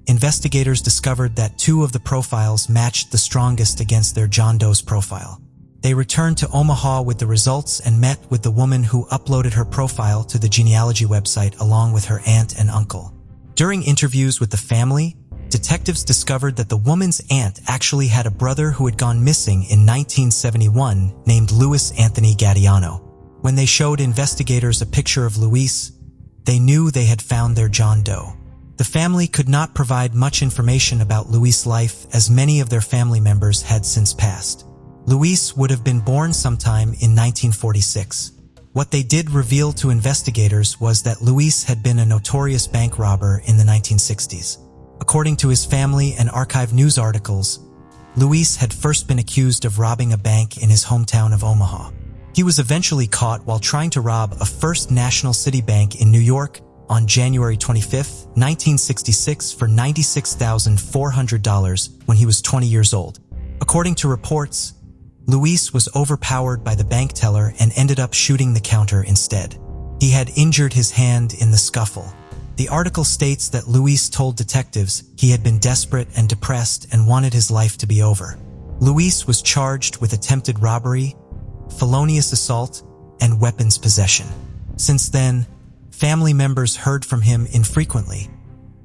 investigators discovered that 2 of the profiles matched the strongest against their John Doe's profile. They returned to Omaha with the results and met with the woman who uploaded her profile to the genealogy website along with her aunt and uncle. During interviews with the family, detectives discovered that the woman's aunt actually had a brother who had gone missing in 1971 named Louis Anthony Gattiano. When they showed investigators a picture of Louis, they knew they had found their John Doe. The family could not provide much information about Louis' life as many of their family members had since passed. Louis would have been born sometime in 1946. What they did reveal to investigators was that Louis had been a notorious bank robber in the 1960s. According to his family and archived news articles, Luis had first been accused of robbing a bank in his hometown of Omaha. He was eventually caught while trying to rob a First National City Bank in New York on January 25, 1966 for $96,400 when he was 20 years old. According to reports, Luis was overpowered by the bank teller and ended up shooting the counter instead. He had injured his hand in the scuffle. The article states that Luis told detectives he had been desperate and depressed and wanted his life to be over. Luis was charged with attempted robbery, felonious assault, and weapons possession. Since then, family members heard from him infrequently,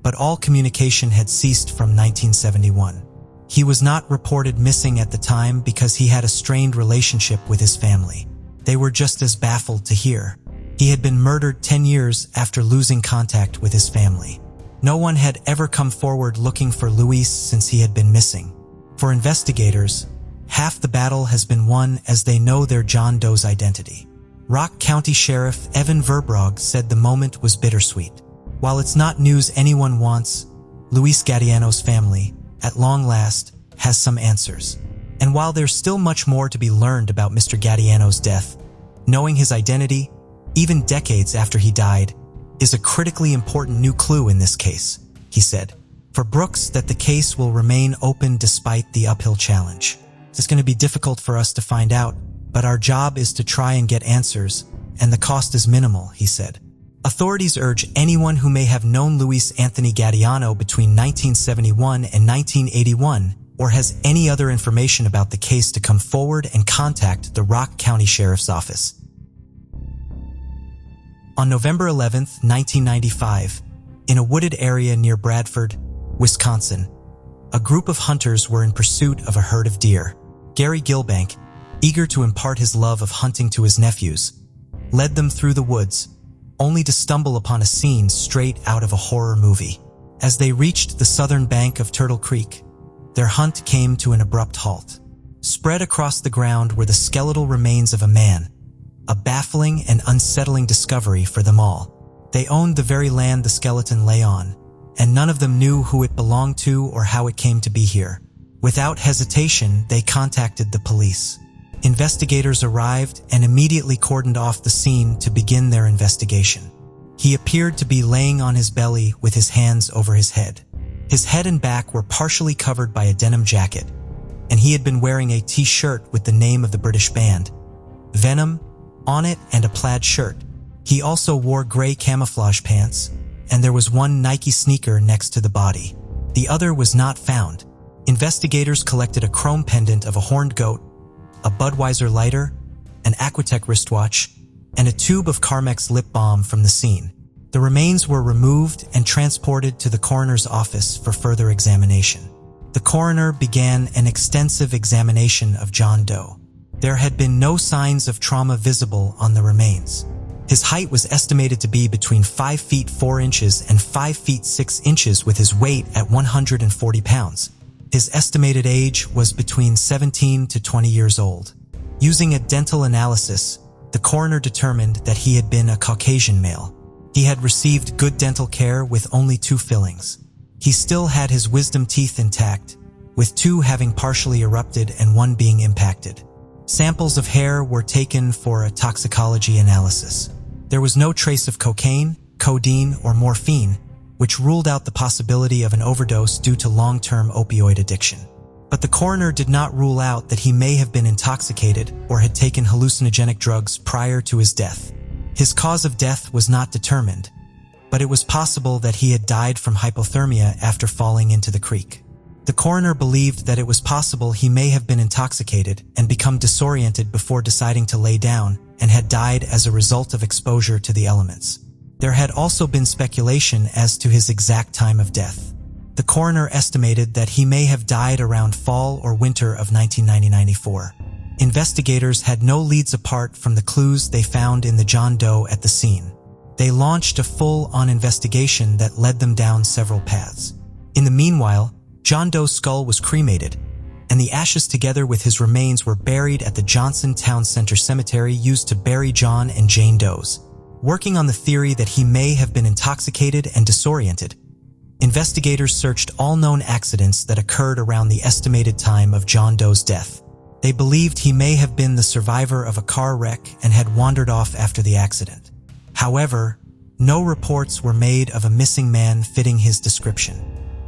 but all communication had ceased from 1971. He was not reported missing at the time because he had a strained relationship with his family. They were just as baffled to hear. He had been murdered 10 years after losing contact with his family. No one had ever come forward looking for Luis since he had been missing. For investigators, half the battle has been won as they know their Jane Doe's identity. Rock County Sheriff Evan Verbrugge said the moment was bittersweet. While it's not news anyone wants, Luis Gadiano's family, at long last, has some answers. And while there's still much more to be learned about Mr. Gadiano's death, knowing his identity, even decades after he died, is a critically important new clue in this case, he said. For Brooks, that the case will remain open despite the uphill challenge. It's going to be difficult for us to find out, but our job is to try and get answers, and the cost is minimal, he said. Authorities urge anyone who may have known Luis Anthony Gadiano between 1971 and 1981 or has any other information about the case to come forward and contact the Rock County Sheriff's Office. On November 11, 1995, in a wooded area near Bradford, Wisconsin, a group of hunters were in pursuit of a herd of deer. Gary Gilbank, eager to impart his love of hunting to his nephews, led them through the woods, only to stumble upon a scene straight out of a horror movie. As they reached the southern bank of Turtle Creek, their hunt came to an abrupt halt. Spread across the ground were the skeletal remains of a man, a baffling and unsettling discovery for them all. They owned the very land the skeleton lay on, and none of them knew who it belonged to or how it came to be here. Without hesitation, they contacted the police. Investigators arrived and immediately cordoned off the scene to begin their investigation. He appeared to be laying on his belly with his hands over his head. His head and back were partially covered by a denim jacket, and he had been wearing a t-shirt with the name of the British band, Venom, on it and a plaid shirt. He also wore gray camouflage pants, and there was one Nike sneaker next to the body. The other was not found. Investigators collected a chrome pendant of a horned goat, a Budweiser lighter, an Aquatech wristwatch, and a tube of Carmex lip balm from the scene. The remains were removed and transported to the coroner's office for further examination. The coroner began an extensive examination of Jane Doe. There had been no signs of trauma visible on the remains. His height was estimated to be between 5 feet 4 inches and 5 feet 6 inches with his weight at 140 pounds. His estimated age was between 17 to 20 years old. Using a dental analysis, the coroner determined that he had been a Caucasian male. He had received good dental care with only 2 fillings. He still had his wisdom teeth intact, with 2 having partially erupted and 1 being impacted. Samples of hair were taken for a toxicology analysis. There was no trace of cocaine, codeine, or morphine, which ruled out the possibility of an overdose due to long-term opioid addiction. But the coroner did not rule out that he may have been intoxicated or had taken hallucinogenic drugs prior to his death. His cause of death was not determined, but it was possible that he had died from hypothermia after falling into the creek. The coroner believed that it was possible he may have been intoxicated and become disoriented before deciding to lay down and had died as a result of exposure to the elements. There had also been speculation as to his exact time of death. The coroner estimated that he may have died around fall or winter of 1994. Investigators had no leads apart from the clues they found in the Jane Doe at the scene. They launched a full-on investigation that led them down several paths. In the meanwhile, Jane Doe's skull was cremated, and the ashes together with his remains were buried at the Johnson Town Center Cemetery used to bury John and Jane Doe's. Working on the theory that he may have been intoxicated and disoriented, investigators searched all known accidents that occurred around the estimated time of John Doe's death. They believed he may have been the survivor of a car wreck and had wandered off after the accident. However, no reports were made of a missing man fitting his description.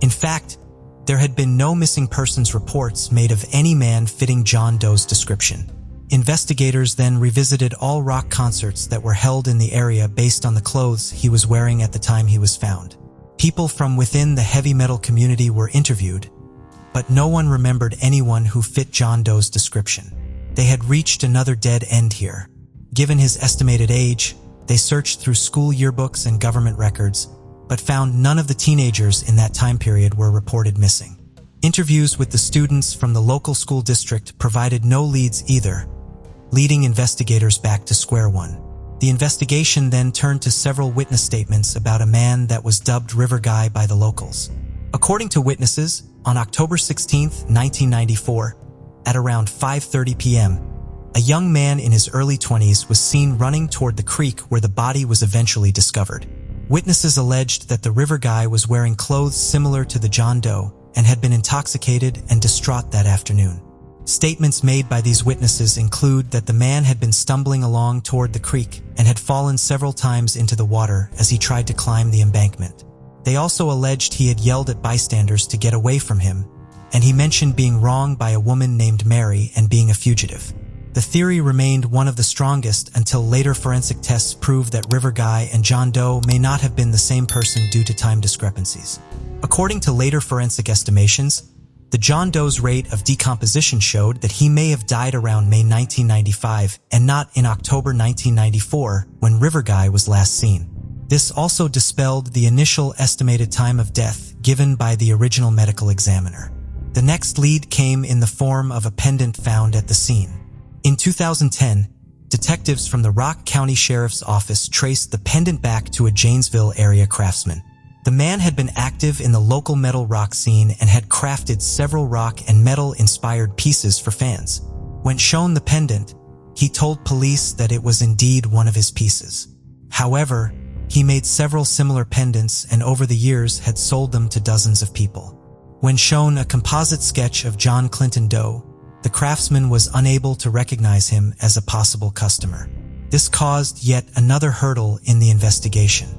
In fact, there had been no missing persons reports made of any man fitting John Doe's description. Investigators then revisited all rock concerts that were held in the area based on the clothes he was wearing at the time he was found. People from within the heavy metal community were interviewed, but no one remembered anyone who fit John Doe's description. They had reached another dead end here. Given his estimated age, they searched through school yearbooks and government records, but found none of the teenagers in that time period were reported missing. Interviews with the students from the local school district provided no leads either, leading investigators back to square one. The investigation then turned to several witness statements about a man that was dubbed River Guy by the locals. According to witnesses, on October 16, 1994, at around 5:30 p.m., a young man in his early 20s was seen running toward the creek where the body was eventually discovered. Witnesses alleged that the River Guy was wearing clothes similar to the John Doe and had been intoxicated and distraught that afternoon. Statements made by these witnesses include that the man had been stumbling along toward the creek and had fallen several times into the water as he tried to climb the embankment. They also alleged he had yelled at bystanders to get away from him, and he mentioned being wronged by a woman named Mary and being a fugitive. The theory remained one of the strongest until later forensic tests proved that River Guy and John Doe may not have been the same person due to time discrepancies. According to later forensic estimations, the John Doe's rate of decomposition showed that he may have died around May 1995 and not in October 1994 when River Guy was last seen. This also dispelled the initial estimated time of death given by the original medical examiner. The next lead came in the form of a pendant found at the scene. In 2010, detectives from the Rock County Sheriff's Office traced the pendant back to a Janesville area craftsman. The man had been active in the local metal rock scene and had crafted several rock and metal-inspired pieces for fans. When shown the pendant, he told police that it was indeed one of his pieces. However, he made several similar pendants and over the years had sold them to dozens of people. When shown a composite sketch of John Clinton Doe, the craftsman was unable to recognize him as a possible customer. This caused yet another hurdle in the investigation.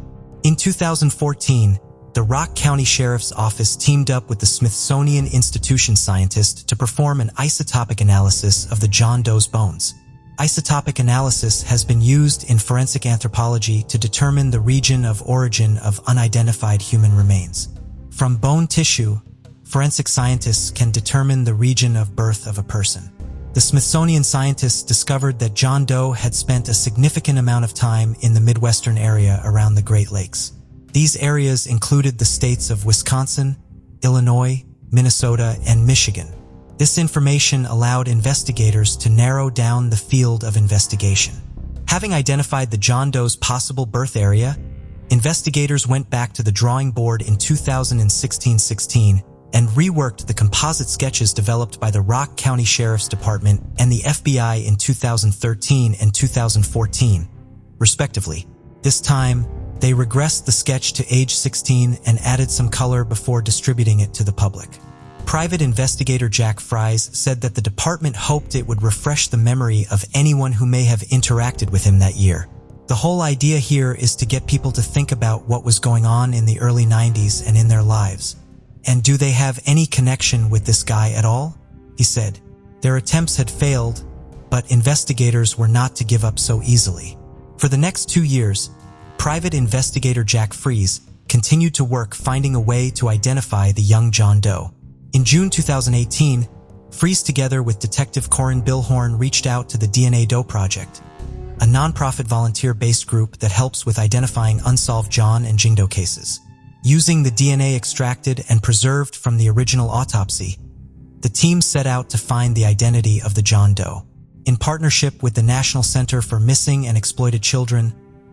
In 2014, the Rock County Sheriff's Office teamed up with the Smithsonian Institution scientist to perform an isotopic analysis of the John Doe's bones. Isotopic analysis has been used in forensic anthropology to determine the region of origin of unidentified human remains. From bone tissue, forensic scientists can determine the region of birth of a person. The Smithsonian scientists discovered that John Doe had spent a significant amount of time in the Midwestern area around the Great Lakes. These areas included the states of Wisconsin, Illinois, Minnesota, and Michigan. This information allowed investigators to narrow down the field of investigation. Having identified the John Doe's possible birth area, investigators went back to the drawing board in 2016-16 and reworked the composite sketches developed by the Rock County Sheriff's Department and the FBI in 2013 and 2014, respectively. This time, they regressed the sketch to age 16 and added some color before distributing it to the public. Private investigator Jack Fries said that the department hoped it would refresh the memory of anyone who may have interacted with him that year. The whole idea here is to get people to think about what was going on in the early 90s and in their lives. And do they have any connection with this guy at all? He said. Their attempts had failed, but investigators were not to give up so easily. For the next 2 years, private investigator Jack Fries continued to work finding a way to identify the young John Doe. In June 2018, Fries together with Detective Corin Billhorn reached out to the DNA Doe Project, a nonprofit volunteer-based group that helps with identifying unsolved John and Jane Doe cases. Using the DNA extracted and preserved from the original autopsy, the team set out to find the identity of the John Doe. In partnership with the National Center for Missing and Exploited Children,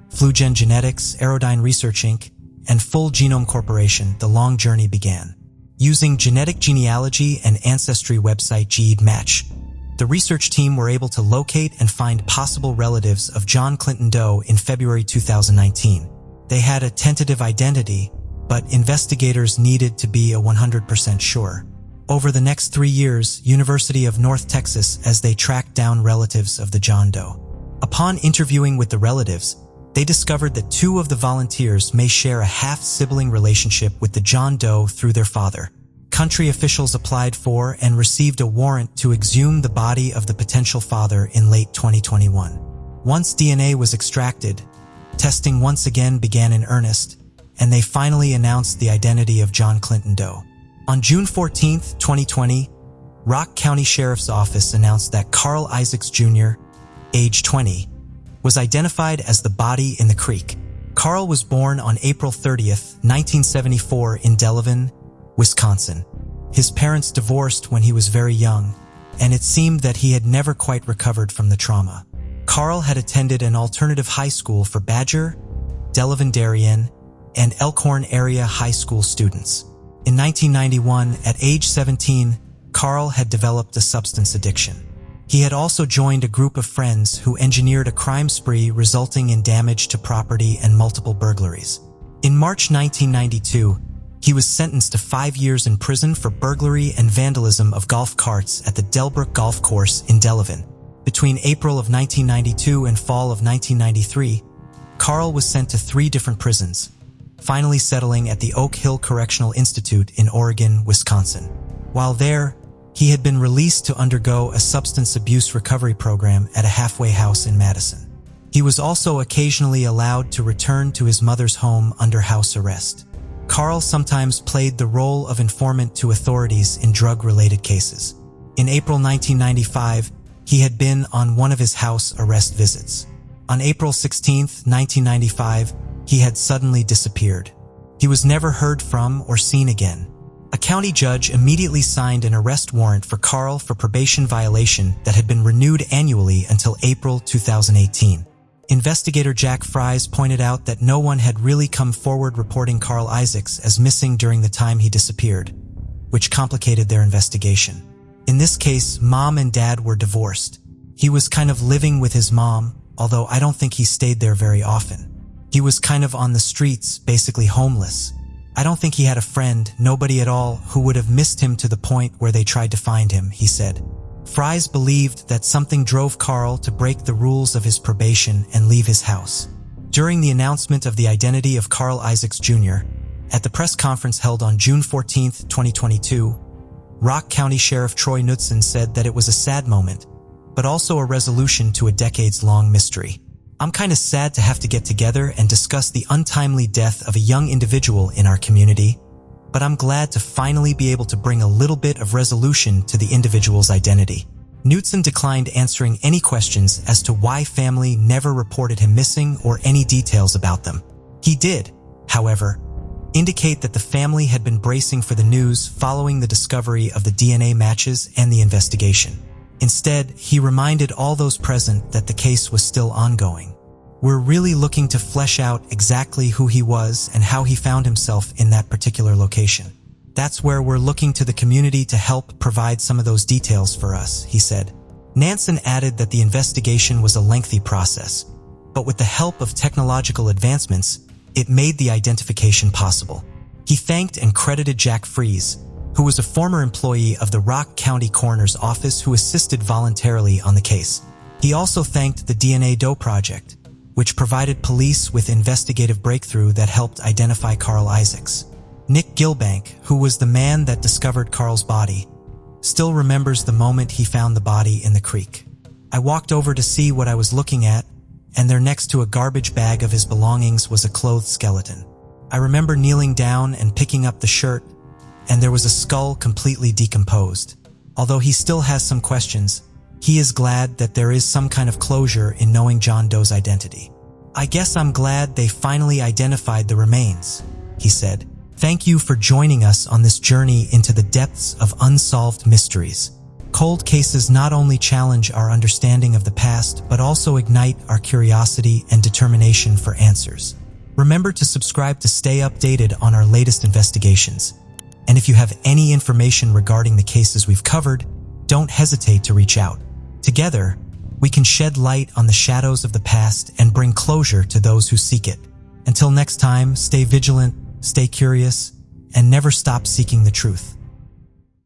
FluGen Genetics, Aerodyne Research Inc., and Full Genome Corporation, the long journey began. Using genetic genealogy and ancestry website GeneMatch, the research team were able to locate and find possible relatives of John Clinton Doe in February 2019. They had a tentative identity, but investigators needed to be 100% sure. Over the next 3 years, University of North Texas as they tracked down relatives of the Jane Doe. Upon interviewing with the relatives, they discovered that 2 of the volunteers may share a half-sibling relationship with the Jane Doe through their father. Country officials applied for and received a warrant to exhume the body of the potential father in late 2021. Once DNA was extracted, testing once again began in earnest, and they finally announced the identity of John Clinton Doe. On June 14, 2020, Rock County Sheriff's Office announced that Carl Isaacs Jr., age 20, was identified as the body in the creek. Carl was born on April 30, 1974 in Delavan, Wisconsin. His parents divorced when he was very young, and it seemed that he had never quite recovered from the trauma. Carl had attended an alternative high school for Badger, Delavan Darien, and Elkhorn area high school students. In 1991, at age 17, Carl had developed a substance addiction. He had also joined a group of friends who engineered a crime spree resulting in damage to property and multiple burglaries. In March 1992, he was sentenced to 5 years in prison for burglary and vandalism of golf carts at the Delbrook Golf Course in Delavan. Between April of 1992 and fall of 1993, Carl was sent to 3 different prisons, finally settling at the Oak Hill Correctional Institute in Oregon, Wisconsin. While there, he had been released to undergo a substance abuse recovery program at a halfway house in Madison. He was also occasionally allowed to return to his mother's home under house arrest. Carl sometimes played the role of informant to authorities in drug-related cases. In April 1995, he had been on one of his house arrest visits. On April 16, 1995, he had suddenly disappeared. He was never heard from or seen again. A county judge immediately signed an arrest warrant for Carl for probation violation that had been renewed annually until April 2018. Investigator Jack Fries pointed out that no one had really come forward reporting Carl Isaacs as missing during the time he disappeared, which complicated their investigation. In this case, mom and dad were divorced. He was kind of living with his mom, although I don't think he stayed there very often. He was kind of on the streets, basically homeless. I don't think he had a friend, nobody at all, who would have missed him to the point where they tried to find him, he said. Fries believed that something drove Carl to break the rules of his probation and leave his house. During the announcement of the identity of Carl Isaacs Jr., at the press conference held on June 14, 2022, Rock County Sheriff Troy Knudsen said that it was a sad moment, but also a resolution to a decades-long mystery. I'm kind of sad to have to get together and discuss the untimely death of a young individual in our community, but I'm glad to finally be able to bring a little bit of resolution to the individual's identity. Knudsen declined answering any questions as to why family never reported him missing or any details about them. He did, however, indicate that the family had been bracing for the news following the discovery of the DNA matches and the investigation. Instead, he reminded all those present that the case was still ongoing. We're really looking to flesh out exactly who he was and how he found himself in that particular location. That's where we're looking to the community to help provide some of those details for us, he said. Nansen added that the investigation was a lengthy process, but with the help of technological advancements, it made the identification possible. He thanked and credited Jack Fries, who was a former employee of the Rock County Coroner's Office who assisted voluntarily on the case. He also thanked the DNA Doe Project, which provided police with investigative breakthrough that helped identify Carl Isaacs. Nick Gilbank, who was the man that discovered Carl's body, still remembers the moment he found the body in the creek. I walked over to see what I was looking at, and there next to a garbage bag of his belongings was a clothed skeleton. I remember kneeling down and picking up the shirt, and there was a skull completely decomposed. Although he still has some questions, he is glad that there is some kind of closure in knowing Jane Doe's identity. I guess I'm glad they finally identified the remains, he said. Thank you for joining us on this journey into the depths of unsolved mysteries. Cold cases not only challenge our understanding of the past, but also ignite our curiosity and determination for answers. Remember to subscribe to stay updated on our latest investigations. And if you have any information regarding the cases we've covered, don't hesitate to reach out. Together, we can shed light on the shadows of the past and bring closure to those who seek it. Until next time, stay vigilant, stay curious, and never stop seeking the truth.